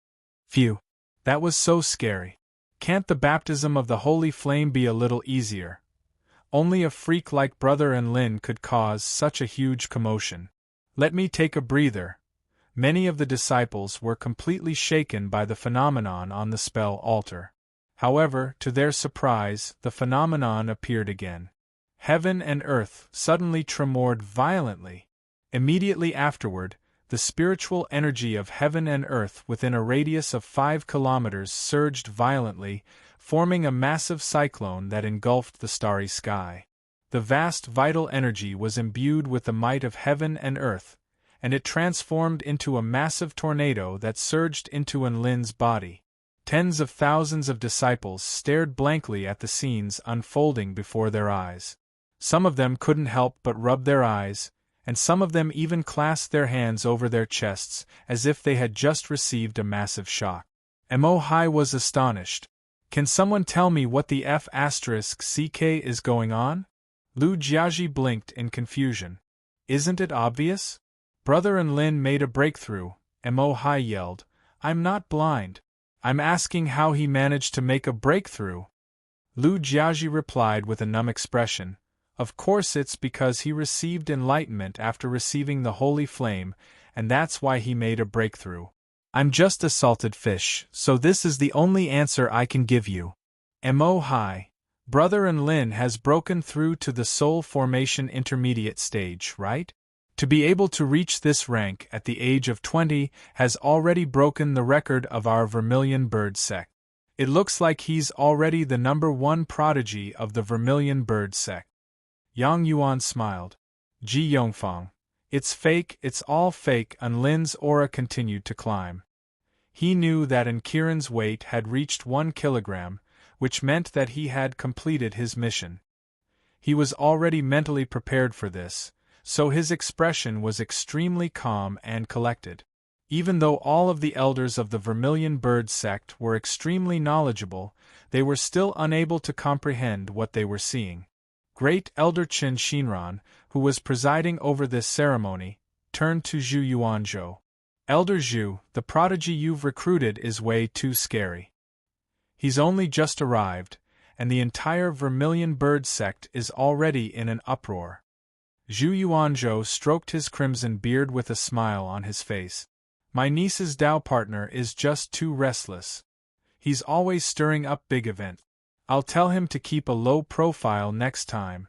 Phew! That was so scary. Can't the baptism of the holy flame be a little easier? Only a freak like Brother Enlin could cause such a huge commotion. Let me take a breather. Many of the disciples were completely shaken by the phenomenon on the spell altar. However, to their surprise, the phenomenon appeared again. Heaven and earth suddenly tremored violently. Immediately afterward, the spiritual energy of heaven and earth within a radius of 5 kilometers surged violently, forming a massive cyclone that engulfed the starry sky. The vast vital energy was imbued with the might of heaven and earth, and it transformed into a massive tornado that surged into Enlin's body. Tens of thousands of disciples stared blankly at the scenes unfolding before their eyes. Some of them couldn't help but rub their eyes, and some of them even clasped their hands over their chests as if they had just received a massive shock. Mo Hai was astonished. Can someone tell me what the **ck is going on? Lu Jiaji blinked in confusion. Isn't it obvious? Brother Enlin made a breakthrough, Mo Hai yelled. I'm not blind. I'm asking how he managed to make a breakthrough. Lu Jiaji replied with a numb expression. Of course it's because he received enlightenment after receiving the holy flame, and that's why he made a breakthrough. I'm just a salted fish, so this is the only answer I can give you. Mo Hai, Brother Enlin has broken through to the soul formation intermediate stage, right? To be able to reach this rank at the age of 20 has already broken the record of our Vermilion Bird sect. It looks like he's already the #1 prodigy of the Vermilion Bird sect. Yang Yuan smiled. Ji Yongfang. It's fake, it's all fake. Enlin's aura continued to climb. He knew that Kiran's weight had reached 1 kilogram, which meant that he had completed his mission. He was already mentally prepared for this, so his expression was extremely calm and collected. Even though all of the elders of the Vermilion Bird sect were extremely knowledgeable, they were still unable to comprehend what they were seeing. Great Elder Qin Shinran, who was presiding over this ceremony, turned to Zhu Yuanzhou. Elder Zhu, the prodigy you've recruited is way too scary. He's only just arrived, and the entire Vermilion Bird sect is already in an uproar. Zhu Yuanzhou stroked his crimson beard with a smile on his face. My niece's Dao partner is just too restless. He's always stirring up big events. I'll tell him to keep a low profile next time.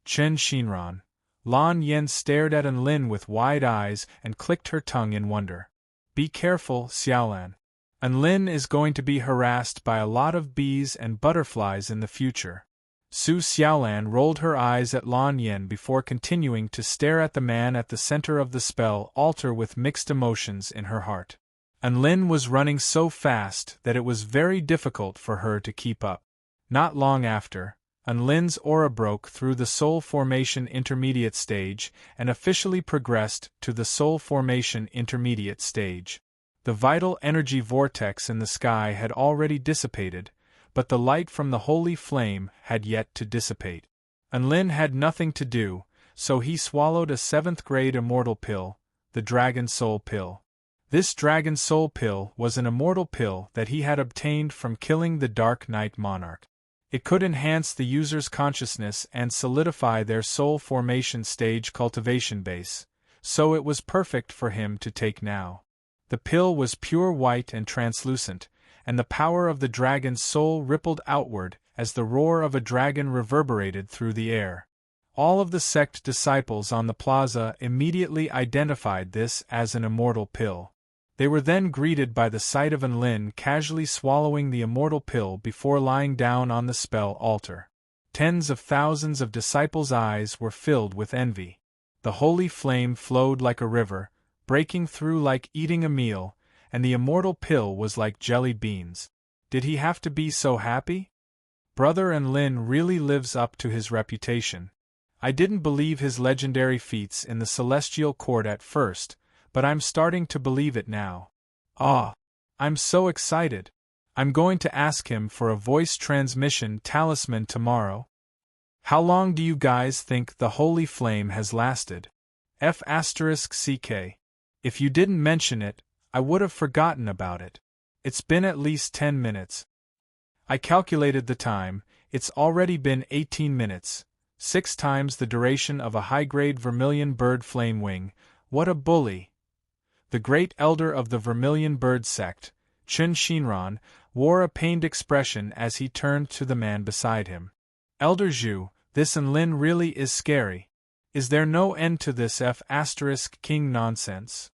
Chen Shinran. Lan Yen stared at Enlin with wide eyes and clicked her tongue in wonder. Be careful, Xiaolan. Enlin is going to be harassed by a lot of bees and butterflies in the future. Su Xiaolan rolled her eyes at Lan Yen before continuing to stare at the man at the center of the spell altar with mixed emotions in her heart. Enlin was running so fast that it was very difficult for her to keep up. Not long after, Enlin's aura broke through the Soul Formation Intermediate stage and officially progressed to the Soul Formation Intermediate stage. The vital energy vortex in the sky had already dissipated, but the light from the holy flame had yet to dissipate. Enlin had nothing to do, so he swallowed a 7th-grade immortal pill, the Dragon Soul Pill. This Dragon Soul Pill was an immortal pill that he had obtained from killing the Dark Knight Monarch. It could enhance the user's consciousness and solidify their soul formation stage cultivation base, so it was perfect for him to take now. The pill was pure white and translucent, and the power of the dragon's soul rippled outward as the roar of a dragon reverberated through the air. All of the sect disciples on the plaza immediately identified this as an immortal pill. They were then greeted by the sight of Enlin casually swallowing the immortal pill before lying down on the spell altar. Tens of thousands of disciples' eyes were filled with envy. The holy flame flowed like a river, breaking through like eating a meal, and the immortal pill was like jelly beans. Did he have to be so happy? Brother Enlin really lives up to his reputation. I didn't believe his legendary feats in the Celestial Court at first, but I'm starting to believe it now. Ah! I'm so excited. I'm going to ask him for a voice transmission talisman tomorrow. How long do you guys think the holy flame has lasted? F***CK. If you didn't mention it, I would have forgotten about it. It's been at least 10 minutes. I calculated the time, it's already been 18 minutes, 6 times the duration of a high-grade vermilion bird flame wing. What a bully! The great elder of the Vermilion Bird sect, Chen Shinran, wore a pained expression as he turned to the man beside him. Elder Zhu, this Enlin really is scary. Is there no end to this F***king nonsense?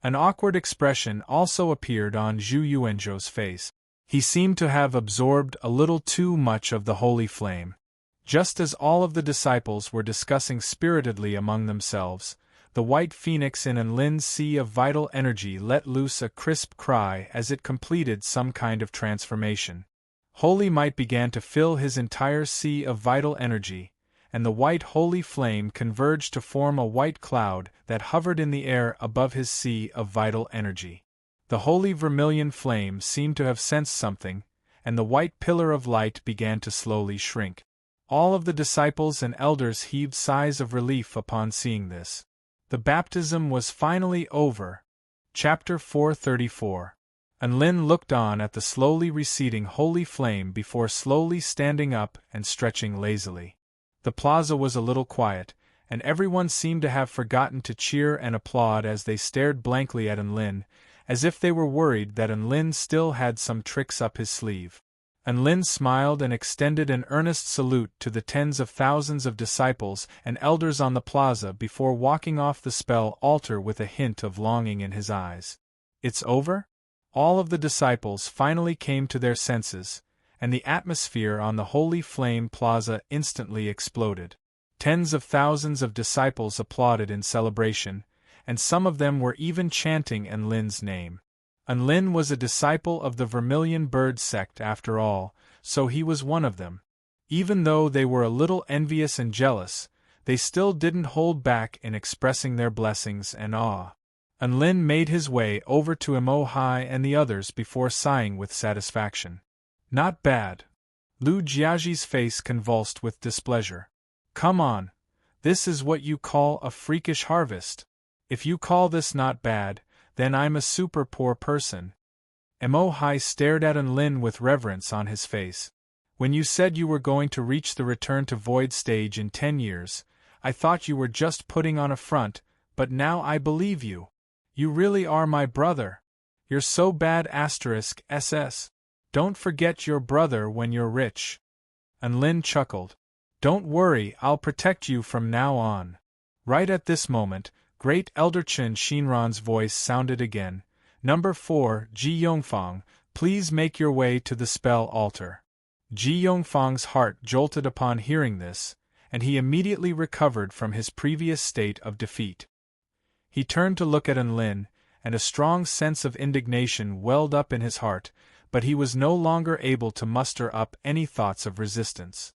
An awkward expression also appeared on Zhu Yuanzhou's face. He seemed to have absorbed a little too much of the holy flame. Just as all of the disciples were discussing spiritedly among themselves, the white phoenix in Enlin's sea of vital energy let loose a crisp cry as it completed some kind of transformation. Holy might began to fill his entire sea of vital energy, and the white holy flame converged to form a white cloud that hovered in the air above his sea of vital energy. The holy vermilion flame seemed to have sensed something, and the white pillar of light began to slowly shrink. All of the disciples and elders heaved sighs of relief upon seeing this. The baptism was finally over. Chapter 434. Enlin looked on at the slowly receding holy flame before slowly standing up and stretching lazily. The plaza was a little quiet, and everyone seemed to have forgotten to cheer and applaud as they stared blankly at Enlin, as if they were worried that Enlin still had some tricks up his sleeve. Enlin smiled and extended an earnest salute to the tens of thousands of disciples and elders on the plaza before walking off the spell altar with a hint of longing in his eyes. It's over? All of the disciples finally came to their senses, and the atmosphere on the Holy Flame Plaza instantly exploded. Tens of thousands of disciples applauded in celebration, and some of them were even chanting Enlin's name. Enlin was a disciple of the Vermilion Bird sect after all, so he was one of them. Even though they were a little envious and jealous, they still didn't hold back in expressing their blessings and awe. Enlin made his way over to Emo Hai and the others before sighing with satisfaction. Not bad. Lu Jiaji's face convulsed with displeasure. Come on. This is what you call a freakish harvest. If you call this not bad, then I'm a super poor person. Mo Hai stared at Lin with reverence on his face. When you said you were going to reach the return to void stage in 10 years, I thought you were just putting on a front, but now I believe you. You really are my brother. You're so bad *SS. Don't forget your brother when you're rich. Lin chuckled. Don't worry, I'll protect you from now on. Right at this moment, Great Elder Qin Shinran's voice sounded again. Number 4, Ji Yongfang, please make your way to the spell altar. Ji Yongfang's heart jolted upon hearing this, and he immediately recovered from his previous state of defeat. He turned to look at Lin, and a strong sense of indignation welled up in his heart, but he was no longer able to muster up any thoughts of resistance.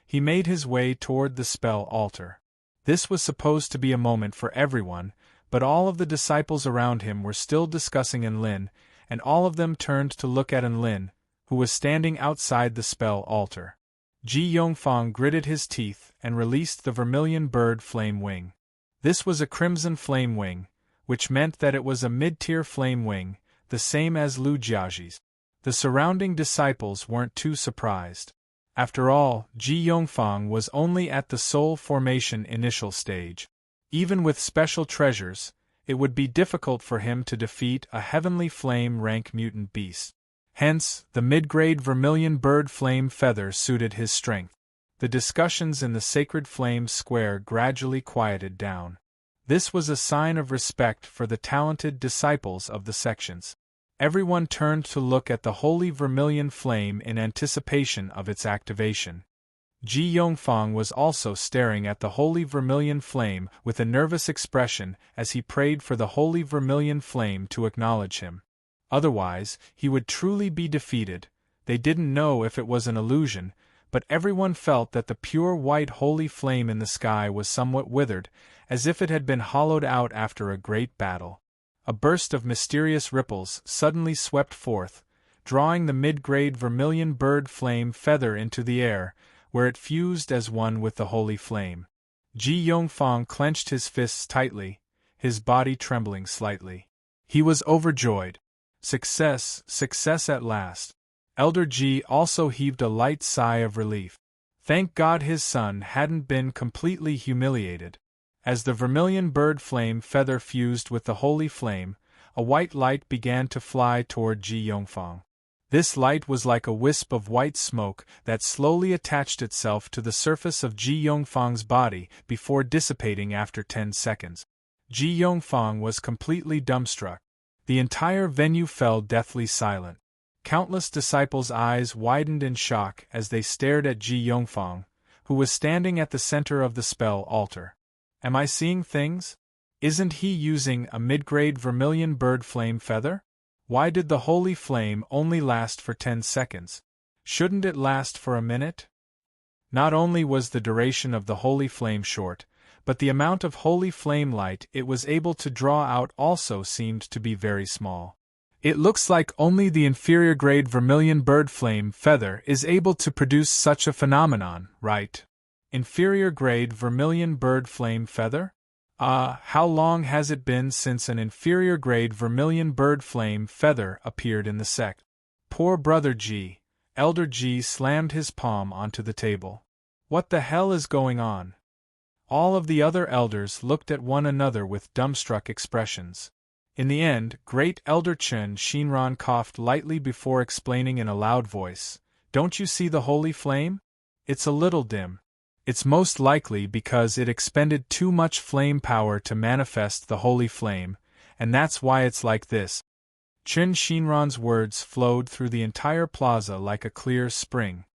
He made his way toward the spell altar. This was supposed to be a moment for everyone, but all of the disciples around him were still discussing Lin, and all of them turned to look at Lin, who was standing outside the spell altar. Ji Yongfang gritted his teeth and released the vermilion bird flame wing. This was a crimson flame wing, which meant that it was a mid-tier flame wing, the same as Lu Jiaji's. The surrounding disciples weren't too surprised. After all, Ji Yongfang was only at the soul formation initial stage. Even with special treasures, it would be difficult for him to defeat a heavenly flame rank mutant beast. Hence, the mid-grade vermilion bird flame feather suited his strength. The discussions in the sacred flame square gradually quieted down. This was a sign of respect for the talented disciples of the sections. Everyone turned to look at the holy vermilion flame in anticipation of its activation. Ji Yongfang was also staring at the holy vermilion flame with a nervous expression as he prayed for the holy vermilion flame to acknowledge him. Otherwise, he would truly be defeated. They didn't know if it was an illusion, but everyone felt that the pure white holy flame in the sky was somewhat withered, as if it had been hollowed out after a great battle. A burst of mysterious ripples suddenly swept forth, drawing the mid-grade vermilion bird flame feather into the air, where it fused as one with the holy flame. Ji Yongfang clenched his fists tightly, his body trembling slightly. He was overjoyed. Success, success at last. Elder Ji also heaved a light sigh of relief. Thank God his son hadn't been completely humiliated. As the vermilion bird flame feather fused with the holy flame, a white light began to fly toward Ji Yongfang. This light was like a wisp of white smoke that slowly attached itself to the surface of Ji Yongfang's body before dissipating after 10 seconds. Ji Yongfang was completely dumbstruck. The entire venue fell deathly silent. Countless disciples' eyes widened in shock as they stared at Ji Yongfang, who was standing at the center of the spell altar. Am I seeing things? Isn't he using a mid-grade vermilion bird flame feather? Why did the holy flame only last for 10 seconds? Shouldn't it last for a minute? Not only was the duration of the holy flame short, but the amount of holy flame light it was able to draw out also seemed to be very small. It looks like only the inferior grade vermilion bird flame feather is able to produce such a phenomenon, right? Inferior grade vermilion bird flame feather? How long has it been since an inferior grade vermilion bird flame feather appeared in the sect? Poor brother G. Elder G slammed his palm onto the table. What the hell is going on? All of the other elders looked at one another with dumbstruck expressions. In the end, Great Elder Qin Shinran coughed lightly before explaining in a loud voice, "Don't you see the holy flame? It's a little dim. It's most likely because it expended too much flame power to manifest the holy flame, and that's why it's like this." Qin Shinran's words flowed through the entire plaza like a clear spring.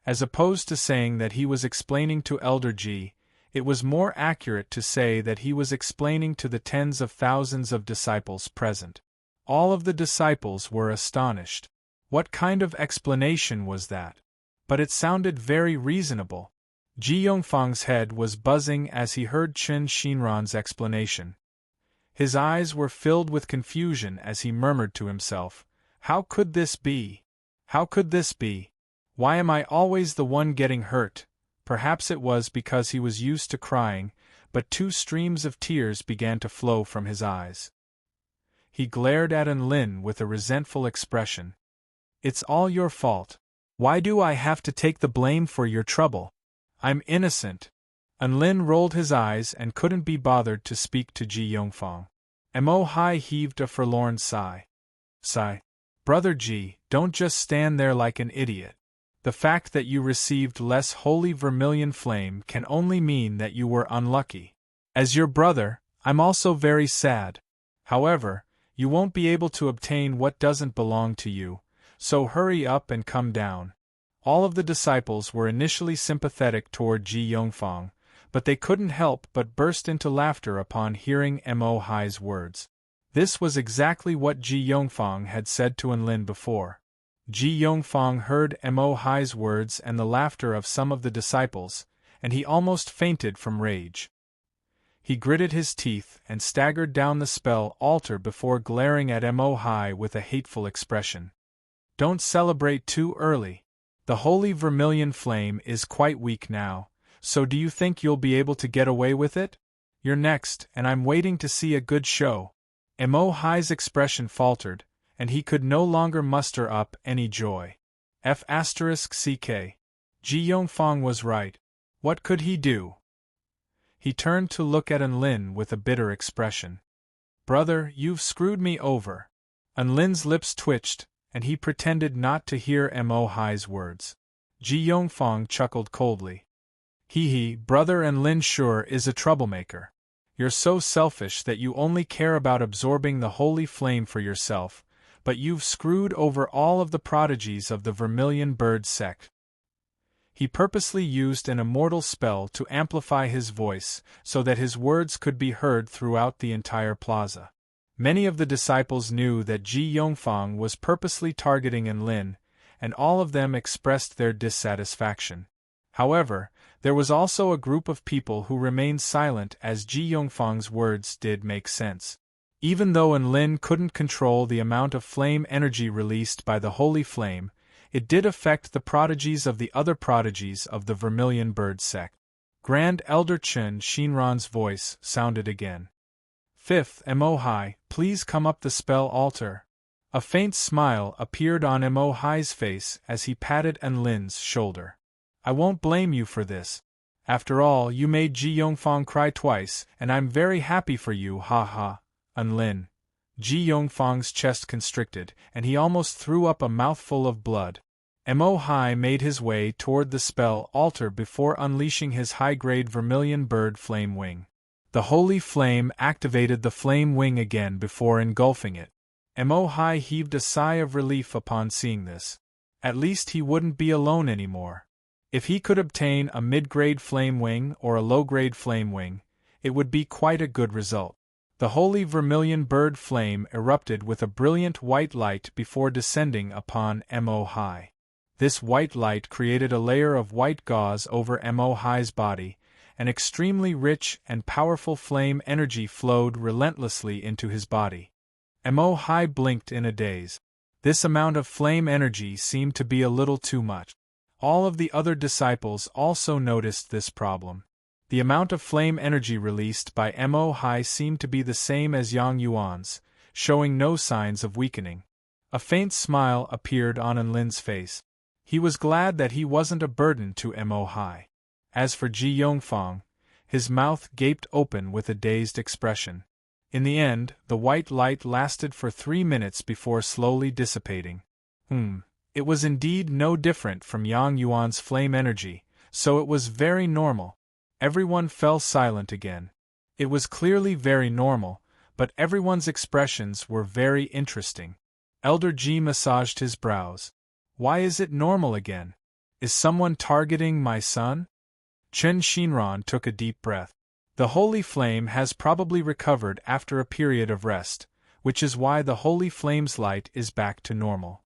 As opposed to saying that he was explaining to Elder Ji, it was more accurate to say that he was explaining to the tens of thousands of disciples present. All of the disciples were astonished. What kind of explanation was that? But it sounded very reasonable. Ji Yongfang's head was buzzing as he heard Qin Shinran's explanation. His eyes were filled with confusion as he murmured to himself, "How could this be? How could this be? Why am I always the one getting hurt? Perhaps it was because he was used to crying, but 2 streams of tears began to flow from his eyes. He glared at Lin with a resentful expression. "It's all your fault. Why do I have to take the blame for your trouble? I'm innocent." Lin rolled his eyes and couldn't be bothered to speak to Ji Yongfang. Mo Hai heaved a forlorn sigh. "Brother Ji, don't just stand there like an idiot. The fact that you received less holy vermilion flame can only mean that you were unlucky. As your brother, I'm also very sad. However, you won't be able to obtain what doesn't belong to you, so hurry up and come down." All of the disciples were initially sympathetic toward Ji Yongfang, but they couldn't help but burst into laughter upon hearing Mo Hai's words. This was exactly what Ji Yongfang had said to Lin before. Ji Yongfang heard Mo Hai's words and the laughter of some of the disciples, and he almost fainted from rage. He gritted his teeth and staggered down the spell altar before glaring at Mo Hai with a hateful expression. "Don't celebrate too early. The holy vermilion flame is quite weak now, so do you think you'll be able to get away with it? You're next, and I'm waiting to see a good show." Mo Hai's expression faltered, and he could no longer muster up any joy. F***ck. Ji Yongfang was right. What could he do? He turned to look at Lin with a bitter expression. "Brother, you've screwed me over." Lin's lips twitched, and he pretended not to hear Mo Hai's words. Ji Yongfang chuckled coldly. "Hee, brother Lin sure is a troublemaker. You're so selfish that you only care about absorbing the holy flame for yourself, but you've screwed over all of the prodigies of the Vermilion Bird sect." He purposely used an immortal spell to amplify his voice so that his words could be heard throughout the entire plaza. Many of the disciples knew that Ji Yongfang was purposely targeting Lin, and all of them expressed their dissatisfaction. However, there was also a group of people who remained silent as Ji Yongfang's words did make sense. Even though Lin couldn't control the amount of flame energy released by the holy flame, it did affect the prodigies of the other prodigies of the Vermilion Bird sect. Grand Elder Chen Shinran's voice sounded again. "Fifth Mo Hai, please come up the spell altar." A faint smile appeared on Mo Hai's face as he patted Lin's shoulder. "I won't blame you for this. After all, you made Ji Yongfang cry twice, and I'm very happy for you, ha. Lin." Ji Yongfang's chest constricted, and he almost threw up a mouthful of blood. Mo Hai made his way toward the spell altar before unleashing his high-grade vermilion bird flame wing. The holy flame activated the flame wing again before engulfing it. Mo Hai heaved a sigh of relief upon seeing this. At least he wouldn't be alone anymore. If he could obtain a mid-grade flame wing or a low-grade flame wing, it would be quite a good result. The holy vermilion bird flame erupted with a brilliant white light before descending upon Mo Hai. This white light created a layer of white gauze over Mo Hai's body, and extremely rich and powerful flame energy flowed relentlessly into his body. Mo Hai blinked in a daze. This amount of flame energy seemed to be a little too much. All of the other disciples also noticed this problem. The amount of flame energy released by Mo Hai seemed to be the same as Yang Yuan's, showing no signs of weakening. A faint smile appeared on Lin's face. He was glad that he wasn't a burden to Mo Hai. As for Ji Yongfang, his mouth gaped open with a dazed expression. In the end, the white light lasted for 3 minutes before slowly dissipating. It was indeed no different from Yang Yuan's flame energy, so it was very normal. Everyone fell silent again. It was clearly very normal, but everyone's expressions were very interesting. Elder Ji massaged his brows. "Why is it normal again? Is someone targeting my son?" Chen Shinran took a deep breath. The holy flame has probably recovered after a period of rest, which is why the holy flame's light is back to normal.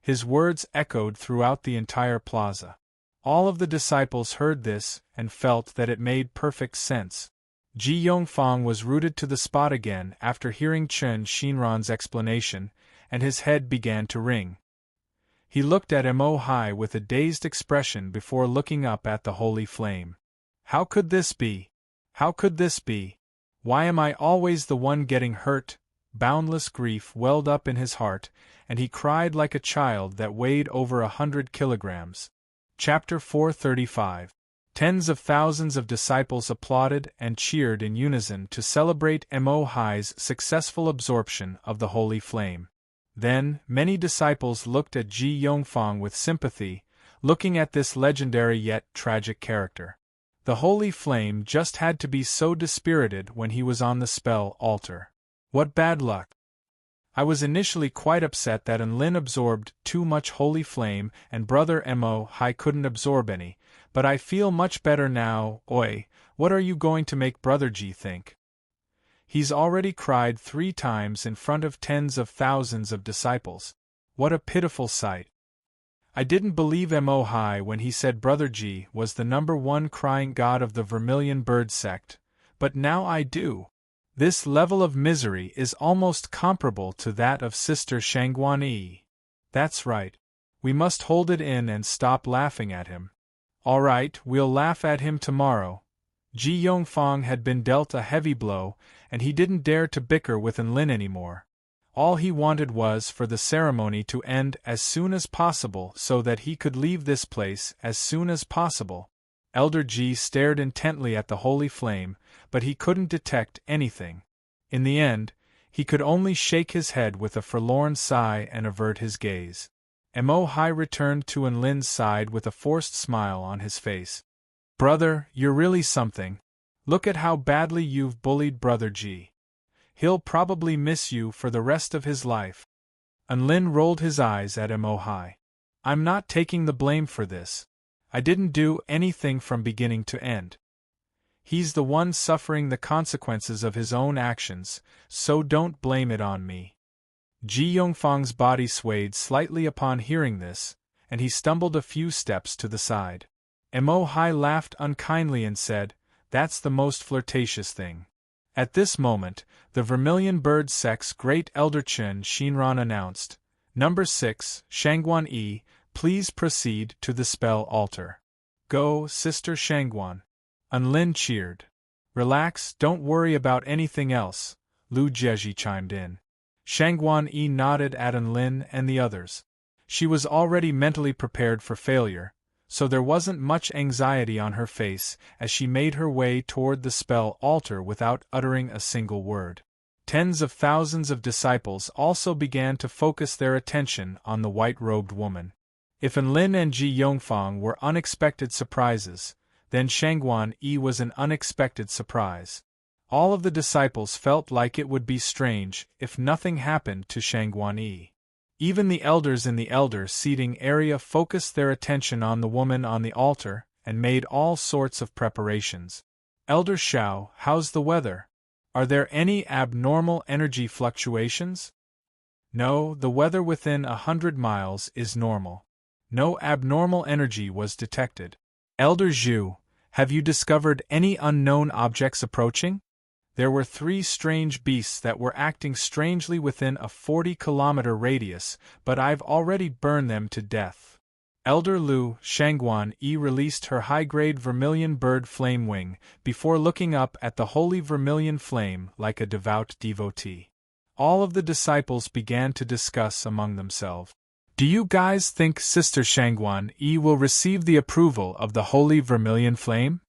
His words echoed throughout the entire plaza. All of the disciples heard this and felt that it made perfect sense. Ji Yongfang was rooted to the spot again after hearing Chen Shinran's explanation, and his head began to ring. He looked at Mo-Hai with a dazed expression before looking up at the holy flame. How could this be? How could this be? Why am I always the one getting hurt? Boundless grief welled up in his heart, and he cried like a child that weighed over 100 kilograms. Chapter 435. Tens of thousands of disciples applauded and cheered in unison to celebrate Mo-Hai's successful absorption of the holy flame. Then, many disciples looked at Ji Yongfang with sympathy, looking at this legendary yet tragic character. The holy flame just had to be so dispirited when he was on the spell altar. What bad luck! I was initially quite upset that Enlin absorbed too much holy flame and brother Mo-Hai couldn't absorb any, but I feel much better now. Oi, what are you going to make brother Ji think? He's already cried 3 times in front of tens of thousands of disciples. What a pitiful sight. I didn't believe Mo-Hai when he said brother Ji was the #1 crying god of the Vermilion Bird sect, but now I do. This level of misery is almost comparable to that of Sister Shangguan-Yi. That's right. We must hold it in and stop laughing at him. All right, we'll laugh at him tomorrow. Ji Yongfang had been dealt a heavy blow, and he didn't dare to bicker with Enlin anymore. All he wanted was for the ceremony to end as soon as possible so that he could leave this place as soon as possible. Elder Ji stared intently at the holy flame, but he couldn't detect anything. In the end, he could only shake his head with a forlorn sigh and avert his gaze. Mo-Hai returned to Enlin's side with a forced smile on his face. Brother, you're really something. Look at how badly you've bullied brother Ji. He'll probably miss you for the rest of his life. Enlin rolled his eyes at Mo-Hai. I'm not taking the blame for this. I didn't do anything from beginning to end. He's the one suffering the consequences of his own actions, so don't blame it on me. Ji Yongfang's body swayed slightly upon hearing this, and he stumbled a few steps to the side. Mo-Hai laughed unkindly and said, That's the most flirtatious thing. At this moment, the Vermilion Bird sect's great elder Chen Shinran announced, Number 6, Shangguan-Yi, please proceed to the spell altar. Go, Sister Shangguan. Enlin cheered. Relax, don't worry about anything else, Lu Jieji chimed in. Shangguan-Yi nodded at Enlin and the others. She was already mentally prepared for failure, so there wasn't much anxiety on her face as she made her way toward the spell altar without uttering a single word. Tens of thousands of disciples also began to focus their attention on the white-robed woman. If Enlin and Ji Yongfang were unexpected surprises, then Shangguan-Yi was an unexpected surprise. All of the disciples felt like it would be strange if nothing happened to Shangguan-Yi. Even the elders in the elder seating area focused their attention on the woman on the altar and made all sorts of preparations. Elder Xiao, how's the weather? Are there any abnormal energy fluctuations? No, the weather within 100 miles is normal. No abnormal energy was detected. Elder Zhu, have you discovered any unknown objects approaching? There were 3 strange beasts that were acting strangely within a 40-kilometer radius, but I've already burned them to death. Elder Lu Shangguan-Yi released her high-grade vermilion bird flame wing before looking up at the holy vermilion flame like a devout devotee. All of the disciples began to discuss among themselves. Do you guys think Sister Shangguan-Yi will receive the approval of the holy vermilion flame?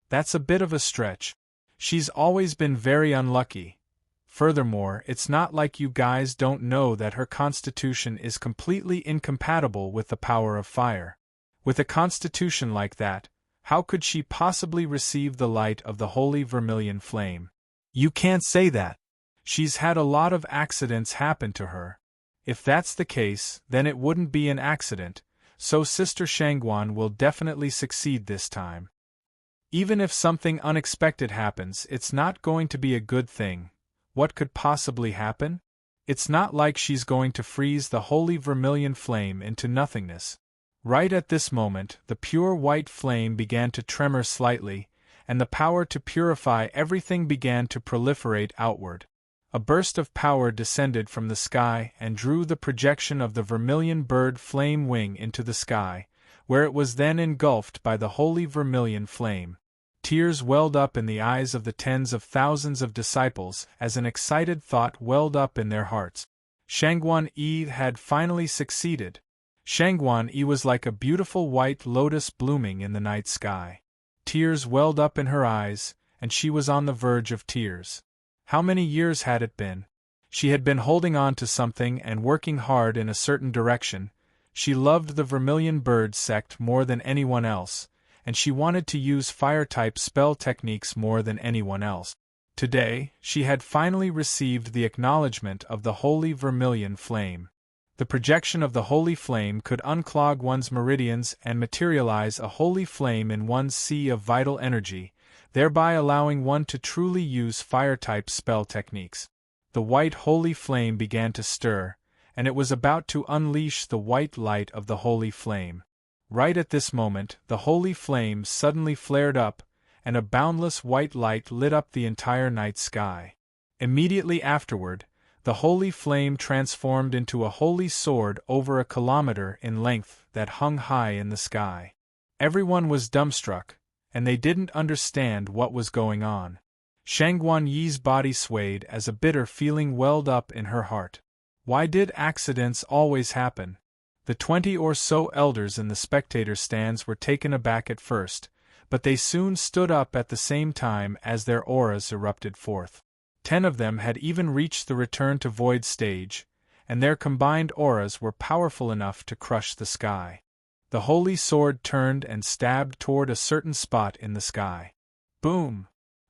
That's a bit of a stretch. She's always been very unlucky. Furthermore, it's not like you guys don't know that her constitution is completely incompatible with the power of fire. With a constitution like that, how could she possibly receive the light of the holy vermilion flame? You can't say that. She's had a lot of accidents happen to her. If that's the case, then it wouldn't be an accident, so Sister Shangguan will definitely succeed this time. Even if something unexpected happens, it's not going to be a good thing. What could possibly happen? It's not like she's going to freeze the holy vermilion flame into nothingness. Right at this moment, the pure white flame began to tremor slightly, and the power to purify everything began to proliferate outward. A burst of power descended from the sky and drew the projection of the vermilion bird flame wing into the sky, where it was then engulfed by the holy vermilion flame. Tears welled up in the eyes of the tens of thousands of disciples as an excited thought welled up in their hearts. Shangguan Yi had finally succeeded. Shangguan Yi was like a beautiful white lotus blooming in the night sky. Tears welled up in her eyes, and she was on the verge of tears. How many years had it been? She had been holding on to something and working hard in a certain direction. She loved the Vermilion Bird sect more than anyone else, and she wanted to use fire-type spell techniques more than anyone else. Today, she had finally received the acknowledgement of the holy vermilion flame. The projection of the holy flame could unclog one's meridians and materialize a holy flame in one's sea of vital energy, thereby allowing one to truly use fire-type spell techniques. The white holy flame began to stir, and it was about to unleash the white light of the holy flame. Right at this moment, the holy flame suddenly flared up, and a boundless white light lit up the entire night sky. Immediately afterward, the holy flame transformed into a holy sword over 1 kilometer in length that hung high in the sky. Everyone was dumbstruck, and they didn't understand what was going on. Shangguan Yi's body swayed as a bitter feeling welled up in her heart. Why did accidents always happen? The 20 or so elders in the spectator stands were taken aback at first, but they soon stood up at the same time as their auras erupted forth. 10 of them had even reached the return to void stage, and their combined auras were powerful enough to crush the sky. The holy sword turned and stabbed toward a certain spot in the sky. Boom!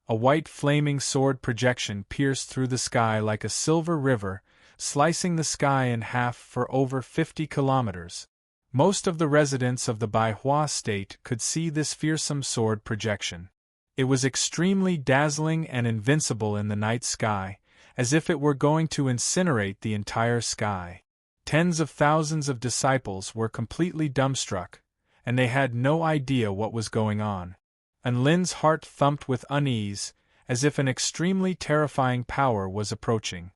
A white flaming sword projection pierced through the sky like a silver river, slicing the sky in half for over 50 kilometers. Most of the residents of the Baihua state could see this fearsome sword projection. It was extremely dazzling and invincible in the night sky, as if it were going to incinerate the entire sky. Tens of thousands of disciples were completely dumbstruck, and they had no idea what was going on. Lin's heart thumped with unease, as if an extremely terrifying power was approaching.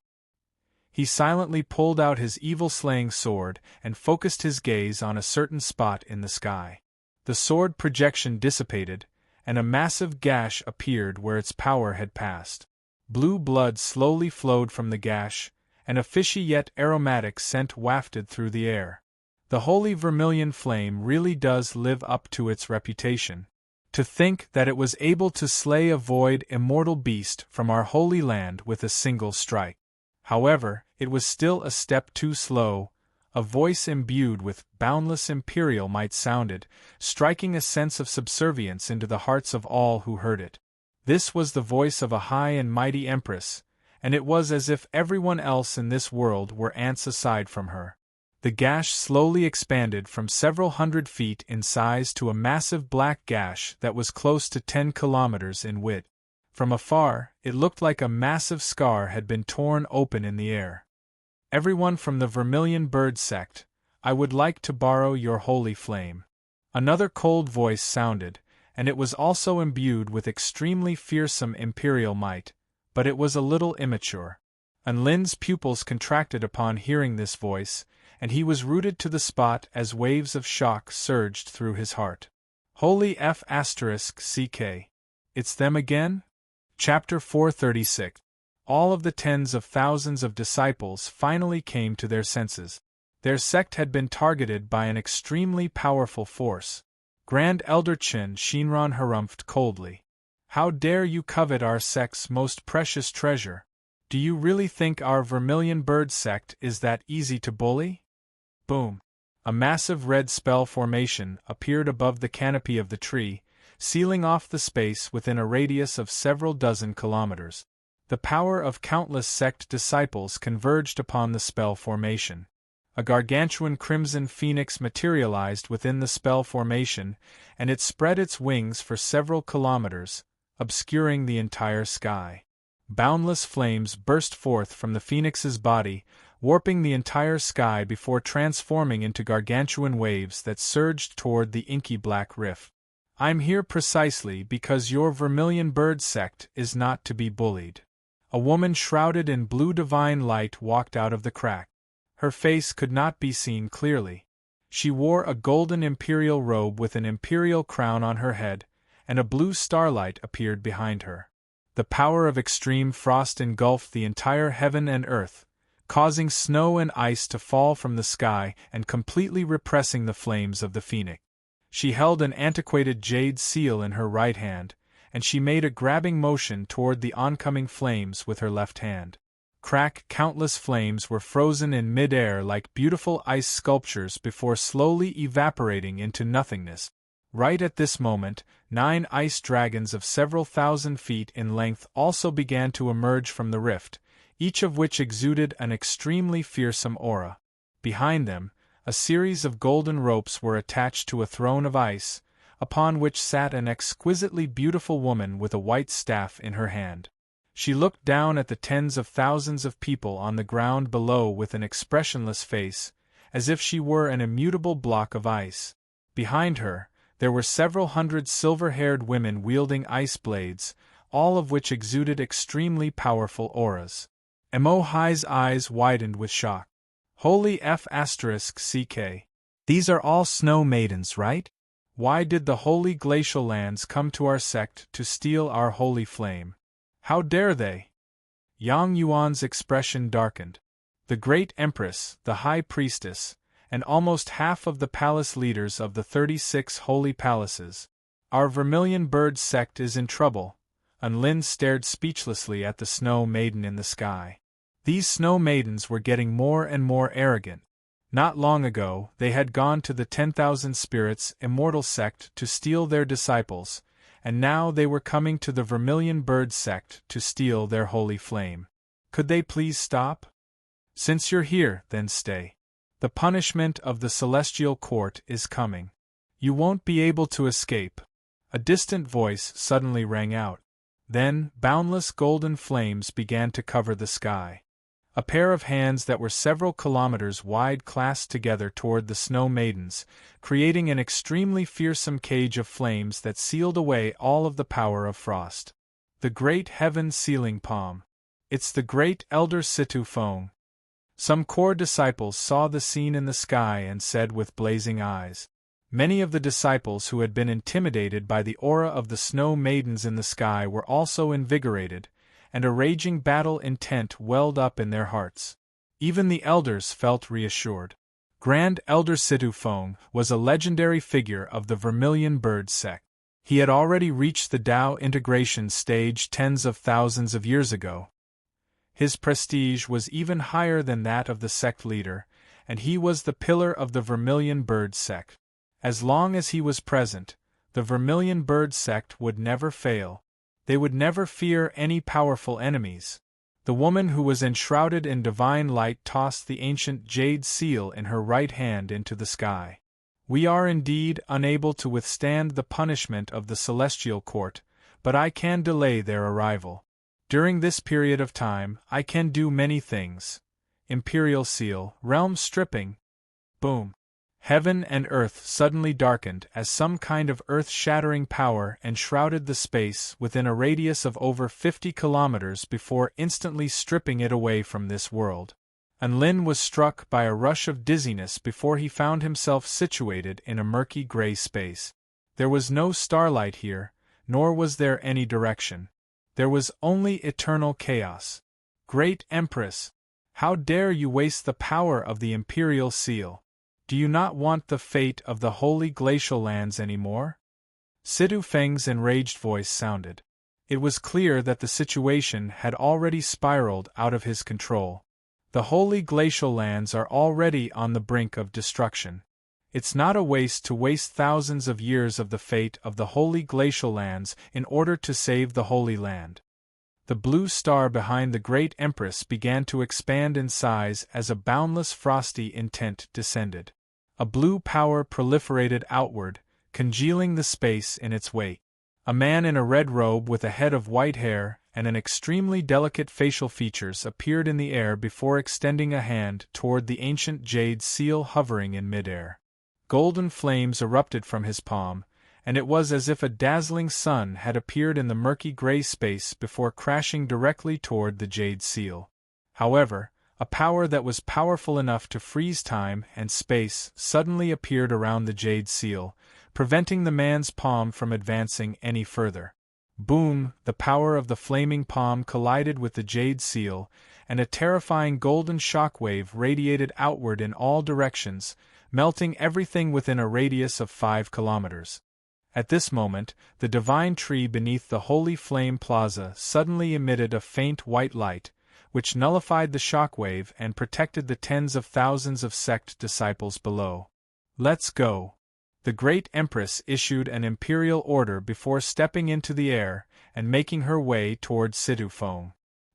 He silently pulled out his evil-slaying sword and focused his gaze on a certain spot in the sky. The sword projection dissipated, and a massive gash appeared where its power had passed. Blue blood slowly flowed from the gash, and a fishy yet aromatic scent wafted through the air. The holy vermilion flame really does live up to its reputation. To think that it was able to slay a void immortal beast from our holy land with a single strike. However, it was still a step too slow. A voice imbued with boundless imperial might sounded, striking a sense of subservience into the hearts of all who heard it. This was the voice of a high and mighty empress, and it was as if everyone else in this world were ants aside from her. The gash slowly expanded from several hundred feet in size to a massive black gash that was close to 10 kilometers in width. From afar, it looked like a massive scar had been torn open in the air. Everyone from the Vermilion Bird sect, I would like to borrow your holy flame. Another cold voice sounded, and it was also imbued with extremely fearsome imperial might, but it was a little immature. Lin's pupils contracted upon hearing this voice, and he was rooted to the spot as waves of shock surged through his heart. Holy F***CK. It's them again? Chapter 436. All of the tens of thousands of disciples finally came to their senses. Their sect had been targeted by an extremely powerful force. Grand Elder Qin Shinran harumphed coldly. How dare you covet our sect's most precious treasure? Do you really think our Vermilion Bird sect is that easy to bully? Boom! A massive red spell formation appeared above the canopy of the tree, sealing off the space within a radius of several dozen kilometers. The power of countless sect disciples converged upon the spell formation. A gargantuan crimson phoenix materialized within the spell formation, and it spread its wings for several kilometers, obscuring the entire sky. Boundless flames burst forth from the phoenix's body, warping the entire sky before transforming into gargantuan waves that surged toward the inky black rift. I'm here precisely because your Vermilion Bird sect is not to be bullied. A woman shrouded in blue divine light walked out of the crack. Her face could not be seen clearly. She wore a golden imperial robe with an imperial crown on her head, and a blue starlight appeared behind her. The power of extreme frost engulfed the entire heaven and earth, causing snow and ice to fall from the sky and completely repressing the flames of the phoenix. She held an antiquated jade seal in her right hand, and she made a grabbing motion toward the oncoming flames with her left hand. Countless flames were frozen in mid-air like beautiful ice sculptures before slowly evaporating into nothingness. Right at this moment, 9 ice dragons of several thousand feet in length also began to emerge from the rift, each of which exuded an extremely fearsome aura. Behind them, a series of golden ropes were attached to a throne of ice, upon which sat an exquisitely beautiful woman with a white staff in her hand. She looked down at the tens of thousands of people on the ground below with an expressionless face, as if she were an immutable block of ice. Behind her, there were several hundred silver-haired women wielding ice blades, all of which exuded extremely powerful auras. Emohi's eyes widened with shock. Holy F***ck. These are all snow maidens, right? Why did the holy glacial lands come to our sect to steal our holy flame? How dare they? Yang Yuan's expression darkened. The great empress, the high priestess, and almost half of the palace leaders of the 36 holy palaces. Our Vermilion Bird sect is in trouble. Unlin stared speechlessly at the snow maiden in the sky. These snow maidens were getting more and more arrogant. Not long ago, they had gone to the 10,000 Spirits Immortal sect to steal their disciples, and now they were coming to the Vermilion Bird sect to steal their holy flame. Could they please stop? Since you're here, then stay. The punishment of the celestial court is coming. You won't be able to escape. A distant voice suddenly rang out. Then, boundless golden flames began to cover the sky. A pair of hands that were several kilometers wide clasped together toward the snow maidens, creating an extremely fearsome cage of flames that sealed away all of the power of frost. The great heaven sealing palm. It's the great elder Situ Feng. Some core disciples saw the scene in the sky and said with blazing eyes. Many of the disciples who had been intimidated by the aura of the snow maidens in the sky were also invigorated, and a raging battle intent welled up in their hearts. Even the elders felt reassured. Grand Elder Situ Feng was a legendary figure of the Vermilion Bird sect. He had already reached the Tao integration stage tens of thousands of years ago. His prestige was even higher than that of the sect leader, and he was the pillar of the Vermilion Bird sect. As long as he was present, the Vermilion Bird sect would never fail. They would never fear any powerful enemies. The woman who was enshrouded in divine light tossed the ancient jade seal in her right hand into the sky. We are indeed unable to withstand the punishment of the celestial court, but I can delay their arrival. During this period of time, I can do many things. Imperial seal, realm stripping. Boom. Heaven and earth suddenly darkened as some kind of earth-shattering power enshrouded the space within a radius of over 50 kilometers before instantly stripping it away from this world. Unlin was struck by a rush of dizziness before he found himself situated in a murky gray space. There was no starlight here, nor was there any direction. There was only eternal chaos. Great Empress! How dare you waste the power of the Imperial Seal? Do you not want the fate of the holy glacial lands anymore? Situ Feng's enraged voice sounded. It was clear that the situation had already spiraled out of his control. The holy glacial lands are already on the brink of destruction. It's not a waste to waste thousands of years of the fate of the holy glacial lands in order to save the Holy Land. The blue star behind the great Empress began to expand in size as a boundless frosty intent descended. A blue power proliferated outward, congealing the space in its wake. A man in a red robe with a head of white hair and an extremely delicate facial features appeared in the air before extending a hand toward the ancient jade seal hovering in midair. Golden flames erupted from his palm, and it was as if a dazzling sun had appeared in the murky gray space before crashing directly toward the jade seal. However, a power that was powerful enough to freeze time and space suddenly appeared around the jade seal, preventing the man's palm from advancing any further. Boom! The power of the flaming palm collided with the jade seal, and a terrifying golden shockwave radiated outward in all directions, melting everything within a radius of 5 kilometers. At this moment, the divine tree beneath the holy flame plaza suddenly emitted a faint white light, which nullified the shockwave and protected the tens of thousands of sect disciples below. "Let's go." The great Empress issued an imperial order before stepping into the air and making her way toward Situfeng.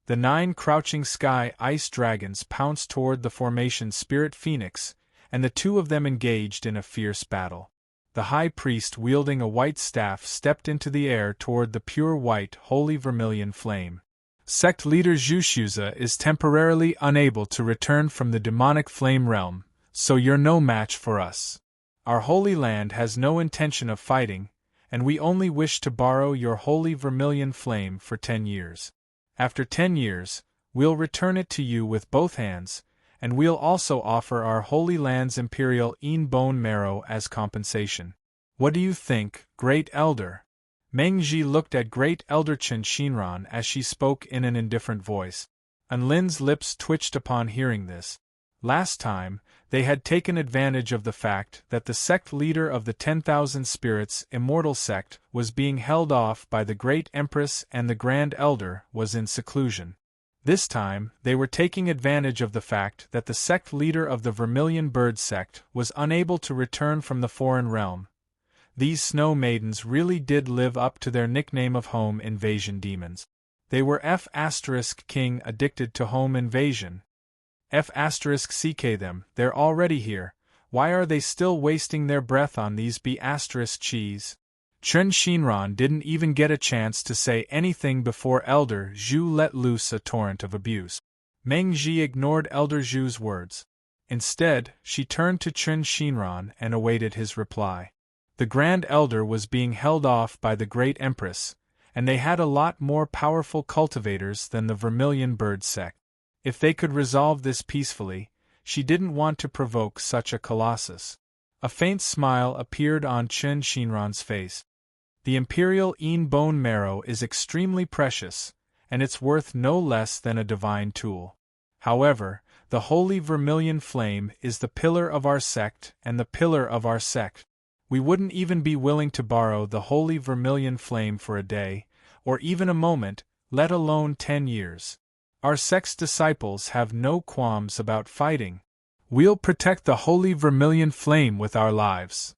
The 9 crouching sky ice dragons pounced toward the formation Spirit Phoenix, and the 2 of them engaged in a fierce battle. The high priest wielding a white staff stepped into the air toward the pure white holy vermilion flame. Sect leader Zhushuza is temporarily unable to return from the demonic flame realm, so you're no match for us. Our holy land has no intention of fighting, and we only wish to borrow your holy vermilion flame for 10 years. After 10 years, we'll return it to you with both hands, and we'll also offer our holy land's imperial bone marrow as compensation. What do you think, Great Elder? Mengji looked at Great Elder Chen Shinran as she spoke in an indifferent voice. Anlin's lips twitched upon hearing this. Last time, they had taken advantage of the fact that the sect leader of the 10,000 Spirits Immortal sect was being held off by the Great Empress and the Grand Elder was in seclusion. This time, they were taking advantage of the fact that the sect leader of the Vermilion Bird sect was unable to return from the foreign realm. These snow maidens really did live up to their nickname of home invasion demons. They were F*King addicted to home invasion. F*ck them, they're already here, why are they still wasting their breath on these B*cheese? Chen Shinran didn't even get a chance to say anything before Elder Zhu let loose a torrent of abuse. Meng Ji ignored Elder Zhu's words. Instead, she turned to Chen Shinran and awaited his reply. The Grand Elder was being held off by the Great Empress, and they had a lot more powerful cultivators than the Vermilion Bird sect. If they could resolve this peacefully, she didn't want to provoke such a colossus. A faint smile appeared on Chen Shinran's face. The imperial bone marrow is extremely precious, and it's worth no less than a divine tool. However, the holy vermilion flame is the pillar of our sect and the pillar of our sect. We wouldn't even be willing to borrow the holy vermilion flame for a day, or even a moment, let alone 10 years. Our sect's disciples have no qualms about fighting. We'll protect the holy vermilion flame with our lives.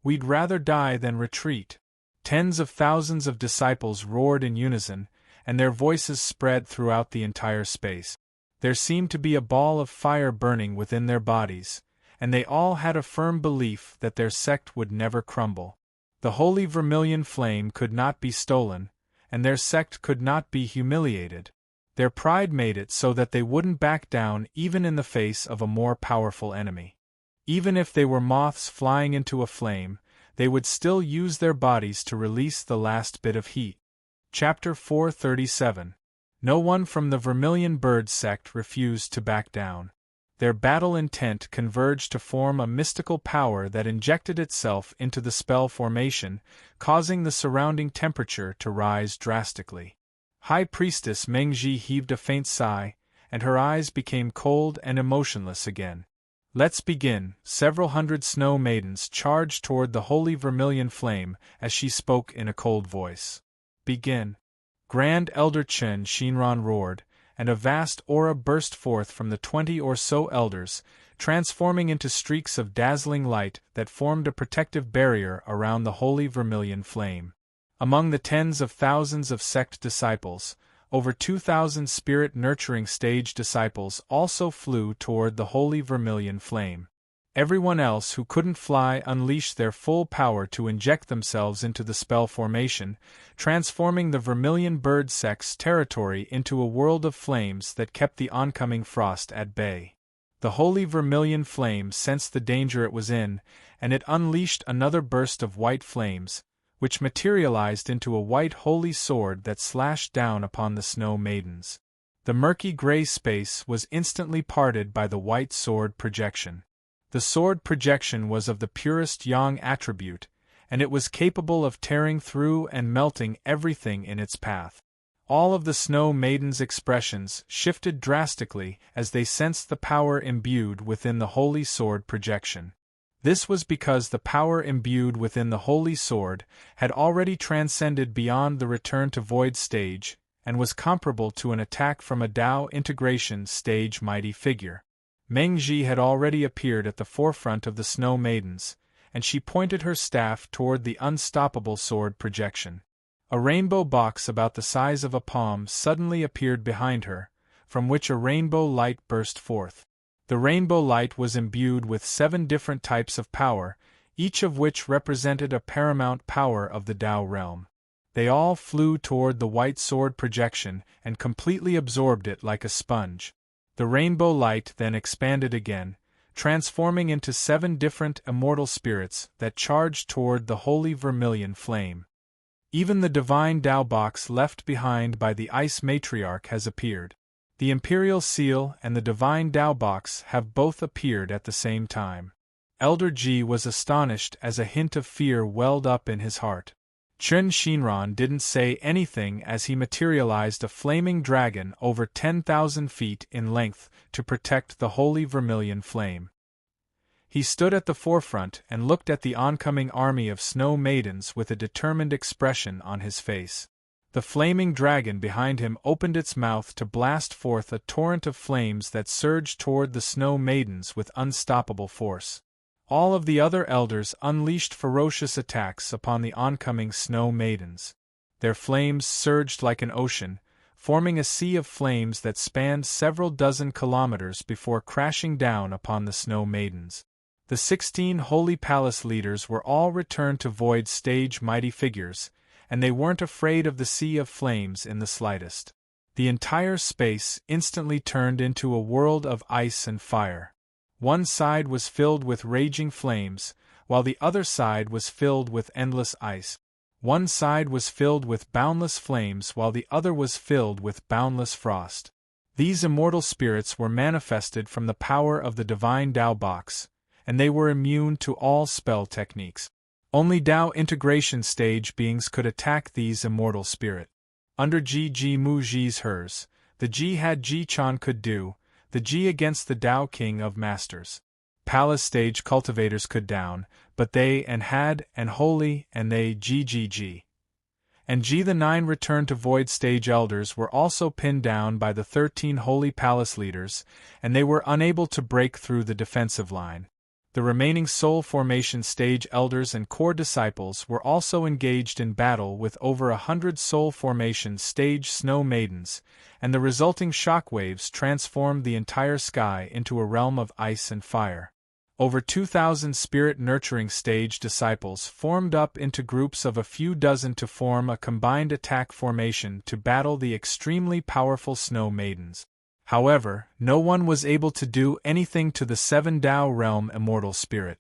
We'd rather die than retreat. Tens of thousands of disciples roared in unison, and their voices spread throughout the entire space. There seemed to be a ball of fire burning within their bodies, and they all had a firm belief that their sect would never crumble. The holy vermilion flame could not be stolen, and their sect could not be humiliated. Their pride made it so that they wouldn't back down even in the face of a more powerful enemy. Even if they were moths flying into a flame, they would still use their bodies to release the last bit of heat. Chapter 437. No one from the Vermilion Bird sect refused to back down. Their battle intent converged to form a mystical power that injected itself into the spell formation, causing the surrounding temperature to rise drastically. High Priestess Mengji heaved a faint sigh, and her eyes became cold and emotionless again. Let's begin. Several hundred snow maidens charged toward the holy vermilion flame as she spoke in a cold voice. Begin. Grand Elder Chen Shinran roared, and a vast aura burst forth from the 20 or so elders, transforming into streaks of dazzling light that formed a protective barrier around the holy vermilion flame. Among the tens of thousands of sect disciples, over 2,000 spirit-nurturing stage disciples also flew toward the holy vermilion flame. Everyone else who couldn't fly unleashed their full power to inject themselves into the spell formation, transforming the Vermilion Bird sect's territory into a world of flames that kept the oncoming frost at bay. The holy vermilion flame sensed the danger it was in, and it unleashed another burst of white flames, which materialized into a white holy sword that slashed down upon the snow maidens. The murky gray space was instantly parted by the white sword projection. The sword projection was of the purest yang attribute, and it was capable of tearing through and melting everything in its path. All of the snow maidens' expressions shifted drastically as they sensed the power imbued within the holy sword projection. This was because the power imbued within the holy sword had already transcended beyond the return to void stage and was comparable to an attack from a Tao integration stage mighty figure. Meng Ji had already appeared at the forefront of the snow maidens, and she pointed her staff toward the unstoppable sword projection. A rainbow box about the size of a palm suddenly appeared behind her, from which a rainbow light burst forth. The rainbow light was imbued with 7 different types of power, each of which represented a paramount power of the Tao realm. They all flew toward the white sword projection and completely absorbed it like a sponge. The rainbow light then expanded again, transforming into 7 different immortal spirits that charged toward the holy vermilion flame. Even the divine Tao box left behind by the ice matriarch has appeared. The imperial seal and the divine Tao box have both appeared at the same time. Elder Ji was astonished as a hint of fear welled up in his heart. Chen Shinran didn't say anything as he materialized a flaming dragon over 10,000 feet in length to protect the holy vermilion flame. He stood at the forefront and looked at the oncoming army of snow maidens with a determined expression on his face. The flaming dragon behind him opened its mouth to blast forth a torrent of flames that surged toward the snow maidens with unstoppable force. All of the other elders unleashed ferocious attacks upon the oncoming snow maidens. Their flames surged like an ocean, forming a sea of flames that spanned several dozen kilometers before crashing down upon the snow maidens. The 16 Holy Palace leaders were all returned to void stage mighty figures, and they weren't afraid of the sea of flames in the slightest. The entire space instantly turned into a world of ice and fire. One side was filled with raging flames, while the other side was filled with endless ice. One side was filled with boundless flames while the other was filled with boundless frost. These immortal spirits were manifested from the power of the divine Tao box, and they were immune to all spell techniques. Only Tao integration stage beings could attack these immortal spirit. Under Ji Mu Ji's hers, the Ji had Ji Chan could do, the Ji against the Tao King of Masters. Palace stage cultivators could down, but they and had and holy and they G. And G the 9 returned to void stage elders were also pinned down by the 13 holy palace leaders, and they were unable to break through the defensive line. The remaining soul formation stage elders and core disciples were also engaged in battle with over 100 soul formation stage snow maidens, and the resulting shockwaves transformed the entire sky into a realm of ice and fire. Over 2,000 spirit-nurturing stage disciples formed up into groups of a few dozen to form a combined attack formation to battle the extremely powerful snow maidens. However, no one was able to do anything to the 7 Tao realm immortal spirit.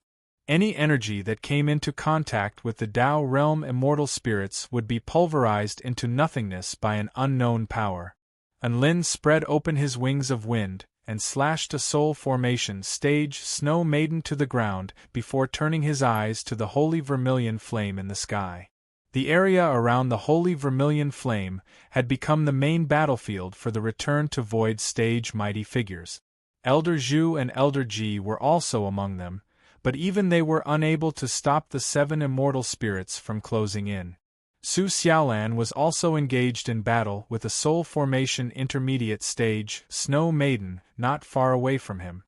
Any energy that came into contact with the Tao realm immortal spirits would be pulverized into nothingness by an unknown power. Enlin spread open his wings of wind, and slashed a soul formation stage snow maiden to the ground before turning his eyes to the holy vermilion flame in the sky. The area around the holy vermilion flame had become the main battlefield for the return to void stage mighty figures. Elder Zhu and Elder Ji were also among them, but even they were unable to stop the 7 immortal spirits from closing in. Su Xiaolan was also engaged in battle with a soul formation intermediate stage snow maiden not far away from him.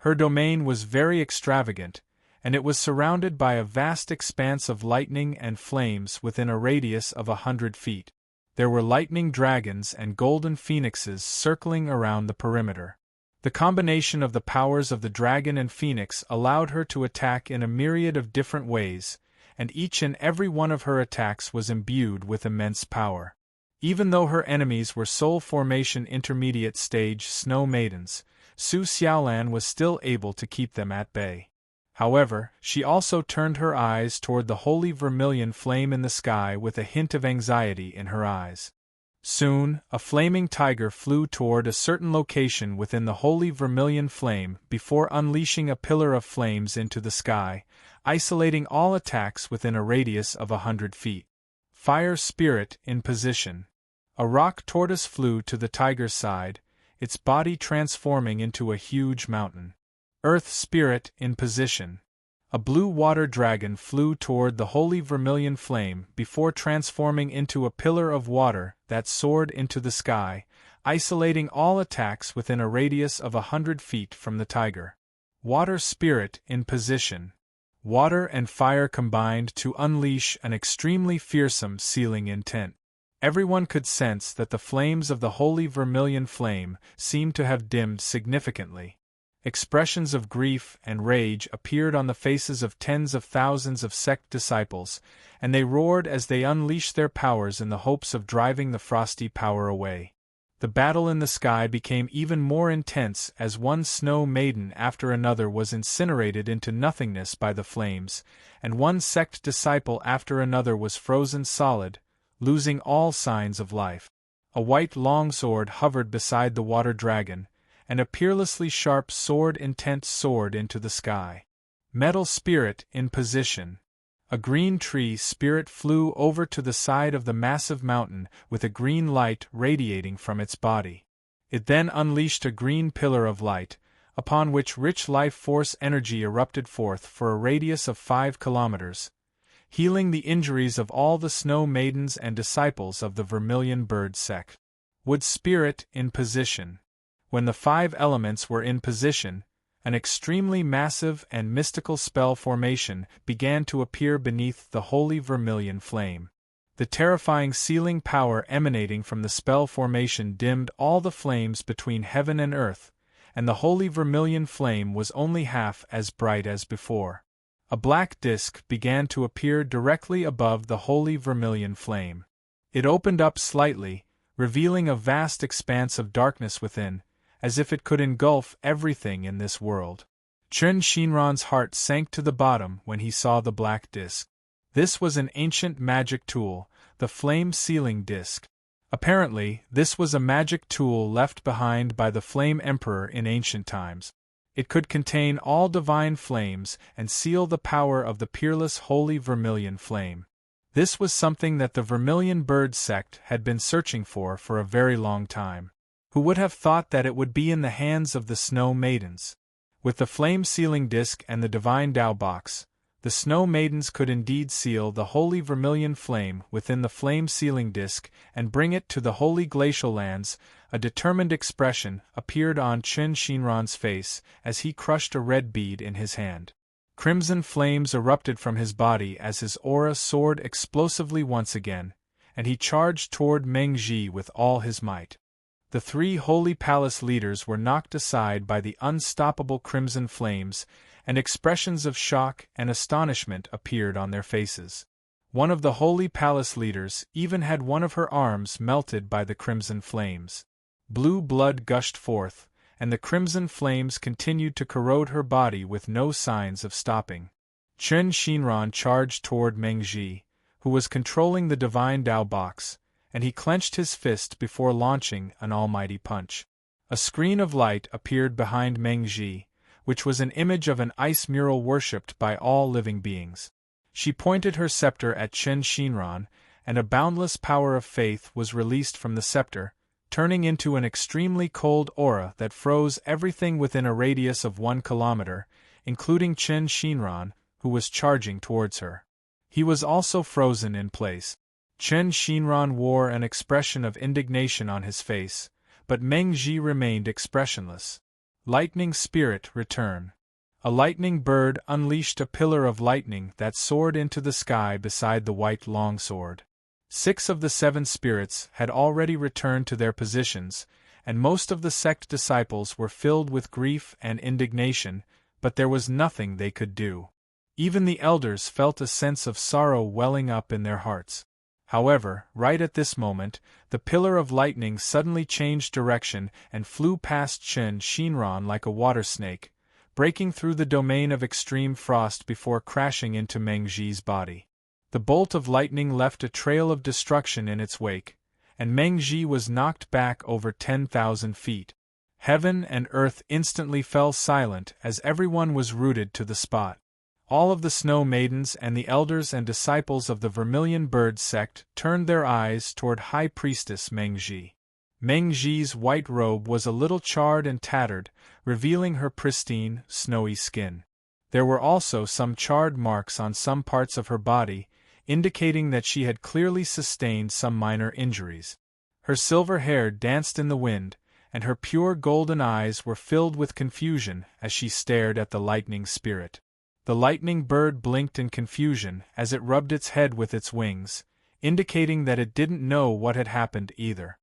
Her domain was very extravagant, and it was surrounded by a vast expanse of lightning and flames within a radius of 100 feet. There were lightning dragons and golden phoenixes circling around the perimeter. The combination of the powers of the dragon and phoenix allowed her to attack in a myriad of different ways, and each and every one of her attacks was imbued with immense power. Even though her enemies were soul formation intermediate stage snow maidens, Su Xiaolan was still able to keep them at bay. However, she also turned her eyes toward the holy vermilion flame in the sky with a hint of anxiety in her eyes. Soon, a flaming tiger flew toward a certain location within the holy vermilion flame before unleashing a pillar of flames into the sky, isolating all attacks within a radius of 100 feet. Fire spirit in position. A rock tortoise flew to the tiger's side, its body transforming into a huge mountain. Earth spirit in position. A blue water dragon flew toward the holy vermilion flame before transforming into a pillar of water that soared into the sky, isolating all attacks within a radius of 100 feet from the tiger. Water spirit in position. Water and fire combined to unleash an extremely fearsome sealing intent. Everyone could sense that the flames of the holy vermilion flame seemed to have dimmed significantly. Expressions of grief and rage appeared on the faces of tens of thousands of sect disciples, and they roared as they unleashed their powers in the hopes of driving the frosty power away. The battle in the sky became even more intense as one snow maiden after another was incinerated into nothingness by the flames, and one sect disciple after another was frozen solid, losing all signs of life. A white longsword hovered beside the water dragon, and a peerlessly sharp sword intent soared into the sky. Metal spirit in position. A green tree spirit flew over to the side of the massive mountain with a green light radiating from its body. It then unleashed a green pillar of light, upon which rich life force energy erupted forth for a radius of 5 kilometers, healing the injuries of all the snow maidens and disciples of the vermilion bird sect. Wood spirit in position. When the 5 elements were in position, an extremely massive and mystical spell formation began to appear beneath the holy vermilion flame. The terrifying sealing power emanating from the spell formation dimmed all the flames between heaven and earth, and the holy vermilion flame was only half as bright as before. A black disk began to appear directly above the holy vermilion flame. It opened up slightly, revealing a vast expanse of darkness within, as if it could engulf everything in this world. Chen Shinran's heart sank to the bottom when he saw the black disk. This was an ancient magic tool, the flame sealing disk. Apparently, this was a magic tool left behind by the Flame Emperor in ancient times. It could contain all divine flames and seal the power of the peerless holy vermilion flame. This was something that the Vermilion Bird sect had been searching for a very long time. Who would have thought that it would be in the hands of the Snow Maidens? With the flame-sealing disc and the divine Tao box, the Snow Maidens could indeed seal the holy vermilion flame within the flame-sealing disc and bring it to the holy glacial lands. A determined expression appeared on Chen Shinran's face as he crushed a red bead in his hand. Crimson flames erupted from his body as his aura soared explosively once again, and he charged toward Meng Ji with all his might. The 3 holy palace leaders were knocked aside by the unstoppable crimson flames, and expressions of shock and astonishment appeared on their faces. One of the holy palace leaders even had one of her arms melted by the crimson flames. Blue blood gushed forth, and the crimson flames continued to corrode her body with no signs of stopping. Chen Shinran charged toward Meng Ji, who was controlling the divine Tao box, and he clenched his fist before launching an almighty punch. A screen of light appeared behind Meng Ji, which was an image of an ice mural worshipped by all living beings. She pointed her scepter at Chen Shinran, and a boundless power of faith was released from the scepter, turning into an extremely cold aura that froze everything within a radius of 1 kilometer, including Chen Shinran, who was charging towards her. He was also frozen in place. Chen Shinran wore an expression of indignation on his face, but Meng Ji remained expressionless. Lightning spirit return. A lightning bird unleashed a pillar of lightning that soared into the sky beside the white longsword. 6 of the 7 spirits had already returned to their positions, and most of the sect disciples were filled with grief and indignation, but there was nothing they could do. Even the elders felt a sense of sorrow welling up in their hearts. However, right at this moment, the pillar of lightning suddenly changed direction and flew past Chen Shinran like a water snake, breaking through the domain of extreme frost before crashing into Meng Ji's body. The bolt of lightning left a trail of destruction in its wake, and Meng Ji was knocked back over 10,000 feet. Heaven and earth instantly fell silent as everyone was rooted to the spot. All of the Snow Maidens and the elders and disciples of the Vermilion Bird sect turned their eyes toward High Priestess Meng Ji. Meng Ji's white robe was a little charred and tattered, revealing her pristine, snowy skin. There were also some charred marks on some parts of her body, indicating that she had clearly sustained some minor injuries. Her silver hair danced in the wind, and her pure golden eyes were filled with confusion as she stared at the lightning spirit. The lightning bird blinked in confusion as it rubbed its head with its wings, indicating that it didn't know what had happened either.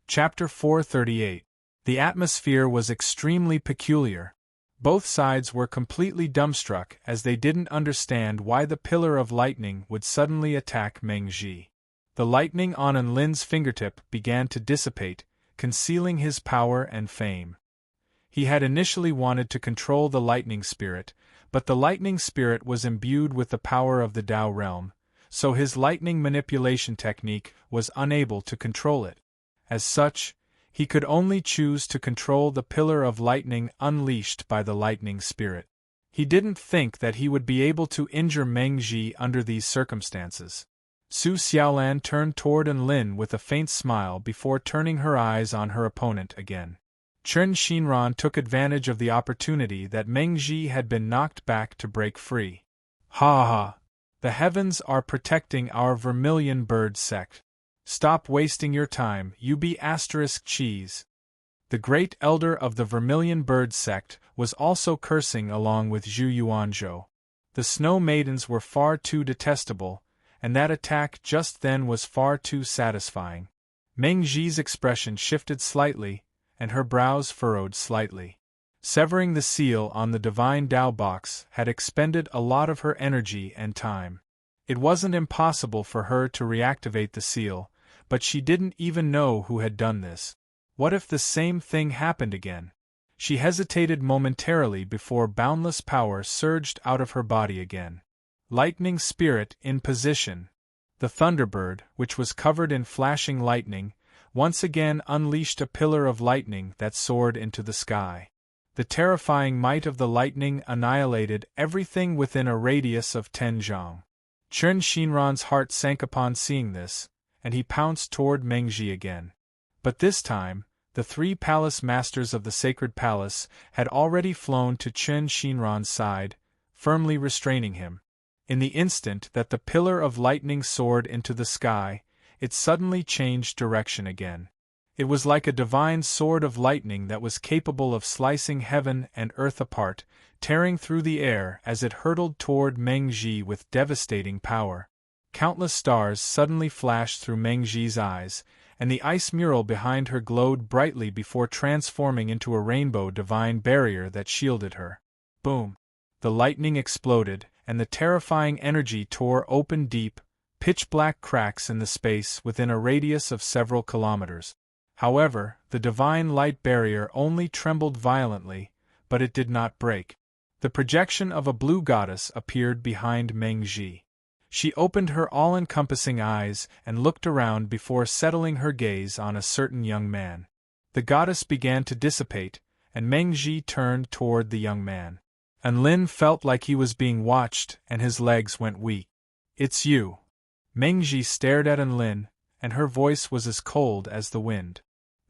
Chapter 438. The atmosphere was extremely peculiar. Both sides were completely dumbstruck as they didn't understand why the pillar of lightning would suddenly attack Meng Ji. The lightning on Enlin's fingertip began to dissipate, concealing his power and fame. He had initially wanted to control the lightning spirit, but the lightning spirit was imbued with the power of the Tao realm, so his lightning manipulation technique was unable to control it. As such, he could only choose to control the pillar of lightning unleashed by the lightning spirit. He didn't think that he would be able to injure Meng Ji under these circumstances. Su Xiaolan turned toward Enlin with a faint smile before turning her eyes on her opponent again. Chen Shinran took advantage of the opportunity that Meng Ji had been knocked back to break free. Ha ha! The heavens are protecting our Vermilion Bird sect. Stop wasting your time, you be cheese. The great elder of the Vermilion Bird sect was also cursing along with Zhu Yuanzhou. The Snow Maidens were far too detestable, and that attack just then was far too satisfying. Meng Ji's expression shifted slightly, and her brows furrowed slightly. Severing the seal on the Divine Tao box had expended a lot of her energy and time. It wasn't impossible for her to reactivate the seal, but she didn't even know who had done this. What if the same thing happened again? She hesitated momentarily before boundless power surged out of her body again. Lightning spirit in position. The Thunderbird, which was covered in flashing lightning, once again unleashed a pillar of lightning that soared into the sky. The terrifying might of the lightning annihilated everything within a radius of 10 zhang. Chen Shinran's heart sank upon seeing this, and he pounced toward Meng Ji again. But this time, the 3 palace masters of the sacred palace had already flown to Chen Shinran's side, firmly restraining him. In the instant that the pillar of lightning soared into the sky, it suddenly changed direction again. It was like a divine sword of lightning that was capable of slicing heaven and earth apart, tearing through the air as it hurtled toward Meng Ji with devastating power. Countless stars suddenly flashed through Meng Ji's eyes, and the ice mural behind her glowed brightly before transforming into a rainbow divine barrier that shielded her. Boom! The lightning exploded, and the terrifying energy tore open deep, pitch-black cracks in the space within a radius of several kilometers. However, the divine light barrier only trembled violently, but it did not break. The projection of a blue goddess appeared behind Meng Ji. She opened her all-encompassing eyes and looked around before settling her gaze on a certain young man. The goddess began to dissipate, and Meng Ji turned toward the young man. Enlin felt like he was being watched, and his legs went weak. "It's you." Meng Ji stared at Enlin, and her voice was as cold as the wind.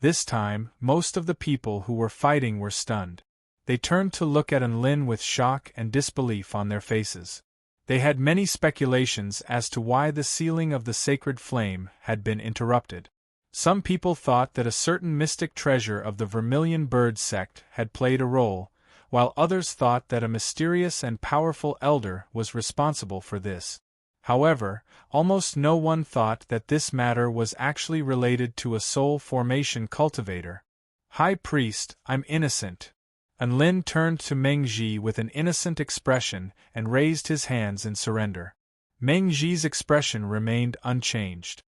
This time, most of the people who were fighting were stunned. They turned to look at Enlin with shock and disbelief on their faces. They had many speculations as to why the sealing of the sacred flame had been interrupted. Some people thought that a certain mystic treasure of the Vermilion Bird sect had played a role, while others thought that a mysterious and powerful elder was responsible for this. However, almost no one thought that this matter was actually related to a soul formation cultivator. "High Priest, I'm innocent." Enlin turned to Meng Ji with an innocent expression and raised his hands in surrender. Meng Ji's expression remained unchanged.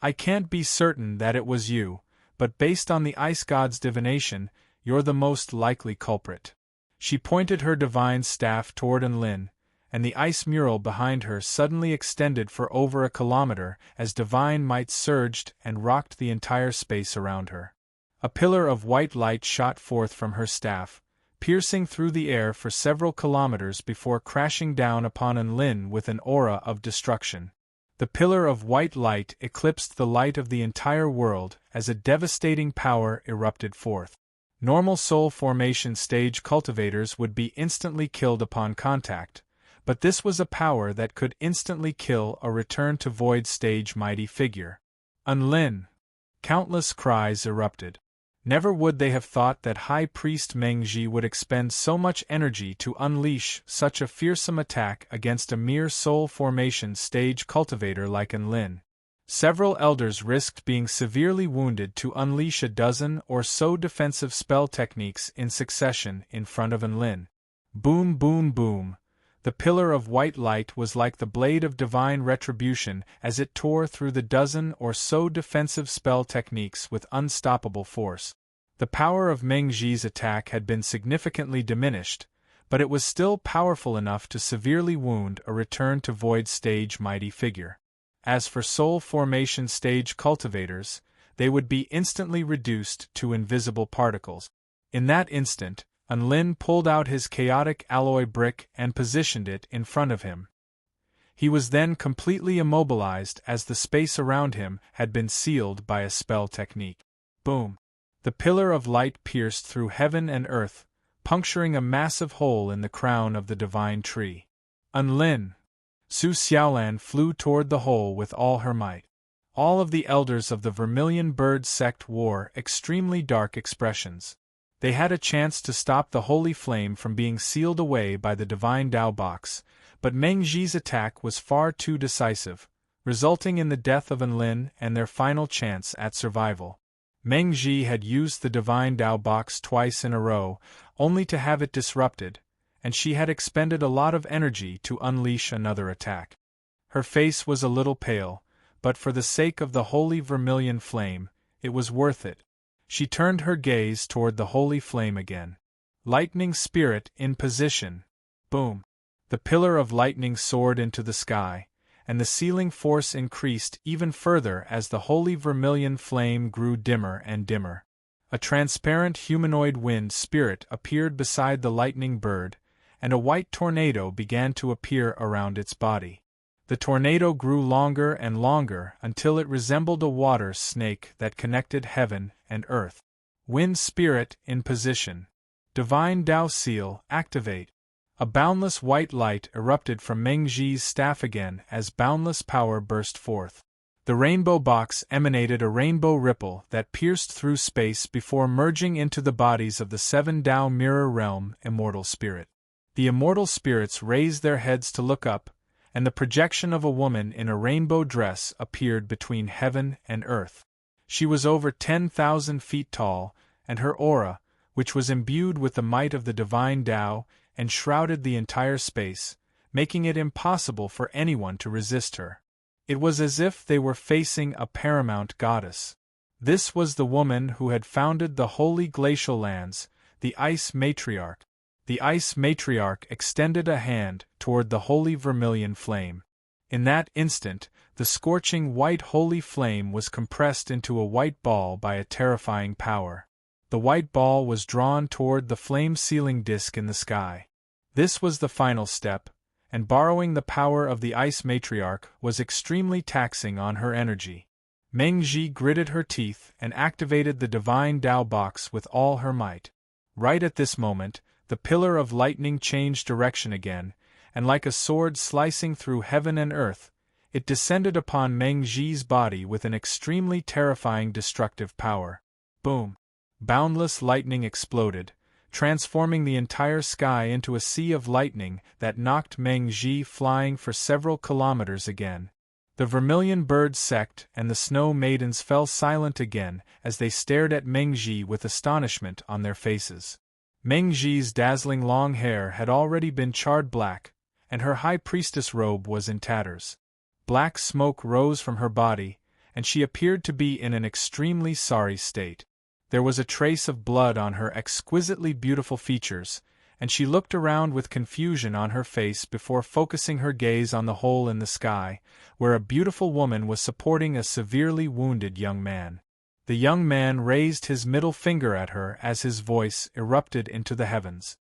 I can't be certain that it was you, but based on the ice god's divination, you're the most likely culprit. She pointed her divine staff toward Enlin, and the ice mural behind her suddenly extended for over a kilometer as divine might surged and rocked the entire space around her. A pillar of white light shot forth from her staff, piercing through the air for several kilometers before crashing down upon Enlin with an aura of destruction. The pillar of white light eclipsed the light of the entire world as a devastating power erupted forth. Normal soul formation stage cultivators would be instantly killed upon contact, but this was a power that could instantly kill a return to void stage mighty figure. Enlin! Countless cries erupted. Never would they have thought that High Priest Mengji would expend so much energy to unleash such a fearsome attack against a mere soul formation stage cultivator like Enlin. Several elders risked being severely wounded to unleash a dozen or so defensive spell techniques in succession in front of Enlin. Boom, boom, boom. The pillar of white light was like the blade of divine retribution as it tore through the dozen or so defensive spell techniques with unstoppable force. The power of Mengji's attack had been significantly diminished, but it was still powerful enough to severely wound a return to void stage mighty figure. As for soul formation stage cultivators, they would be instantly reduced to invisible particles. In that instant, Enlin pulled out his chaotic alloy brick and positioned it in front of him. He was then completely immobilized as the space around him had been sealed by a spell technique. Boom! The pillar of light pierced through heaven and earth, puncturing a massive hole in the crown of the divine tree. Enlin! Su Xiaolan flew toward the hole with all her might. All of the elders of the Vermilion Bird sect wore extremely dark expressions. They had a chance to stop the holy flame from being sealed away by the divine Tao box, but Mengji's attack was far too decisive, resulting in the death of Enlin and their final chance at survival. Mengji had used the divine Tao box twice in a row, only to have it disrupted, and she had expended a lot of energy to unleash another attack. Her face was a little pale, but for the sake of the holy vermilion flame, it was worth it. She turned her gaze toward the holy flame again. Lightning spirit in position. Boom! The pillar of lightning soared into the sky, and the sealing force increased even further as the holy vermilion flame grew dimmer and dimmer. A transparent humanoid wind spirit appeared beside the lightning bird, and a white tornado began to appear around its body. The tornado grew longer and longer until it resembled a water snake that connected heaven and earth. Wind spirit in position. Divine Tao seal activate. A boundless white light erupted from Mengji's staff again as boundless power burst forth. The rainbow box emanated a rainbow ripple that pierced through space before merging into the bodies of the 7 Tao Mirror Realm immortal spirit. The immortal spirits raised their heads to look up, and the projection of a woman in a rainbow dress appeared between heaven and earth. She was over 10,000 feet tall, and her aura, which was imbued with the might of the divine Tao, enshrouded the entire space, making it impossible for anyone to resist her. It was as if they were facing a paramount goddess. This was the woman who had founded the holy glacial lands, the Ice Matriarch. The Ice Matriarch extended a hand toward the holy vermilion flame. In that instant, the scorching white holy flame was compressed into a white ball by a terrifying power. The white ball was drawn toward the flame-sealing disk in the sky. This was the final step, and borrowing the power of the Ice Matriarch was extremely taxing on her energy. Mengji gritted her teeth and activated the divine Tao box with all her might. Right at this moment, the pillar of lightning changed direction again, and like a sword slicing through heaven and earth, it descended upon Mengji's body with an extremely terrifying destructive power. Boom! Boundless lightning exploded, transforming the entire sky into a sea of lightning that knocked Mengji flying for several kilometers again. The Vermilion Bird sect and the Snow Maidens fell silent again as they stared at Mengji with astonishment on their faces. Mengji's dazzling long hair had already been charred black, and her high priestess robe was in tatters. Black smoke rose from her body, and she appeared to be in an extremely sorry state. There was a trace of blood on her exquisitely beautiful features, and she looked around with confusion on her face before focusing her gaze on the hole in the sky, where a beautiful woman was supporting a severely wounded young man. The young man raised his middle finger at her as his voice erupted into the heavens.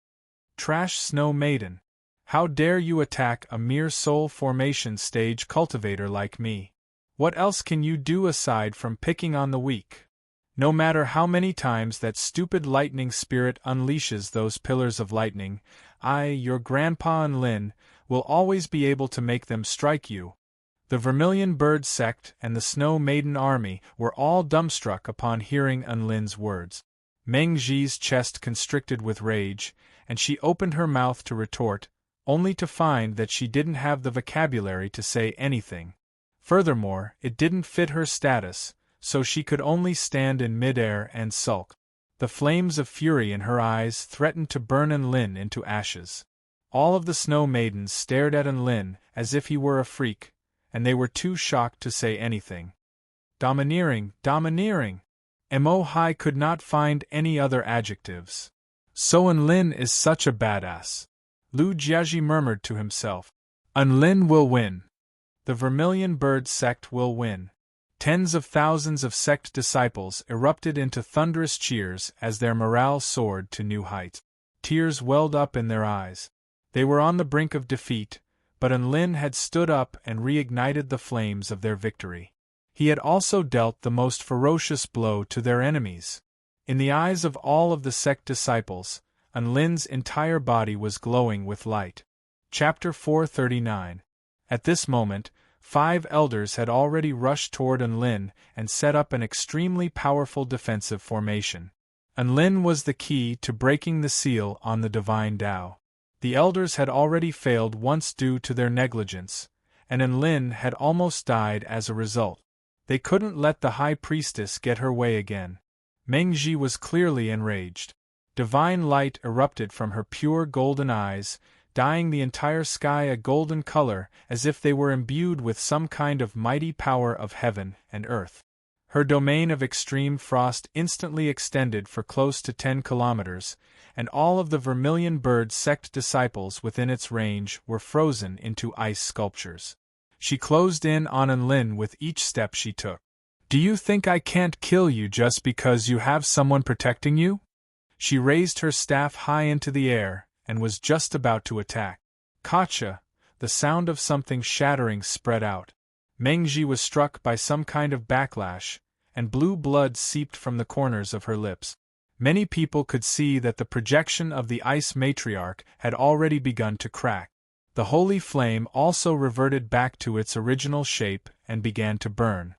"Trash Snow Maiden! How dare you attack a mere soul formation stage cultivator like me? What else can you do aside from picking on the weak? No matter how many times that stupid lightning spirit unleashes those pillars of lightning, I, your grandpa Enlin, will always be able to make them strike you." The Vermilion Bird sect and the Snow Maiden army were all dumbstruck upon hearing Enlin's words. Meng Ji's chest constricted with rage, and she opened her mouth to retort, only to find that she didn't have the vocabulary to say anything. Furthermore, it didn't fit her status, so she could only stand in midair and sulk. The flames of fury in her eyes threatened to burn Enlin into ashes. All of the Snow Maidens stared at Enlin as if he were a freak, and they were too shocked to say anything. Domineering, domineering! Mo Hai could not find any other adjectives. So Enlin is such a badass. Lu Jiaji murmured to himself. Enlin will win. The Vermilion Bird sect will win. Tens of thousands of sect disciples erupted into thunderous cheers as their morale soared to new heights. Tears welled up in their eyes. They were on the brink of defeat, but Enlin had stood up and reignited the flames of their victory. He had also dealt the most ferocious blow to their enemies. In the eyes of all of the sect disciples, Enlin's entire body was glowing with light. Chapter 439. At this moment, 5 elders had already rushed toward Enlin and set up an extremely powerful defensive formation. Enlin was the key to breaking the seal on the divine Tao. The elders had already failed once due to their negligence, and Enlin had almost died as a result. They couldn't let the high priestess get her way again. Meng Ji was clearly enraged. Divine light erupted from her pure golden eyes, dyeing the entire sky a golden color as if they were imbued with some kind of mighty power of heaven and earth. Her domain of extreme frost instantly extended for close to 10 kilometers, and all of the Vermilion Bird sect disciples within its range were frozen into ice sculptures. She closed in on Enlin with each step she took. "Do you think I can't kill you just because you have someone protecting you?" She raised her staff high into the air and was just about to attack. Gotcha! The sound of something shattering spread out. Meng Ji was struck by some kind of backlash, and blue blood seeped from the corners of her lips. Many people could see that the projection of the ice matriarch had already begun to crack. The holy flame also reverted back to its original shape and began to burn.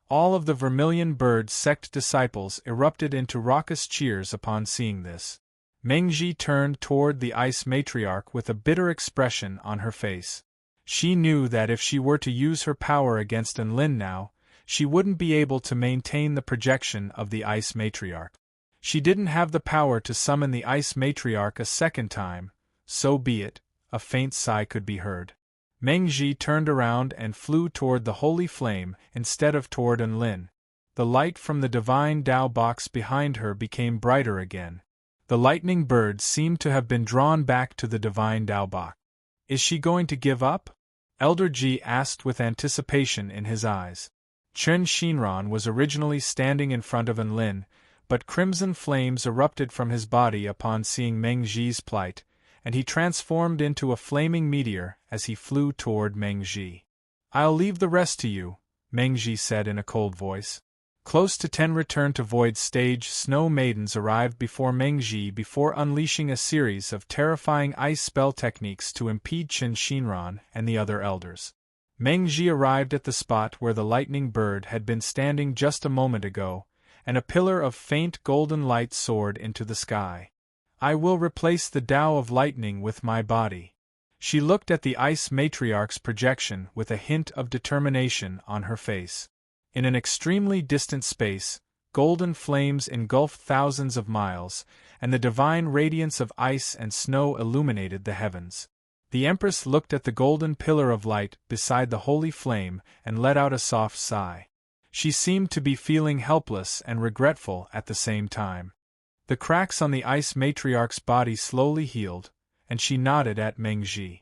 All of the Vermilion Bird sect disciples erupted into raucous cheers upon seeing this. Meng Ji turned toward the ice matriarch with a bitter expression on her face. She knew that if she were to use her power against Enlin now, she wouldn't be able to maintain the projection of the ice matriarch. She didn't have the power to summon the ice matriarch a second time, so be it. A faint sigh could be heard. Meng Ji turned around and flew toward the holy flame instead of toward Enlin. The light from the divine Tao box behind her became brighter again. The lightning bird seemed to have been drawn back to the divine Tao box. "Is she going to give up?" Elder Ji asked with anticipation in his eyes. Chen Shinran was originally standing in front of Enlin, but crimson flames erupted from his body upon seeing Meng Ji's plight, and he transformed into a flaming meteor as he flew toward Meng Ji. "I'll leave the rest to you," Meng Ji said in a cold voice. Close to 10 Return to Void stage Snow Maidens arrived before Meng Ji before unleashing a series of terrifying ice spell techniques to impede Chen Shinran and the other elders. Meng Ji arrived at the spot where the lightning bird had been standing just a moment ago, and a pillar of faint golden light soared into the sky. "I will replace the Tao of lightning with my body." She looked at the ice matriarch's projection with a hint of determination on her face. In an extremely distant space, golden flames engulfed thousands of miles, and the divine radiance of ice and snow illuminated the heavens. The Empress looked at the golden pillar of light beside the holy flame and let out a soft sigh. She seemed to be feeling helpless and regretful at the same time. The cracks on the ice matriarch's body slowly healed, and she nodded at Mengji.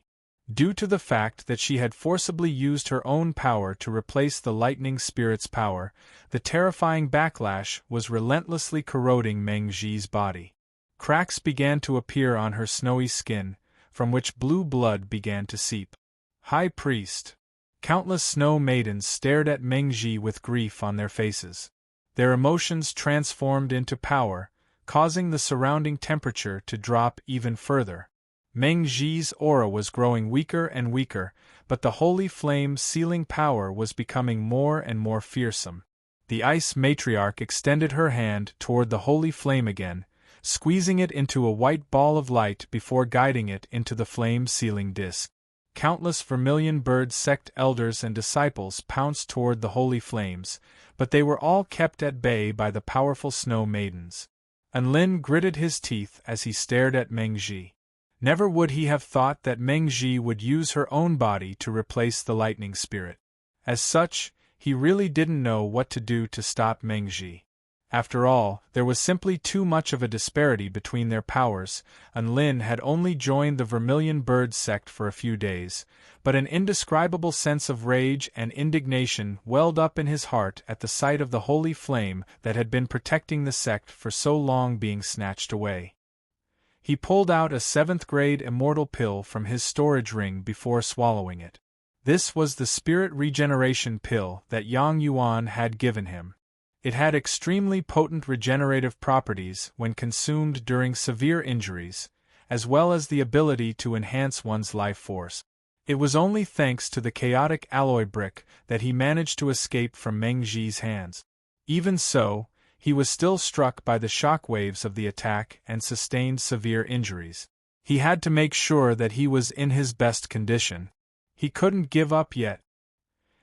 Due to the fact that she had forcibly used her own power to replace the lightning spirit's power, the terrifying backlash was relentlessly corroding Mengji's body. Cracks began to appear on her snowy skin, from which blue blood began to seep. High Priest. Countless snow maidens stared at Mengji with grief on their faces. Their emotions transformed into power, causing the surrounding temperature to drop even further. Mengji's aura was growing weaker and weaker, but the holy flame's sealing power was becoming more and more fearsome. The ice matriarch extended her hand toward the holy flame again, squeezing it into a white ball of light before guiding it into the flame-sealing disk. Countless vermilion bird sect elders and disciples pounced toward the holy flames, but they were all kept at bay by the powerful snow maidens. Enlin gritted his teeth as he stared at Mengji. Never would he have thought that Mengji would use her own body to replace the lightning spirit. As such, he really didn't know what to do to stop Mengji. After all, there was simply too much of a disparity between their powers. Enlin had only joined the Vermilion Bird sect for a few days, but an indescribable sense of rage and indignation welled up in his heart at the sight of the holy flame that had been protecting the sect for so long being snatched away. He pulled out a 7th-grade immortal pill from his storage ring before swallowing it. This was the spirit regeneration pill that Yang Yuan had given him. It had extremely potent regenerative properties when consumed during severe injuries, as well as the ability to enhance one's life force. It was only thanks to the chaotic alloy brick that he managed to escape from Mengji's hands. Even so, he was still struck by the shock waves of the attack and sustained severe injuries. He had to make sure that he was in his best condition. He couldn't give up yet.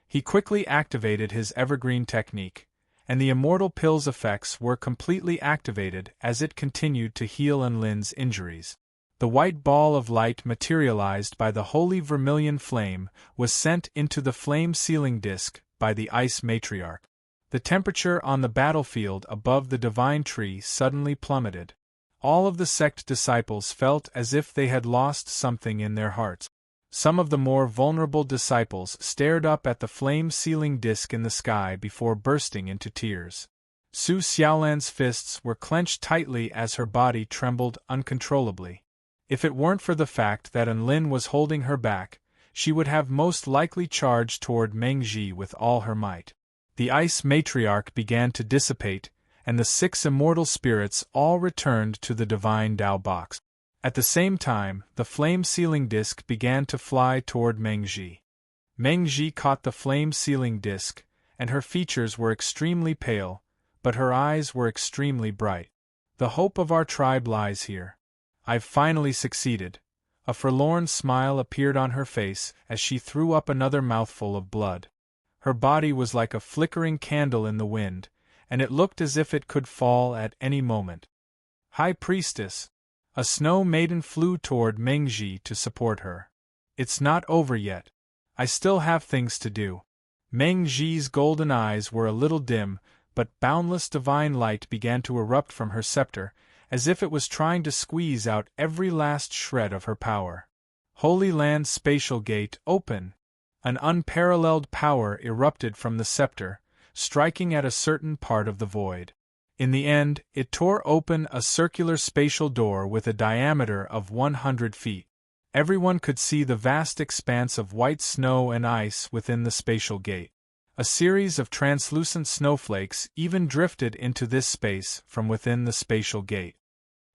He quickly activated his evergreen technique, and the immortal pill's effects were completely activated as it continued to heal Enlin's injuries. The white ball of light materialized by the holy vermilion flame was sent into the flame-sealing disk by the ice matriarch. The temperature on the battlefield above the divine tree suddenly plummeted. All of the sect disciples felt as if they had lost something in their hearts. Some of the more vulnerable disciples stared up at the flame-sealing disk in the sky before bursting into tears. Su Xiaolan's fists were clenched tightly as her body trembled uncontrollably. If it weren't for the fact that Enlin was holding her back, she would have most likely charged toward Mengji with all her might. The ice matriarch began to dissipate, and the 6 immortal spirits all returned to the divine Tao box. At the same time, the flame-sealing disk began to fly toward Mengji. Mengji caught the flame-sealing disk, and her features were extremely pale, but her eyes were extremely bright. The hope of our tribe lies here. I've finally succeeded. A forlorn smile appeared on her face as she threw up another mouthful of blood. Her body was like a flickering candle in the wind, and it looked as if it could fall at any moment. High Priestess! A snow maiden flew toward Mengji to support her. It's not over yet. I still have things to do. Mengji's golden eyes were a little dim, but boundless divine light began to erupt from her scepter, as if it was trying to squeeze out every last shred of her power. Holy Land Spatial Gate, open! An unparalleled power erupted from the scepter, striking at a certain part of the void. In the end, it tore open a circular spatial door with a diameter of 100 feet. Everyone could see the vast expanse of white snow and ice within the spatial gate. A series of translucent snowflakes even drifted into this space from within the spatial gate.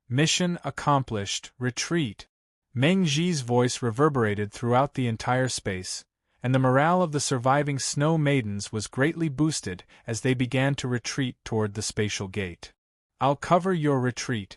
Mission accomplished, retreat. Mengji's voice reverberated throughout the entire space, and the morale of the surviving snow maidens was greatly boosted as they began to retreat toward the spatial gate. I'll cover your retreat.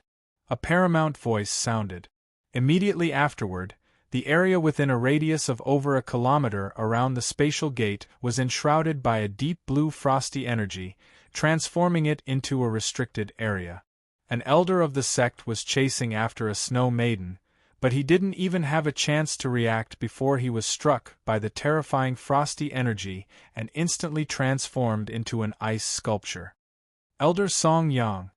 A paramount voice sounded. Immediately afterward, the area within a radius of over a kilometer around the spatial gate was enshrouded by a deep blue frosty energy, transforming it into a restricted area. An elder of the sect was chasing after a snow maiden, But he didn't even have a chance to react before he was struck by the terrifying frosty energy and instantly transformed into an ice sculpture. Elder Song Yang.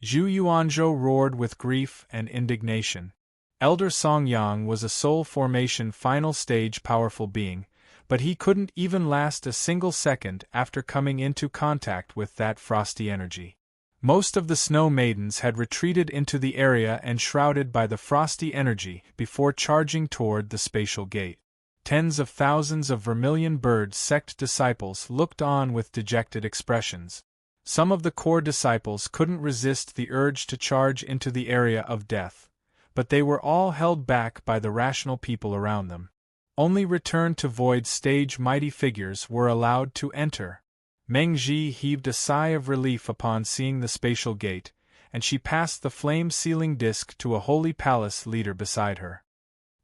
Zhu Yuanzhou roared with grief and indignation. Elder Song Yang was a soul formation final stage powerful being, but he couldn't even last a single second after coming into contact with that frosty energy. Most of the snow maidens had retreated into the area enshrouded by the frosty energy before charging toward the spatial gate. Tens of thousands of vermilion bird sect disciples looked on with dejected expressions. Some of the core disciples couldn't resist the urge to charge into the area of death, but they were all held back by the rational people around them. Only return to void stage mighty figures were allowed to enter. Meng Ji heaved a sigh of relief upon seeing the spatial gate, and she passed the flame-sealing disc to a holy palace leader beside her.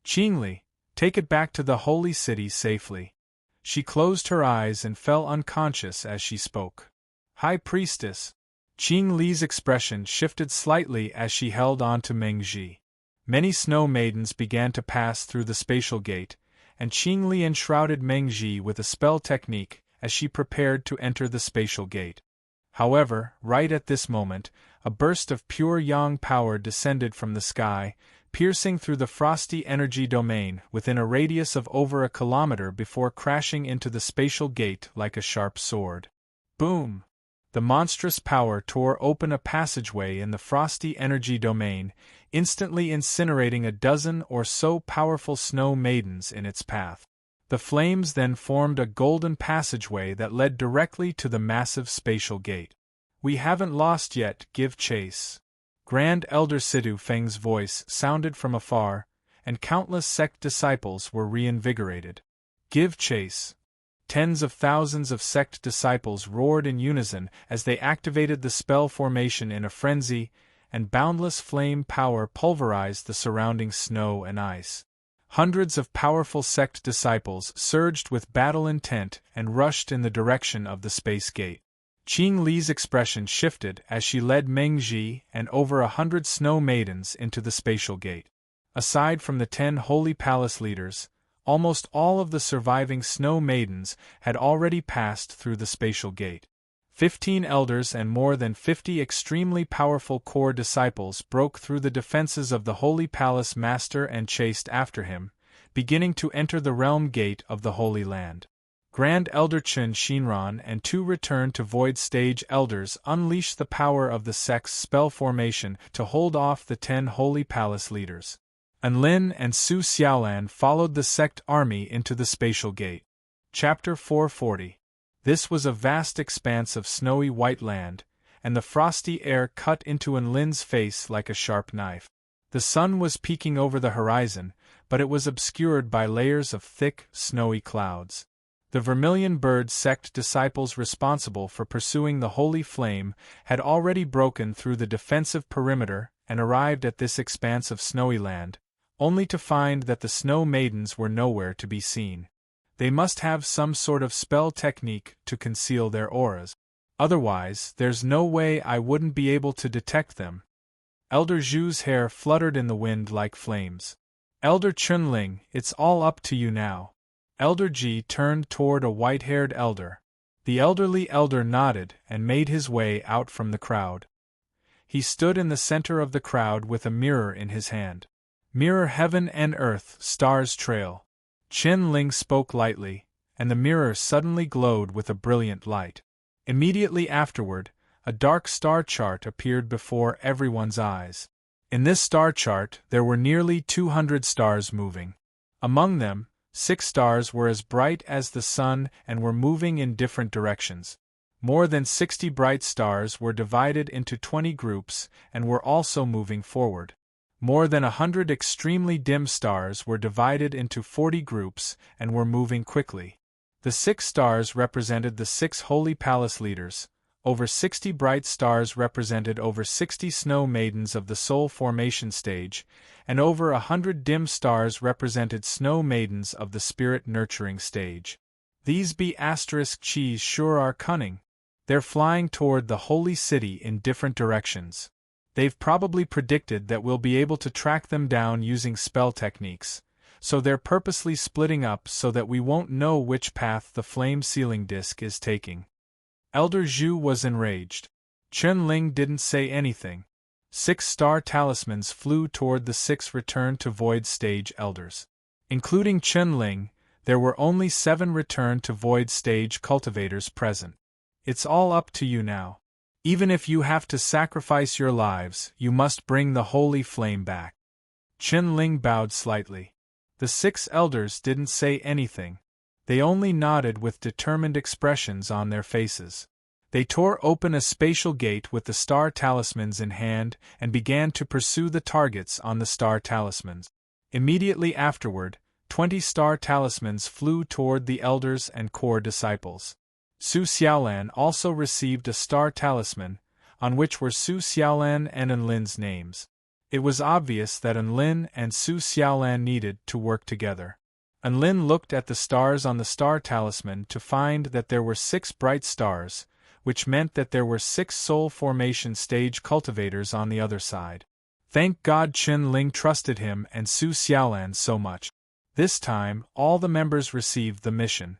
Qingli, take it back to the holy city safely. She closed her eyes and fell unconscious as she spoke. High Priestess. Qing Li's expression shifted slightly as she held on to Meng Ji. Many snow maidens began to pass through the spatial gate, and Qing Li enshrouded Meng Ji with a spell technique as she prepared to enter the spatial gate. However, right at this moment, a burst of pure yang power descended from the sky, piercing through the frosty energy domain within a radius of over a kilometer before crashing into the spatial gate like a sharp sword. Boom! The monstrous power tore open a passageway in the frosty energy domain, instantly incinerating a dozen or so powerful snow maidens in its path. The flames then formed a golden passageway that led directly to the massive spatial gate. We haven't lost yet, give chase. Grand Elder Sidhu Feng's voice sounded from afar, and countless sect disciples were reinvigorated. Give chase. Tens of thousands of sect disciples roared in unison as they activated the spell formation in a frenzy, and boundless flame power pulverized the surrounding snow and ice. Hundreds of powerful sect disciples surged with battle intent and rushed in the direction of the space gate. Qing Li's expression shifted as she led Meng Ji and over 100 snow maidens into the spatial gate. Aside from the 10 holy palace leaders, almost all of the surviving snow maidens had already passed through the spatial gate. 15 elders and more than 50 extremely powerful core disciples broke through the defenses of the Holy Palace Master and chased after him, beginning to enter the realm gate of the Holy Land. Grand Elder Chen Shinran and 2 return to Void Stage elders unleashed the power of the sect's spell formation to hold off the 10 Holy Palace leaders. Anlin and Su Xiaolan followed the sect army into the spatial gate. Chapter 440. This was a vast expanse of snowy white land, and the frosty air cut into Anlin's face like a sharp knife. The sun was peeking over the horizon, but it was obscured by layers of thick, snowy clouds. The Vermilion Bird sect disciples responsible for pursuing the holy flame had already broken through the defensive perimeter and arrived at this expanse of snowy land, only to find that the snow maidens were nowhere to be seen. They must have some sort of spell technique to conceal their auras. Otherwise, there's no way I wouldn't be able to detect them. Elder Zhu's hair fluttered in the wind like flames. Elder Chunling, it's all up to you now. Elder Ji turned toward a white-haired elder. The elderly elder nodded and made his way out from the crowd. He stood in the center of the crowd with a mirror in his hand. Mirror heaven and earth, stars trail. Chen Ling spoke lightly, and the mirror suddenly glowed with a brilliant light. Immediately afterward, a dark star chart appeared before everyone's eyes. In this star chart there were nearly 200 stars moving. Among them, 6 stars were as bright as the sun and were moving in different directions. More than 60 bright stars were divided into 20 groups and were also moving forward. More than 100 extremely dim stars were divided into 40 groups and were moving quickly. The 6 stars represented the 6 holy palace leaders, over 60 bright stars represented over 60 snow maidens of the soul formation stage, and over 100 dim stars represented snow maidens of the spirit nurturing stage. These B***cheese sure are cunning. They're flying toward the holy city in different directions. They've probably predicted that we'll be able to track them down using spell techniques, so they're purposely splitting up so that we won't know which path the flame sealing disc is taking. Elder Zhu was enraged. Chen-Ling didn't say anything. 6 star talismans flew toward the 6 Return to Void stage elders. Including Chen-Ling, there were only 7 Return to Void stage cultivators present. It's all up to you now. Even if you have to sacrifice your lives, you must bring the holy flame back. Chen-Ling bowed slightly. The 6 elders didn't say anything. They only nodded with determined expressions on their faces. They tore open a spatial gate with the star talismans in hand and began to pursue the targets on the star talismans. Immediately afterward, 20 star talismans flew toward the elders and core disciples. Su Xiaolan also received a star talisman, on which were Su Xiaolan and Enlin's names. It was obvious that Enlin and Su Xiaolan needed to work together. Enlin looked at the stars on the star talisman to find that there were 6 bright stars, which meant that there were 6 soul formation stage cultivators on the other side. Thank God Chen-Ling trusted him and Su Xiaolan so much. This time, all the members received the mission.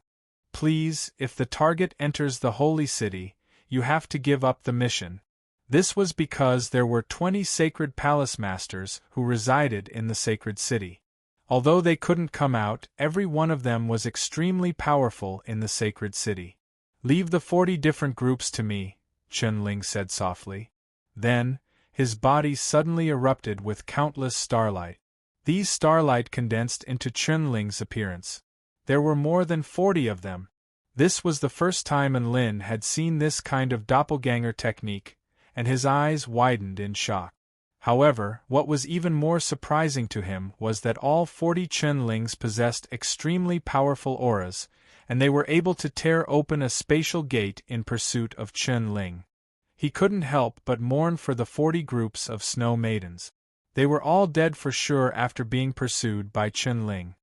Please, if the target enters the holy city, you have to give up the mission. This was because there were 20 sacred palace masters who resided in the sacred city. Although they couldn't come out, every one of them was extremely powerful in the sacred city. Leave the 40 different groups to me, Chen-Ling said softly. Then, his body suddenly erupted with countless starlight. These starlight condensed into Chen-Ling's appearance. There were more than 40 of them. This was the first time Enlin had seen this kind of doppelganger technique, and his eyes widened in shock. However, what was even more surprising to him was that all 40 Chen-Lings possessed extremely powerful auras, and they were able to tear open a spatial gate in pursuit of Chen-Ling. He couldn't help but mourn for the 40 groups of snow maidens. They were all dead for sure after being pursued by Chen-Ling.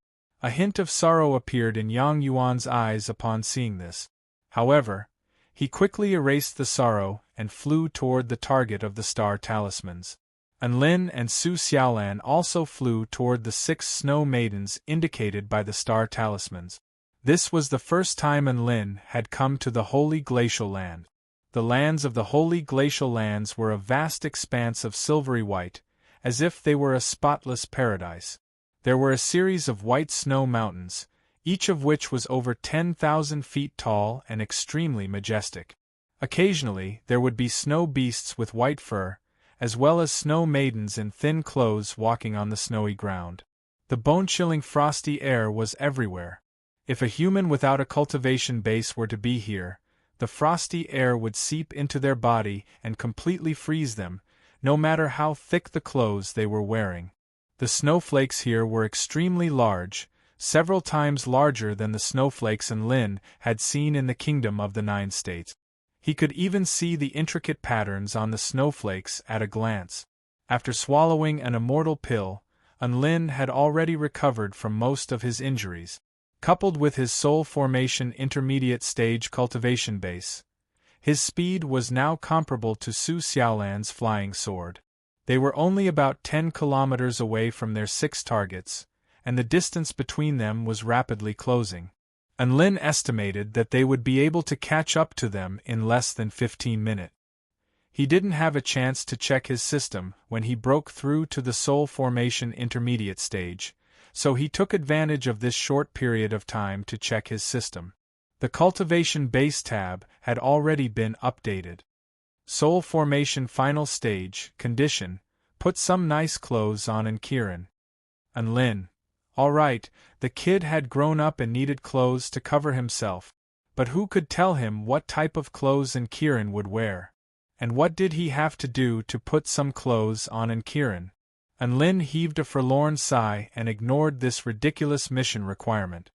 A hint of sorrow appeared in Yang Yuan's eyes upon seeing this. However, he quickly erased the sorrow and flew toward the target of the star talismans. Enlin and Su Xiaolan also flew toward the 6 snow maidens indicated by the star talismans. This was the first time Enlin had come to the Holy Glacial Land. The lands of the Holy Glacial Lands were a vast expanse of silvery white, as if they were a spotless paradise. There were a series of white snow mountains, each of which was over 10,000 feet tall and extremely majestic. Occasionally, there would be snow beasts with white fur, as well as snow maidens in thin clothes walking on the snowy ground. The bone-chilling frosty air was everywhere. If a human without a cultivation base were to be here, the frosty air would seep into their body and completely freeze them, no matter how thick the clothes they were wearing. The snowflakes here were extremely large, several times larger than the snowflakes Enlin had seen in the Kingdom of the 9 States. He could even see the intricate patterns on the snowflakes at a glance. After swallowing an immortal pill, Enlin had already recovered from most of his injuries. Coupled with his soul formation intermediate stage cultivation base, his speed was now comparable to Su Xiaolan's flying sword. They were only about 10 kilometers away from their 6 targets, and the distance between them was rapidly closing. Enlin estimated that they would be able to catch up to them in less than 15 minutes. He didn't have a chance to check his system when he broke through to the soul formation intermediate stage, so he took advantage of this short period of time to check his system. The cultivation base tab had already been updated. Soul formation final stage, condition, put some nice clothes on Enkiran. Enlin. All right, the kid had grown up and needed clothes to cover himself, but who could tell him what type of clothes Enkiran would wear? And what did he have to do to put some clothes on Enkiran? Enlin heaved a forlorn sigh and ignored this ridiculous mission requirement.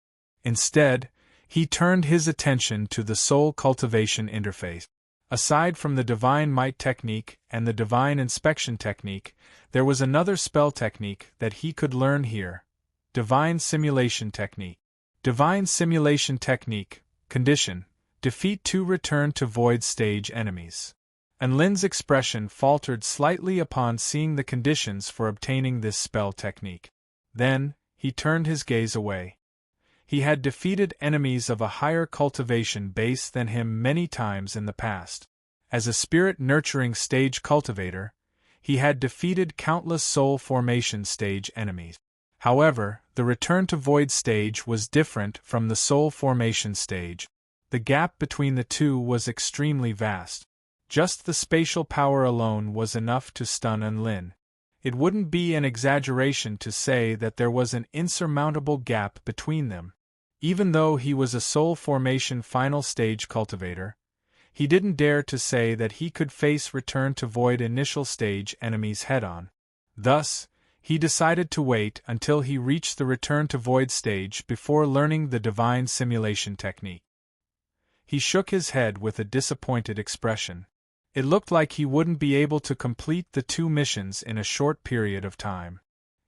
Instead, he turned his attention to the soul cultivation interface. Aside from the Divine Might technique and the Divine Inspection technique, there was another spell technique that he could learn here. Divine Simulation technique. Divine Simulation technique, condition, defeat 2 return to void stage enemies. Enlin's expression faltered slightly upon seeing the conditions for obtaining this spell technique. Then, he turned his gaze away. He had defeated enemies of a higher cultivation base than him many times in the past. As a spirit-nurturing stage cultivator, he had defeated countless soul formation stage enemies. However, the return to void stage was different from the soul formation stage. The gap between the two was extremely vast. Just the spatial power alone was enough to stun Enlin. It wouldn't be an exaggeration to say that there was an insurmountable gap between them. Even though he was a soul formation final stage cultivator, he didn't dare to say that he could face return to void initial stage enemies head-on. Thus, he decided to wait until he reached the return to void stage before learning the divine simulation technique. He shook his head with a disappointed expression. It looked like he wouldn't be able to complete the 2 missions in a short period of time.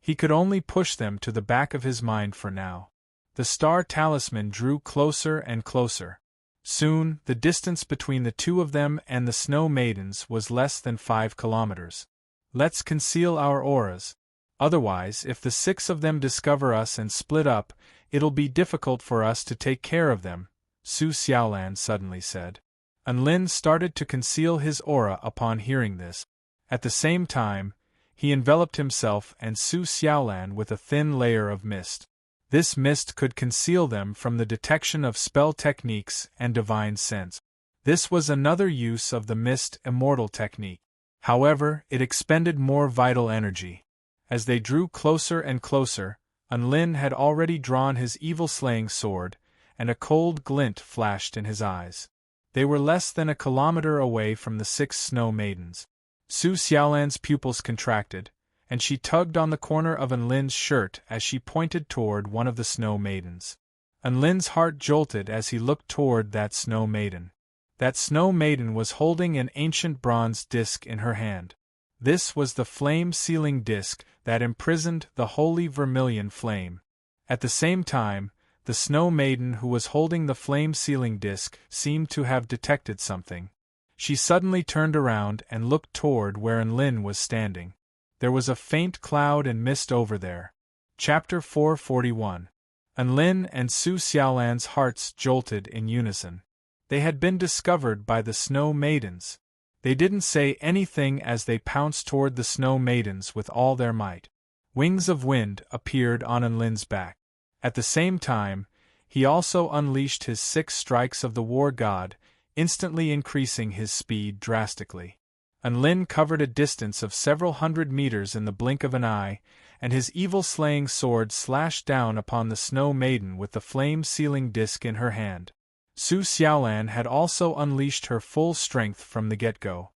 He could only push them to the back of his mind for now. The star talisman drew closer and closer. Soon, the distance between the 2 of them and the Snow Maidens was less than 5 kilometers. Let's conceal our auras. Otherwise, if the 6 of them discover us and split up, it'll be difficult for us to take care of them, Su Xiaolan suddenly said. Enlin started to conceal his aura upon hearing this. At the same time, he enveloped himself and Su Xiaolan with a thin layer of mist. This mist could conceal them from the detection of spell techniques and divine sense. This was another use of the mist immortal technique. However, it expended more vital energy. As they drew closer and closer, Enlin had already drawn his evil-slaying sword, and a cold glint flashed in his eyes. They were less than a kilometer away from the 6 Snow Maidens. Su Xiaolan's pupils contracted, and she tugged on the corner of Enlin's shirt as she pointed toward one of the Snow Maidens. Enlin's heart jolted as he looked toward that Snow Maiden. That Snow Maiden was holding an ancient bronze disc in her hand. This was the flame-sealing disc that imprisoned the holy vermilion flame. At the same time, the Snow Maiden who was holding the flame-sealing disc seemed to have detected something. She suddenly turned around and looked toward where Enlin was standing. There was a faint cloud and mist over there. Chapter 441. Enlin and Su Xiaolan's hearts jolted in unison. They had been discovered by the Snow Maidens. They didn't say anything as they pounced toward the Snow Maidens with all their might. Wings of wind appeared on Enlin's back. At the same time, he also unleashed his 6 strikes of the war god, instantly increasing his speed drastically. Enlin covered a distance of several hundred meters in the blink of an eye, and his evil-slaying sword slashed down upon the Snow Maiden with the flame-sealing disc in her hand. Su Xiaolan had also unleashed her full strength from the get-go.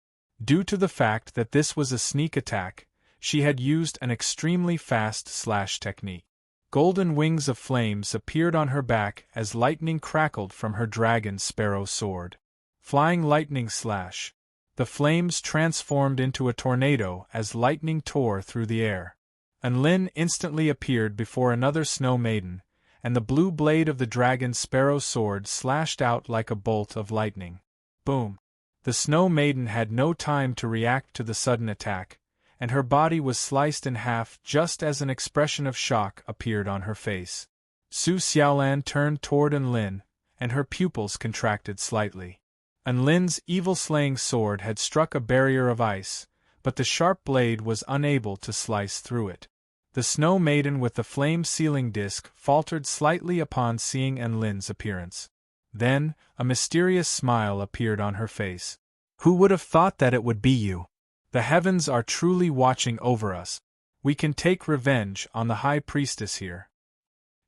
Due to the fact that this was a sneak attack, she had used an extremely fast slash technique. Golden wings of flames appeared on her back as lightning crackled from her dragon sparrow sword. Flying lightning slash. The flames transformed into a tornado as lightning tore through the air. Enlin instantly appeared before another Snow Maiden, and the blue blade of the dragon sparrow sword slashed out like a bolt of lightning. Boom! The Snow Maiden had no time to react to the sudden attack, and her body was sliced in half just as an expression of shock appeared on her face. Su Xiaolan turned toward Enlin, and her pupils contracted slightly. Enlin's evil-slaying sword had struck a barrier of ice, but the sharp blade was unable to slice through it. The Snow Maiden with the flame-sealing disc faltered slightly upon seeing Enlin's appearance. Then, a mysterious smile appeared on her face. "Who would have thought that it would be you? The heavens are truly watching over us. We can take revenge on the High Priestess here.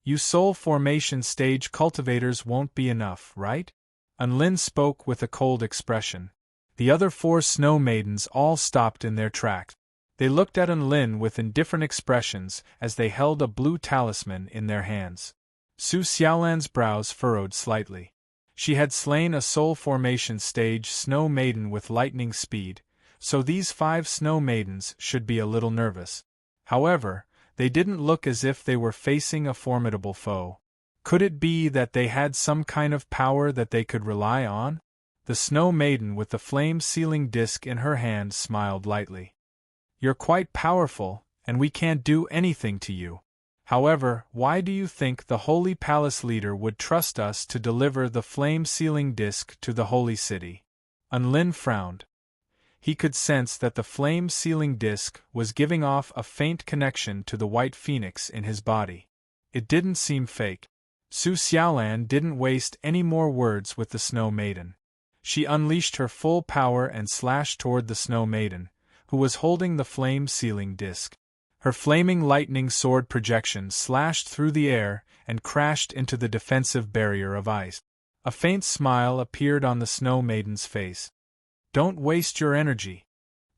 You soul formation stage cultivators won't be enough, right?" Enlin spoke with a cold expression. The other 4 Snow Maidens all stopped in their tracks. They looked at Enlin with indifferent expressions as they held a blue talisman in their hands. Su Xiaolan's brows furrowed slightly. She had slain a soul formation stage Snow Maiden with lightning speed, so these 5 Snow Maidens should be a little nervous. However, they didn't look as if they were facing a formidable foe. Could it be that they had some kind of power that they could rely on? The Snow Maiden with the flame-sealing disc in her hand smiled lightly. "You're quite powerful, and we can't do anything to you. However, why do you think the Holy Palace leader would trust us to deliver the flame-sealing disc to the Holy City?" Unlin frowned. He could sense that the flame-sealing disc was giving off a faint connection to the white phoenix in his body. It didn't seem fake. Su Xiaolan didn't waste any more words with the Snow Maiden. She unleashed her full power and slashed toward the Snow Maiden, who was holding the flame-sealing disc. Her flaming lightning sword projection slashed through the air and crashed into the defensive barrier of ice. A faint smile appeared on the Snow Maiden's face. "Don't waste your energy.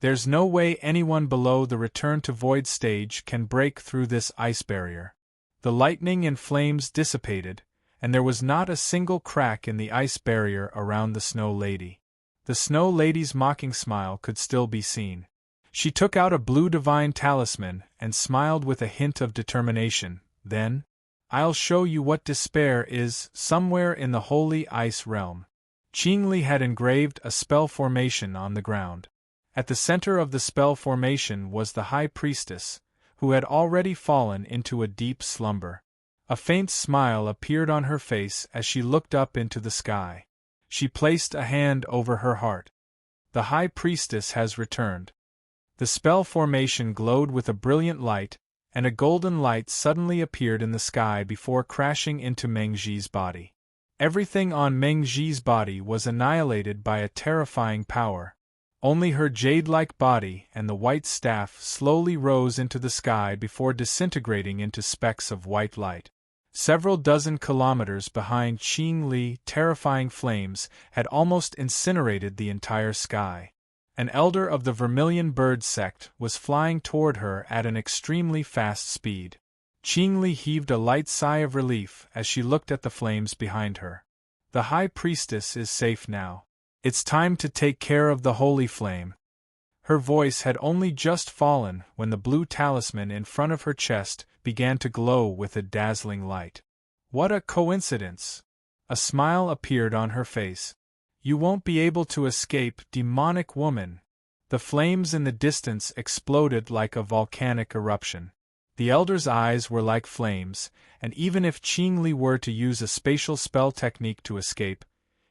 There's no way anyone below the Return to Void stage can break through this ice barrier." The lightning and flames dissipated, and there was not a single crack in the ice barrier around the Snow Lady. The Snow Lady's mocking smile could still be seen. She took out a blue divine talisman and smiled with a hint of determination. Then, "I'll show you what despair is somewhere in the holy ice realm." Qingli had engraved a spell formation on the ground. At the center of the spell formation was the High Priestess, who had already fallen into a deep slumber. A faint smile appeared on her face as she looked up into the sky. She placed a hand over her heart. "The High Priestess has returned." The spell formation glowed with a brilliant light, and a golden light suddenly appeared in the sky before crashing into Meng Zhi's body. Everything on Meng Zhi's body was annihilated by a terrifying power. Only her jade-like body and the white staff slowly rose into the sky before disintegrating into specks of white light. Several dozen kilometers behind Qing Li, terrifying flames had almost incinerated the entire sky. An elder of the Vermilion Bird sect was flying toward her at an extremely fast speed. Qing Li heaved a light sigh of relief as she looked at the flames behind her. The High Priestess is safe now. It's time to take care of the holy flame. Her voice had only just fallen when the blue talisman in front of her chest began to glow with a dazzling light. What a coincidence! A smile appeared on her face. "You won't be able to escape, demonic woman." The flames in the distance exploded like a volcanic eruption. The elder's eyes were like flames, and even if Qing Li were to use a spatial spell technique to escape,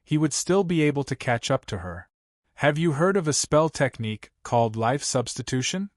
he would still be able to catch up to her. "Have you heard of a spell technique called life substitution?"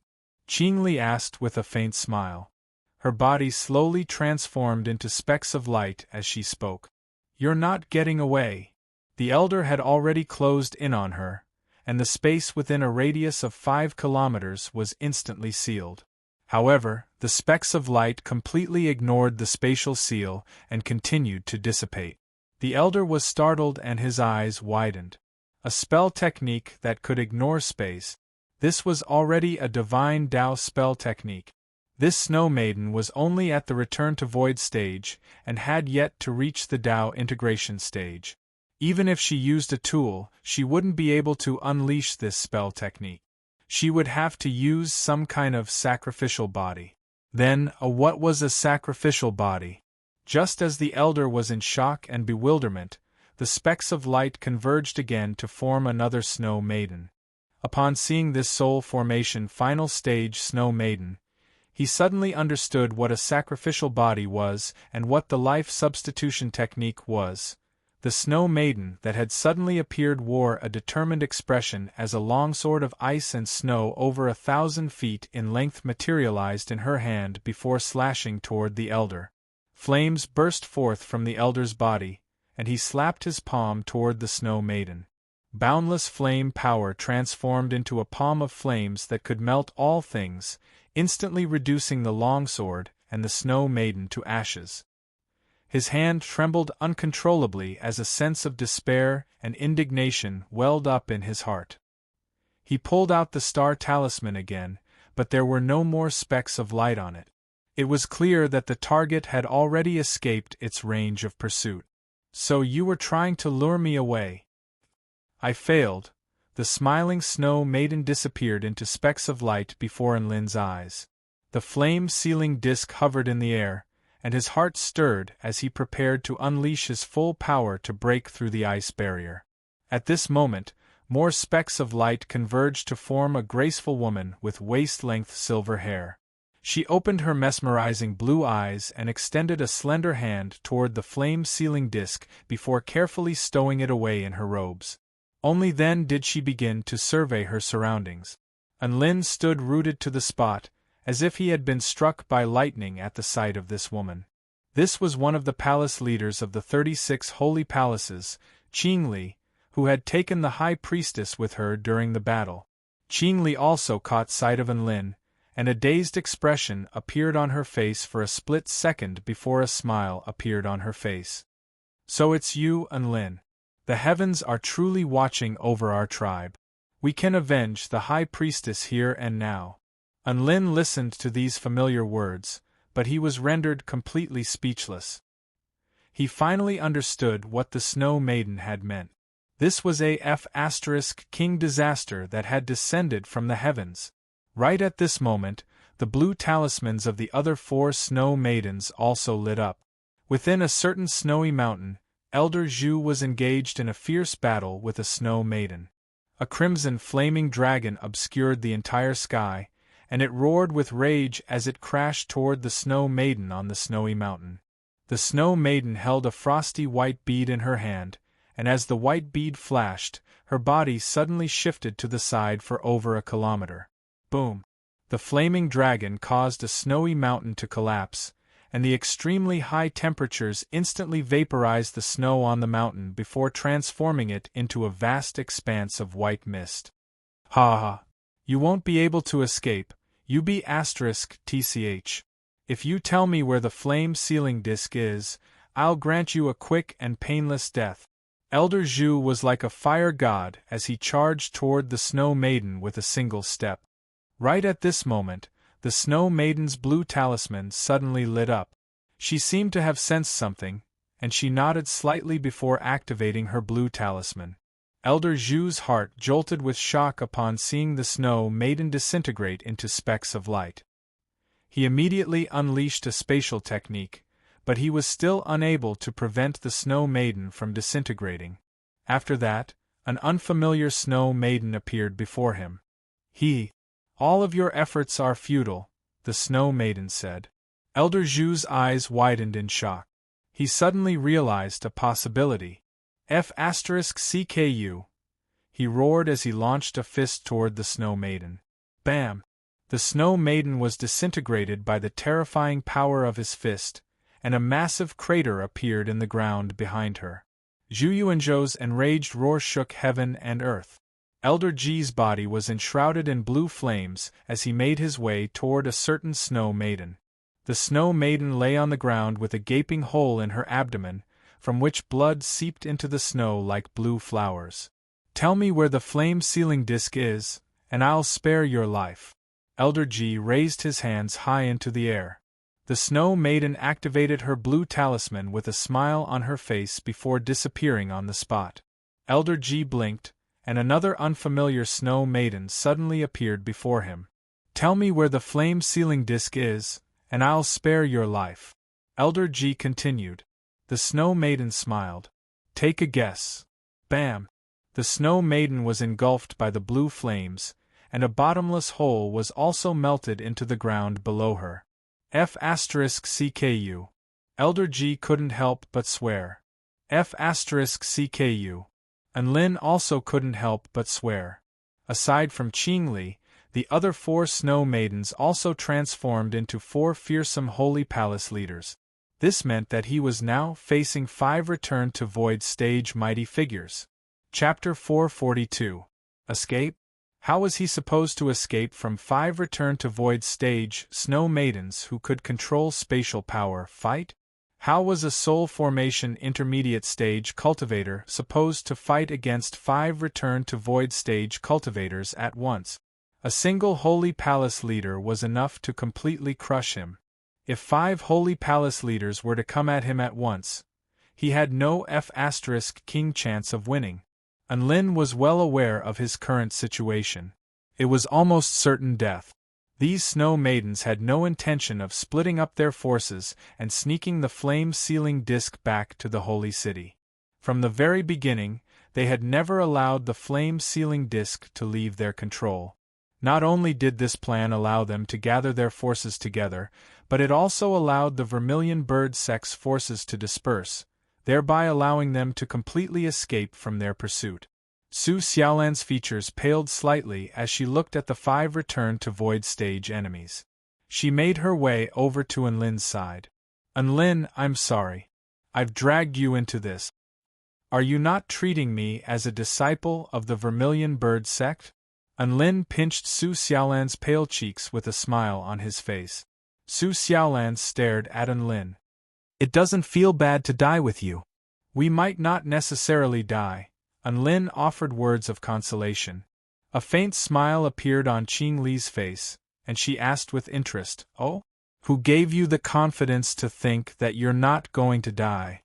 Qing Li asked with a faint smile. Her body slowly transformed into specks of light as she spoke. "You're not getting away." The elder had already closed in on her, and the space within a radius of 5 kilometers was instantly sealed. However, the specks of light completely ignored the spatial seal and continued to dissipate. The elder was startled and his eyes widened. A spell technique that could ignore space. This was already a divine Dao spell technique. This Snow Maiden was only at the Return to Void stage and had yet to reach the Dao integration stage. Even if she used a tool, she wouldn't be able to unleash this spell technique. She would have to use some kind of sacrificial body. Then, what was a sacrificial body? Just as the elder was in shock and bewilderment, the specks of light converged again to form another Snow Maiden. Upon seeing this soul formation final stage Snow Maiden, he suddenly understood what a sacrificial body was and what the life substitution technique was. The Snow Maiden that had suddenly appeared wore a determined expression as a longsword of ice and snow over 1,000 feet in length materialized in her hand before slashing toward the elder. Flames burst forth from the elder's body, and he slapped his palm toward the Snow Maiden. Boundless flame power transformed into a palm of flames that could melt all things, instantly reducing the longsword and the Snow Maiden to ashes. His hand trembled uncontrollably as a sense of despair and indignation welled up in his heart. He pulled out the star talisman again, but there were no more specks of light on it. It was clear that the target had already escaped its range of pursuit. "So you were trying to lure me away." "I failed." The smiling Snow Maiden disappeared into specks of light before Enlin's eyes. The flame-sealing disc hovered in the air, and his heart stirred as he prepared to unleash his full power to break through the ice barrier. At this moment, more specks of light converged to form a graceful woman with waist-length silver hair. She opened her mesmerizing blue eyes and extended a slender hand toward the flame-sealing disk before carefully stowing it away in her robes. Only then did she begin to survey her surroundings. Unlin stood rooted to the spot, as if he had been struck by lightning at the sight of this woman. This was one of the palace leaders of the 36 holy palaces, Qingli, who had taken the high priestess with her during the battle. Qingli also caught sight of Unlin, and a dazed expression appeared on her face for a split second before a smile appeared on her face. "So it's you, Unlin. The heavens are truly watching over our tribe. We can avenge the high priestess here and now." Unlin listened to these familiar words, but he was rendered completely speechless. He finally understood what the Snow Maiden had meant. This was King disaster that had descended from the heavens. Right at this moment, the blue talismans of the other 4 Snow Maidens also lit up. Within a certain snowy mountain, Elder Zhu was engaged in a fierce battle with a Snow Maiden. A crimson flaming dragon obscured the entire sky, and it roared with rage as it crashed toward the Snow Maiden on the snowy mountain. The Snow Maiden held a frosty white bead in her hand, and as the white bead flashed, her body suddenly shifted to the side for over a kilometer. Boom! The flaming dragon caused a snowy mountain to collapse, and the extremely high temperatures instantly vaporized the snow on the mountain before transforming it into a vast expanse of white mist. "Ha ha! You won't be able to escape, you *tch. If you tell me where the flame-sealing disc is, I'll grant you a quick and painless death." Elder Zhu was like a fire god as he charged toward the Snow Maiden with a single step. Right at this moment, the Snow Maiden's blue talisman suddenly lit up. She seemed to have sensed something, and she nodded slightly before activating her blue talisman. Elder Zhu's heart jolted with shock upon seeing the Snow Maiden disintegrate into specks of light. He immediately unleashed a spatial technique, but he was still unable to prevent the Snow Maiden from disintegrating. After that, an unfamiliar Snow Maiden appeared before him. "All of your efforts are futile," the Snow Maiden said. Elder Zhu's eyes widened in shock. He suddenly realized a possibility. "F***CKU!" he roared as he launched a fist toward the Snow Maiden. Bam! The Snow Maiden was disintegrated by the terrifying power of his fist, and a massive crater appeared in the ground behind her. Zhu Yuanzhou's enraged roar shook heaven and earth. Elder Ji's body was enshrouded in blue flames as he made his way toward a certain Snow Maiden. The Snow Maiden lay on the ground with a gaping hole in her abdomen, from which blood seeped into the snow like blue flowers. "Tell me where the flame-sealing disc is, and I'll spare your life." Elder Ji raised his hands high into the air. The Snow Maiden activated her blue talisman with a smile on her face before disappearing on the spot. Elder Ji blinked, and another unfamiliar Snow Maiden suddenly appeared before him. "Tell me where the flame-sealing disc is, and I'll spare your life." Elder Ji continued. The Snow Maiden smiled. "Take a guess." Bam! The Snow Maiden was engulfed by the blue flames, and a bottomless hole was also melted into the ground below her. F***CKU. Elder Ji couldn't help but swear. F***CKU. And Lin also couldn't help but swear. Aside from Qingli, the other 4 Snow Maidens also transformed into 4 fearsome holy palace leaders. This meant that he was now facing 5 Return to Void stage mighty figures. Chapter 442. Escape? How was he supposed to escape from 5 Return to Void stage Snow Maidens who could control spatial power fight? How was a Soul Formation Intermediate Stage Cultivator supposed to fight against 5 Return to Void stage cultivators at once? A single Holy Palace leader was enough to completely crush him. If 5 Holy Palace leaders were to come at him at once, he had no F***king chance of winning. And Lin was well aware of his current situation. It was almost certain death. These Snow Maidens had no intention of splitting up their forces and sneaking the flame-sealing disc back to the Holy City. From the very beginning, they had never allowed the flame-sealing disk to leave their control. Not only did this plan allow them to gather their forces together, but it also allowed the vermilion bird sect's forces to disperse, thereby allowing them to completely escape from their pursuit. Su Xiaolan's features paled slightly as she looked at the 5 return-to-void stage enemies. She made her way over to Enlin's side. "Enlin, I'm sorry. I've dragged you into this. Are you not treating me as a disciple of the Vermilion Bird sect?" Enlin pinched Su Xiaolan's pale cheeks with a smile on his face. Su Xiaolan stared at Enlin. "It doesn't feel bad to die with you. We might not necessarily die." Enlin offered words of consolation. A faint smile appeared on Qing Li's face, and she asked with interest, "Oh? Who gave you the confidence to think that you're not going to die?"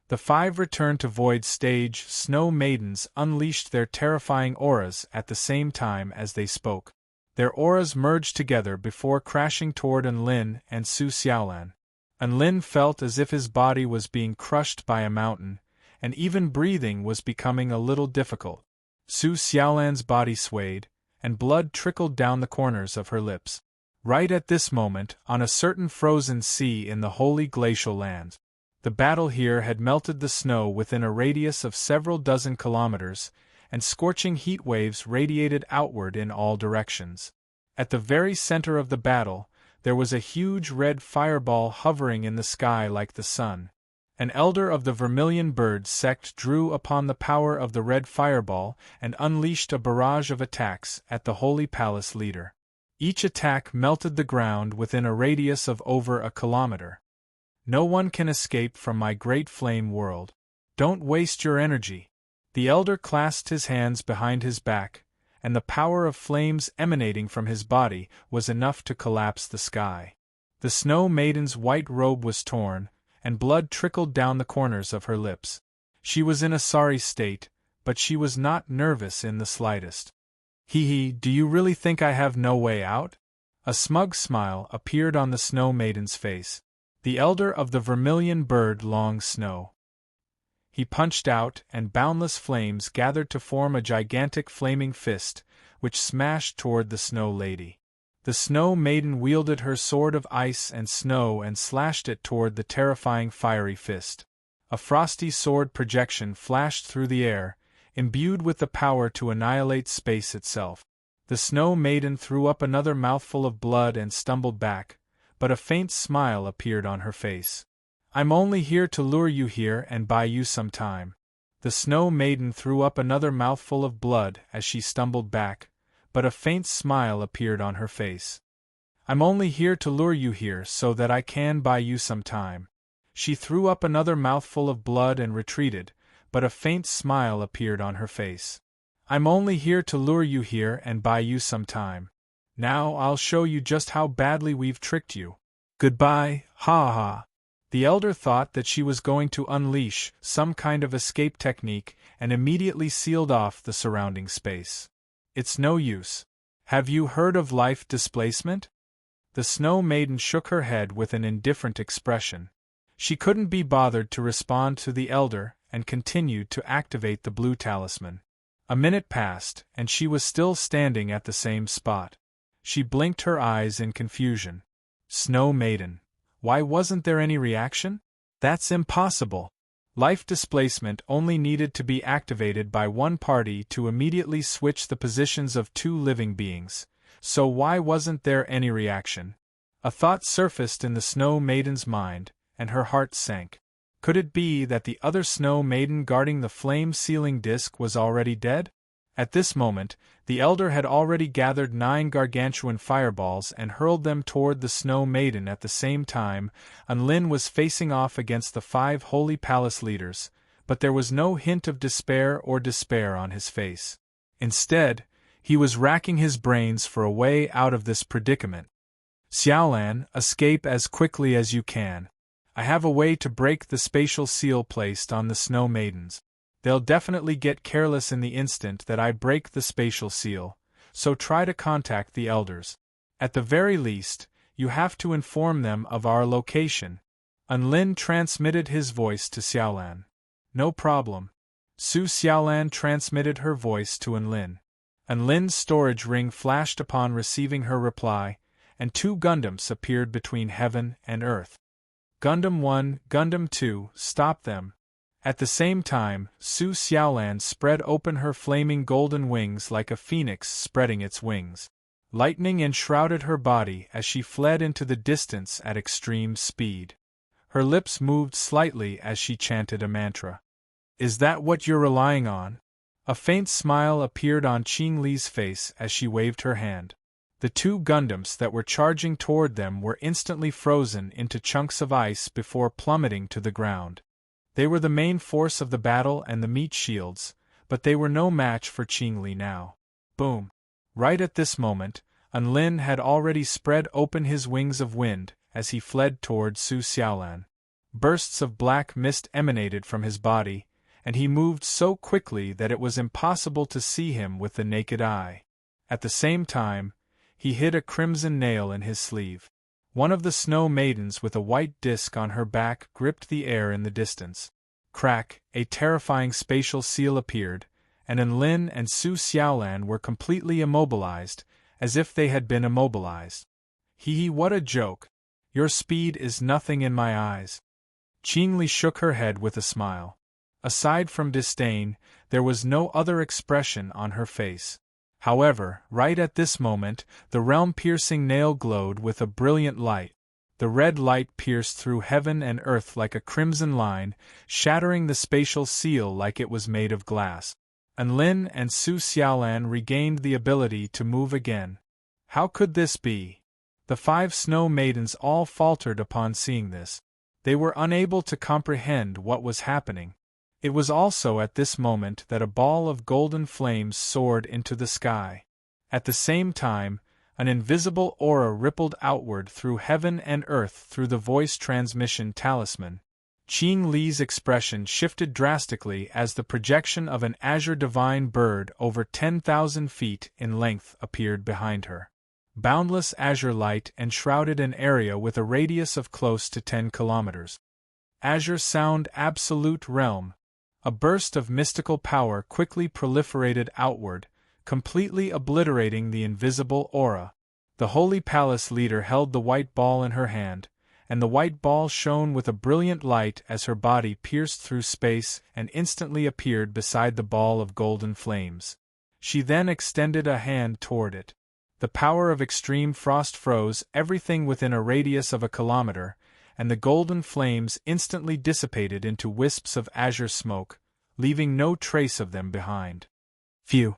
The 5 return-to-void stage snow maidens unleashed their terrifying auras at the same time as they spoke. Their auras merged together before crashing toward Enlin and Su Xiaolan. Enlin felt as if his body was being crushed by a mountain, and even breathing was becoming a little difficult. Su Xiaolan's body swayed, and blood trickled down the corners of her lips. Right at this moment, on a certain frozen sea in the holy glacial lands, the battle here had melted the snow within a radius of several dozen kilometers, and scorching heat waves radiated outward in all directions. At the very center of the battle, there was a huge red fireball hovering in the sky like the sun. An elder of the Vermilion Bird sect drew upon the power of the red fireball and unleashed a barrage of attacks at the Holy Palace leader. Each attack melted the ground within a radius of over a kilometer. "No one can escape from my great flame world. Don't waste your energy." The elder clasped his hands behind his back, and the power of flames emanating from his body was enough to collapse the sky. The Snow Maiden's white robe was torn, and blood trickled down the corners of her lips. She was in a sorry state, but she was not nervous in the slightest. "Hee, do you really think I have no way out?" A smug smile appeared on the Snow Maiden's face. The elder of the Vermilion Bird Long Snow. He punched out, and boundless flames gathered to form a gigantic flaming fist, which smashed toward the Snow Lady. The Snow Maiden wielded her sword of ice and snow and slashed it toward the terrifying fiery fist. A frosty sword projection flashed through the air, imbued with the power to annihilate space itself. The Snow Maiden threw up another mouthful of blood and stumbled back, but a faint smile appeared on her face. "I'm only here to lure you here and buy you some time." The Snow Maiden threw up another mouthful of blood as she stumbled back, but a faint smile appeared on her face. "I'm only here to lure you here so that I can buy you some time." She threw up another mouthful of blood and retreated, but a faint smile appeared on her face. "I'm only here to lure you here and buy you some time. Now I'll show you just how badly we've tricked you. Goodbye, ha. The elder thought that she was going to unleash some kind of escape technique and immediately sealed off the surrounding space. "It's no use. Have you heard of life displacement?" The Snow Maiden shook her head with an indifferent expression. She couldn't be bothered to respond to the elder and continued to activate the blue talisman. A minute passed, and she was still standing at the same spot. She blinked her eyes in confusion. "Snow Maiden, why wasn't there any reaction? That's impossible. Life displacement only needed to be activated by one party to immediately switch the positions of 2 living beings, so why wasn't there any reaction?" A thought surfaced in the Snow Maiden's mind, and her heart sank. Could it be that the other Snow Maiden guarding the flame-sealing disc was already dead? At this moment, the elder had already gathered 9 gargantuan fireballs and hurled them toward the Snow Maiden at the same time. Enlin was facing off against the 5 Holy Palace leaders, but there was no hint of despair on his face. Instead, he was racking his brains for a way out of this predicament. "Xiaolan, escape as quickly as you can. I have a way to break the spatial seal placed on the Snow Maidens. They'll definitely get careless in the instant that I break the spatial seal, so try to contact the elders. At the very least, you have to inform them of our location." Enlin transmitted his voice to Xiaolan. No problem. Su Xiaolan transmitted her voice to Enlin. Enlin's storage ring flashed upon receiving her reply, and 2 Gundams appeared between heaven and earth. Gundam 1, Gundam 2, stop them. At the same time, Su Xiaolan spread open her flaming golden wings like a phoenix spreading its wings. Lightning enshrouded her body as she fled into the distance at extreme speed. Her lips moved slightly as she chanted a mantra. Is that what you're relying on? A faint smile appeared on Qing Li's face as she waved her hand. The 2 Gundams that were charging toward them were instantly frozen into chunks of ice before plummeting to the ground. They were the main force of the battle and the meat shields, but they were no match for Qing Li now. Boom! Right at this moment, Enlin had already spread open his wings of wind as he fled toward Su Xiaolan. Bursts of black mist emanated from his body, and he moved so quickly that it was impossible to see him with the naked eye. At the same time, he hid a crimson nail in his sleeve. One of the snow maidens with a white disc on her back gripped the air in the distance. Crack, a terrifying spatial seal appeared, and Enlin and Su Xiaolan were completely immobilized, as if they had been immobilized. Hee, what a joke! Your speed is nothing in my eyes. Qing Li shook her head with a smile. Aside from disdain, there was no other expression on her face. However, right at this moment, the realm-piercing nail glowed with a brilliant light. The red light pierced through heaven and earth like a crimson line, shattering the spatial seal like it was made of glass. Enlin and Su Xiaolan regained the ability to move again. How could this be? The 5 snow maidens all faltered upon seeing this. They were unable to comprehend what was happening. It was also at this moment that a ball of golden flames soared into the sky. At the same time, an invisible aura rippled outward through heaven and earth through the voice transmission talisman. Qing Li's expression shifted drastically as the projection of an azure divine bird over 10,000 feet in length appeared behind her. Boundless azure light enshrouded an area with a radius of close to 10 kilometers. Azure sound absolute realm. A burst of mystical power quickly proliferated outward, completely obliterating the invisible aura. The Holy Palace leader held the white ball in her hand, and the white ball shone with a brilliant light as her body pierced through space and instantly appeared beside the ball of golden flames. She then extended a hand toward it. The power of extreme frost froze everything within a radius of a kilometer, and the golden flames instantly dissipated into wisps of azure smoke, leaving no trace of them behind. Phew!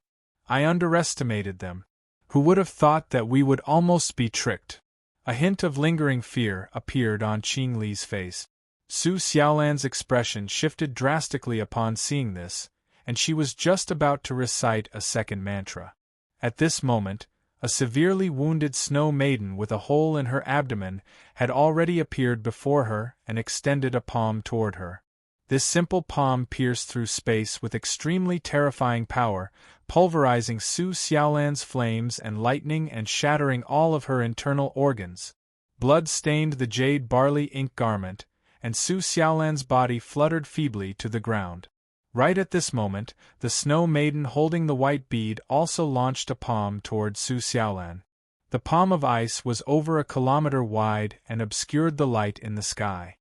I underestimated them. Who would have thought that we would almost be tricked? A hint of lingering fear appeared on Qing Li's face. Su Xiaolan's expression shifted drastically upon seeing this, and she was just about to recite a second mantra. At this moment, a severely wounded snow maiden with a hole in her abdomen had already appeared before her and extended a palm toward her. This simple palm pierced through space with extremely terrifying power, pulverizing Su Xiaolan's flames and lightning and shattering all of her internal organs. Blood stained the jade barley ink garment, and Su Xiaolan's body fluttered feebly to the ground. Right at this moment, the snow maiden holding the white bead also launched a palm toward Su Xiaolan. The palm of ice was over a kilometer wide and obscured the light in the sky.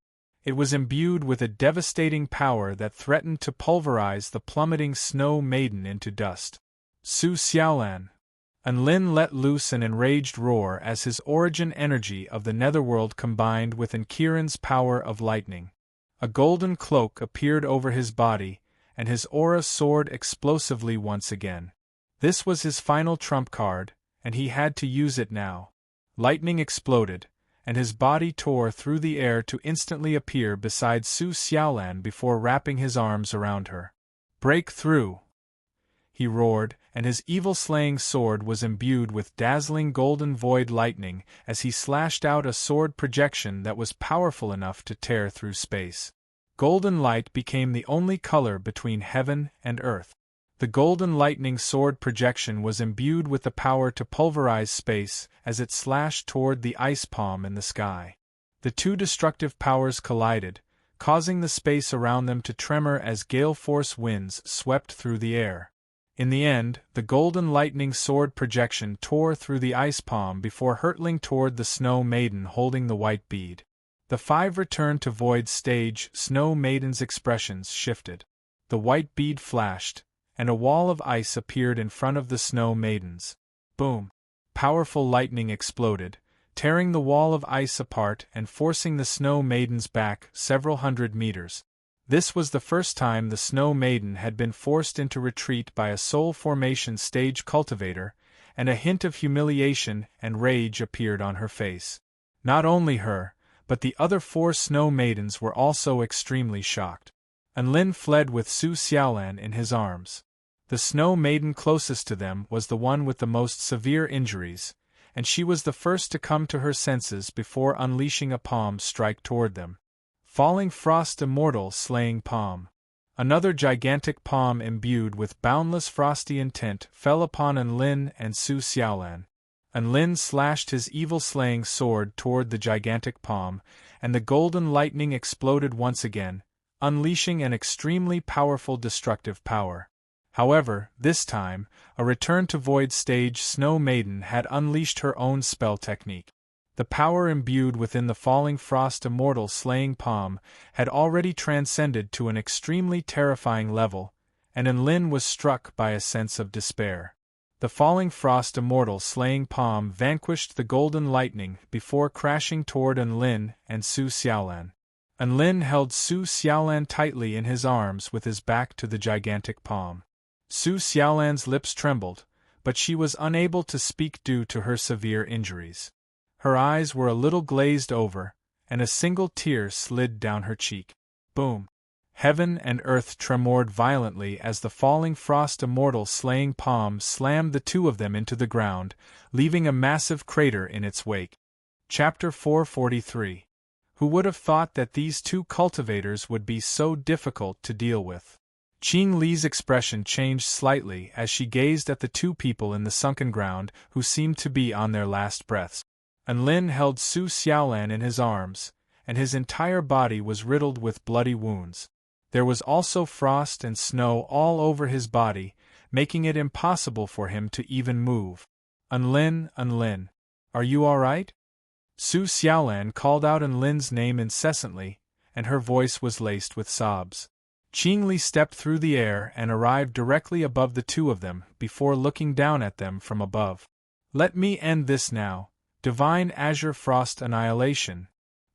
It was imbued with a devastating power that threatened to pulverize the plummeting snow maiden into dust. Su Xiaolan! Enlin let loose an enraged roar as his origin energy of the netherworld combined with Enkiran's power of lightning. A golden cloak appeared over his body, and his aura soared explosively once again. This was his final trump card, and he had to use it now. Lightning exploded, and his body tore through the air to instantly appear beside Su Xiaolan before wrapping his arms around her. "Break through!" he roared, and his evil-slaying sword was imbued with dazzling golden void lightning as he slashed out a sword projection that was powerful enough to tear through space. Golden light became the only color between heaven and earth. The golden lightning sword projection was imbued with the power to pulverize space as it slashed toward the ice palm in the sky. The two destructive powers collided, causing the space around them to tremor as gale-force winds swept through the air. In the end, the golden lightning sword projection tore through the ice palm before hurtling toward the Snow Maiden holding the white bead. The five returned to Void's stage. Snow Maiden's expressions shifted. The white bead flashed, and a wall of ice appeared in front of the Snow Maidens. Boom! Powerful lightning exploded, tearing the wall of ice apart and forcing the Snow Maidens back several hundred meters. This was the first time the Snow Maiden had been forced into retreat by a soul formation stage cultivator, and a hint of humiliation and rage appeared on her face. Not only her, but the other four Snow Maidens were also extremely shocked. Enlin fled with Su Xiaolan in his arms. The Snow Maiden closest to them was the one with the most severe injuries, and she was the first to come to her senses before unleashing a palm strike toward them. Falling Frost Immortal Slaying Palm. Another gigantic palm imbued with boundless frosty intent fell upon Enlin and Su Xiaolan. Enlin slashed his evil-slaying sword toward the gigantic palm, and the golden lightning exploded once again, unleashing an extremely powerful destructive power. However, this time, a return to Void stage Snow Maiden had unleashed her own spell technique. The power imbued within the falling Frost Immortal Slaying Palm had already transcended to an extremely terrifying level, and Enlin was struck by a sense of despair. The falling Frost Immortal Slaying Palm vanquished the golden lightning before crashing toward Enlin and Su Xiaolan. Enlin held Su Xiaolan tightly in his arms with his back to the gigantic palm. Su Xiaolan's lips trembled, but she was unable to speak due to her severe injuries. Her eyes were a little glazed over, and a single tear slid down her cheek. Boom! Heaven and earth tremored violently as the falling Frost Immortal Slaying Palm slammed the two of them into the ground, leaving a massive crater in its wake. Chapter 443. Who would have thought that these two cultivators would be so difficult to deal with? Qing Li's expression changed slightly as she gazed at the two people in the sunken ground who seemed to be on their last breaths. Enlin held Su Xiaolan in his arms, and his entire body was riddled with bloody wounds. There was also frost and snow all over his body, making it impossible for him to even move. Enlin, are you all right? Su Xiaolan called out Enlin's name incessantly, and her voice was laced with sobs. Qing Li stepped through the air and arrived directly above the two of them before looking down at them from above. Let me end this now. Divine Azure Frost Annihilation.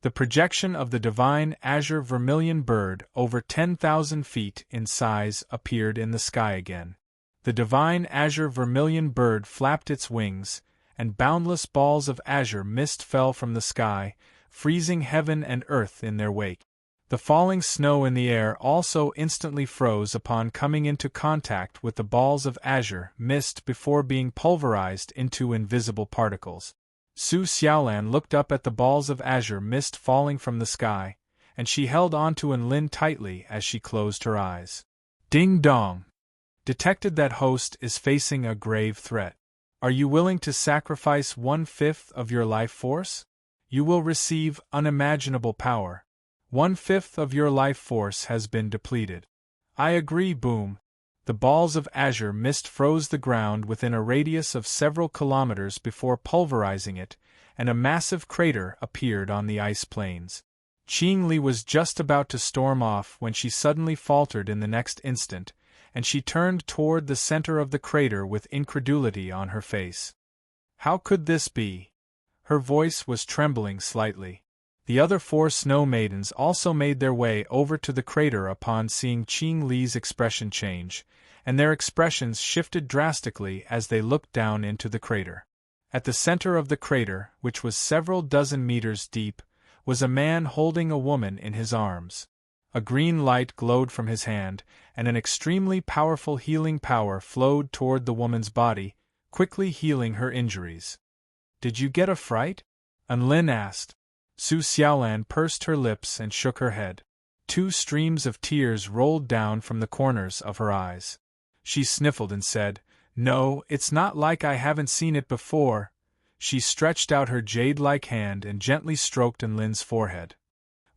The projection of the divine azure vermilion bird over 10,000 feet in size appeared in the sky again. The divine azure vermilion bird flapped its wings, and boundless balls of azure mist fell from the sky, freezing heaven and earth in their wake. The falling snow in the air also instantly froze upon coming into contact with the balls of azure mist before being pulverized into invisible particles. Su Xiaolan looked up at the balls of azure mist falling from the sky, and she held on to Enlin tightly as she closed her eyes. Ding dong! Detected that host is facing a grave threat. Are you willing to sacrifice 1/5 of your life force? You will receive unimaginable power. 1/5 of your life force has been depleted. I agree. Boom! The balls of azure mist froze the ground within a radius of several kilometers before pulverizing it, and a massive crater appeared on the ice plains. Qing Li was just about to storm off when she suddenly faltered in the next instant, and she turned toward the center of the crater with incredulity on her face. How could this be? Her voice was trembling slightly. The other four Snow Maidens also made their way over to the crater upon seeing Qing Li's expression change, and their expressions shifted drastically as they looked down into the crater. At the center of the crater, which was several dozen meters deep, was a man holding a woman in his arms. A green light glowed from his hand, and an extremely powerful healing power flowed toward the woman's body, quickly healing her injuries. Did you get a fright? Enlin asked. Su Xiaolan pursed her lips and shook her head. 2 streams of tears rolled down from the corners of her eyes. She sniffled and said, "No, it's not like I haven't seen it before." She stretched out her jade-like hand and gently stroked Enlin's forehead.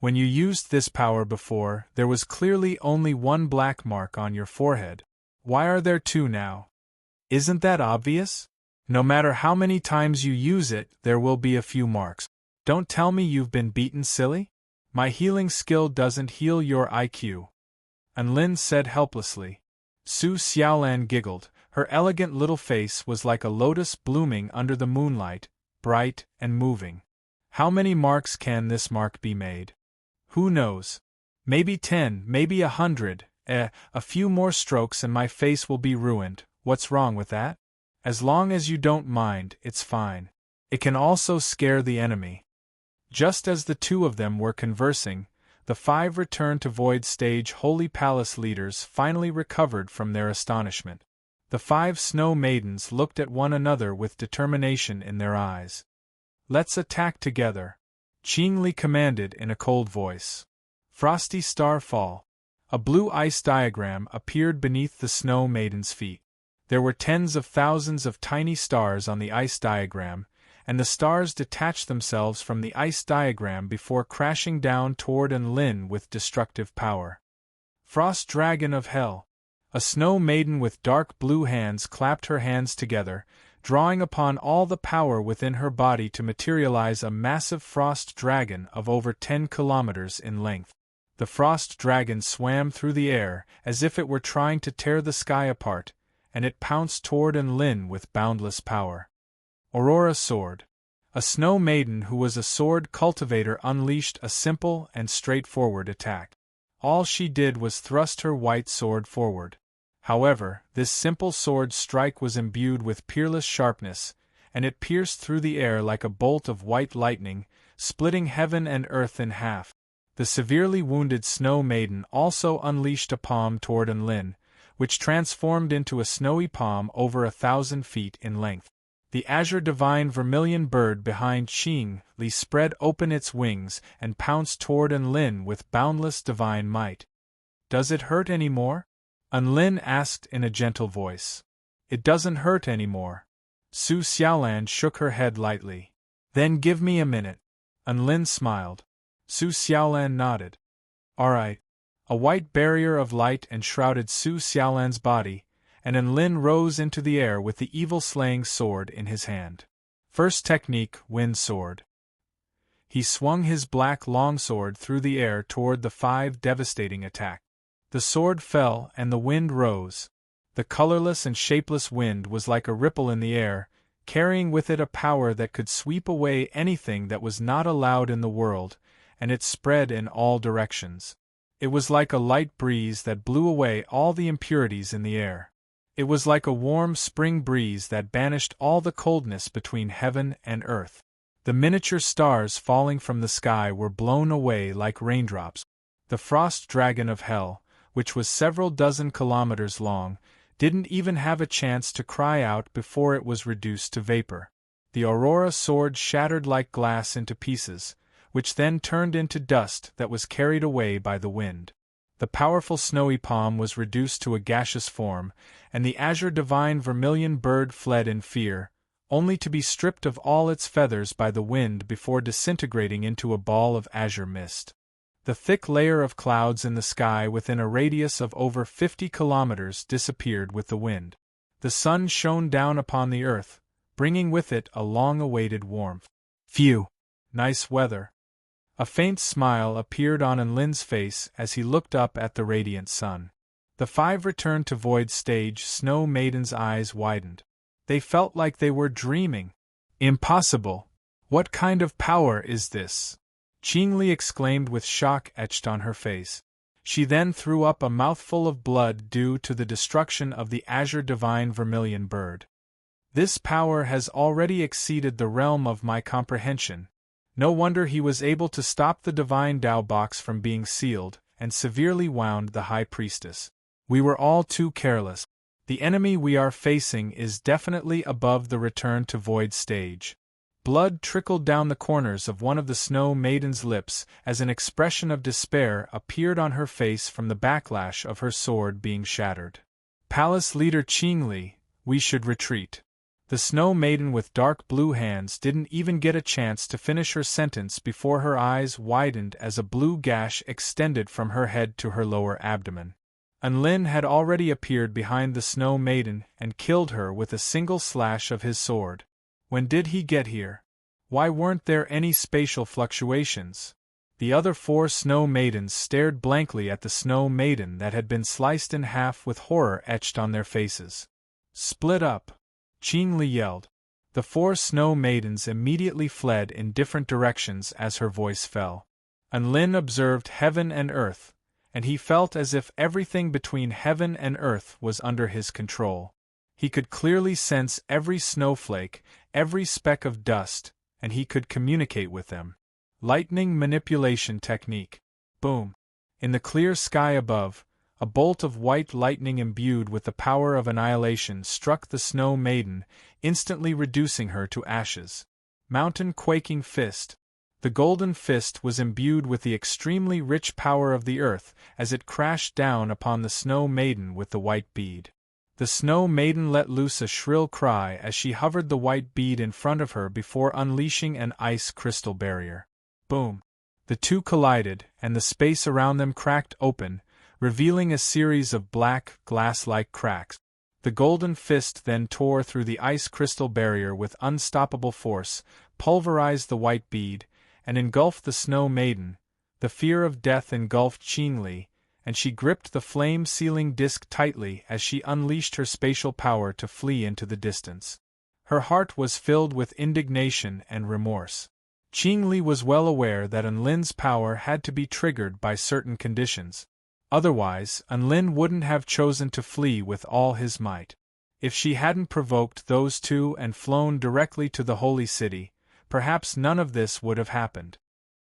When you used this power before, there was clearly only one black mark on your forehead. Why are there two now? Isn't that obvious? No matter how many times you use it, there will be a few marks. Don't tell me you've been beaten, silly? My healing skill doesn't heal your IQ. Anlin said helplessly. Su Xiaolan giggled. Her elegant little face was like a lotus blooming under the moonlight, bright and moving. How many marks can this mark be made? Who knows? Maybe 10, maybe 100. A few more strokes and my face will be ruined. What's wrong with that? As long as you don't mind, it's fine. It can also scare the enemy. Just as the two of them were conversing, the 5 Return to Void Stage Holy Palace leaders finally recovered from their astonishment. The 5 Snow Maidens looked at one another with determination in their eyes. Let's attack together, Qingli commanded in a cold voice. Frosty Star Fall. A blue ice diagram appeared beneath the Snow Maidens' feet. There were tens of thousands of tiny stars on the ice diagram, and the stars detached themselves from the ice diagram before crashing down toward Anlin with destructive power. Frost Dragon of Hell. A Snow Maiden with dark blue hands clapped her hands together, drawing upon all the power within her body to materialize a massive frost dragon of over 10 kilometers in length. The frost dragon swam through the air as if it were trying to tear the sky apart, and it pounced toward Anlin with boundless power. Aurora Sword. A Snow Maiden who was a sword cultivator unleashed a simple and straightforward attack. All she did was thrust her white sword forward. However, this simple sword strike was imbued with peerless sharpness, and it pierced through the air like a bolt of white lightning, splitting heaven and earth in half. The severely wounded Snow Maiden also unleashed a palm toward Anlin, which transformed into a snowy palm over 1,000 feet in length. The azure divine vermilion bird behind Qingli spread open its wings and pounced toward Anlin with boundless divine might. Does it hurt any more? Anlin asked in a gentle voice. It doesn't hurt anymore. Su Xiaolan shook her head lightly. Then give me a minute. Anlin smiled. Su Xiaolan nodded. All right. A white barrier of light enshrouded Su Xiaolan's body, and Anlin rose into the air with the evil-slaying sword in his hand. First technique, Wind Sword. He swung his black longsword through the air toward the 5 devastating attack. The sword fell and the wind rose. The colorless and shapeless wind was like a ripple in the air, carrying with it a power that could sweep away anything that was not allowed in the world, and it spread in all directions. It was like a light breeze that blew away all the impurities in the air. It was like a warm spring breeze that banished all the coldness between heaven and earth. The miniature stars falling from the sky were blown away like raindrops. The frost dragon of hell, which was several dozen kilometers long, didn't even have a chance to cry out before it was reduced to vapor. The Aurora sword shattered like glass into pieces, which then turned into dust that was carried away by the wind. The powerful snowy palm was reduced to a gaseous form, and the azure divine vermilion bird fled in fear, only to be stripped of all its feathers by the wind before disintegrating into a ball of azure mist. The thick layer of clouds in the sky within a radius of over 50 kilometers disappeared with the wind. The sun shone down upon the earth, bringing with it a long-awaited warmth. Phew! Nice weather. A faint smile appeared on Anlin's face as he looked up at the radiant sun. The 5 Return to Void Stage Snow Maiden's eyes widened. They felt like they were dreaming. Impossible! What kind of power is this? Qingli exclaimed with shock etched on her face. She then threw up a mouthful of blood due to the destruction of the azure divine vermilion bird. This power has already exceeded the realm of my comprehension. No wonder he was able to stop the divine Tao box from being sealed, and severely wound the high priestess. We were all too careless. The enemy we are facing is definitely above the Return to Void stage. Blood trickled down the corners of one of the Snow Maiden's lips as an expression of despair appeared on her face from the backlash of her sword being shattered. Palace leader Qingli, we should retreat. The Snow Maiden with dark blue hands didn't even get a chance to finish her sentence before her eyes widened as a blue gash extended from her head to her lower abdomen. Unlin had already appeared behind the Snow Maiden and killed her with a single slash of his sword. When did he get here? Why weren't there any spatial fluctuations? The other 4 Snow Maidens stared blankly at the Snow Maiden that had been sliced in half with horror etched on their faces. Split up! Qing Li yelled. The 4 Snow Maidens immediately fled in different directions as her voice fell. Unlin observed heaven and earth, and he felt as if everything between heaven and earth was under his control. He could clearly sense every snowflake, every speck of dust, and he could communicate with them. Lightning manipulation technique. Boom! In the clear sky above, a bolt of white lightning imbued with the power of annihilation struck the Snow Maiden, instantly reducing her to ashes. Mountain quaking fist. The golden fist was imbued with the extremely rich power of the earth as it crashed down upon the Snow Maiden with the white bead. The Snow Maiden let loose a shrill cry as she hovered the white bead in front of her before unleashing an ice crystal barrier. Boom! The two collided, and the space around them cracked open, revealing a series of black, glass-like cracks. The golden fist then tore through the ice crystal barrier with unstoppable force, pulverized the white bead, and engulfed the Snow Maiden. The fear of death engulfed Qing Li, and she gripped the flame-sealing disc tightly as she unleashed her spatial power to flee into the distance. Her heart was filled with indignation and remorse. Qing Li was well aware that Unlin's power had to be triggered by certain conditions. Otherwise, Unlin wouldn't have chosen to flee with all his might. If she hadn't provoked those 2 and flown directly to the Holy City, perhaps none of this would have happened.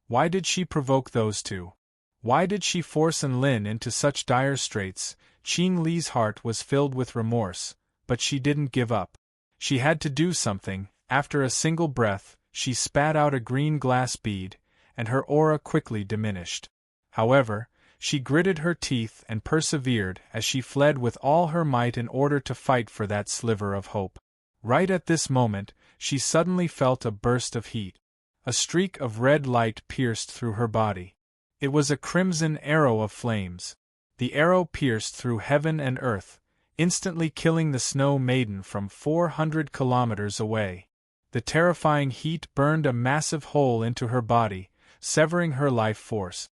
Why did she provoke those 2? Why did she force Unlin into such dire straits? Qing Li's heart was filled with remorse, but she didn't give up. She had to do something. After a single breath, she spat out a green glass bead, and her aura quickly diminished. However, she gritted her teeth and persevered as she fled with all her might in order to fight for that sliver of hope. Right at this moment, she suddenly felt a burst of heat. A streak of red light pierced through her body. It was a crimson arrow of flames. The arrow pierced through heaven and earth, instantly killing the Snow Maiden from 400 kilometers away. The terrifying heat burned a massive hole into her body, severing her life force.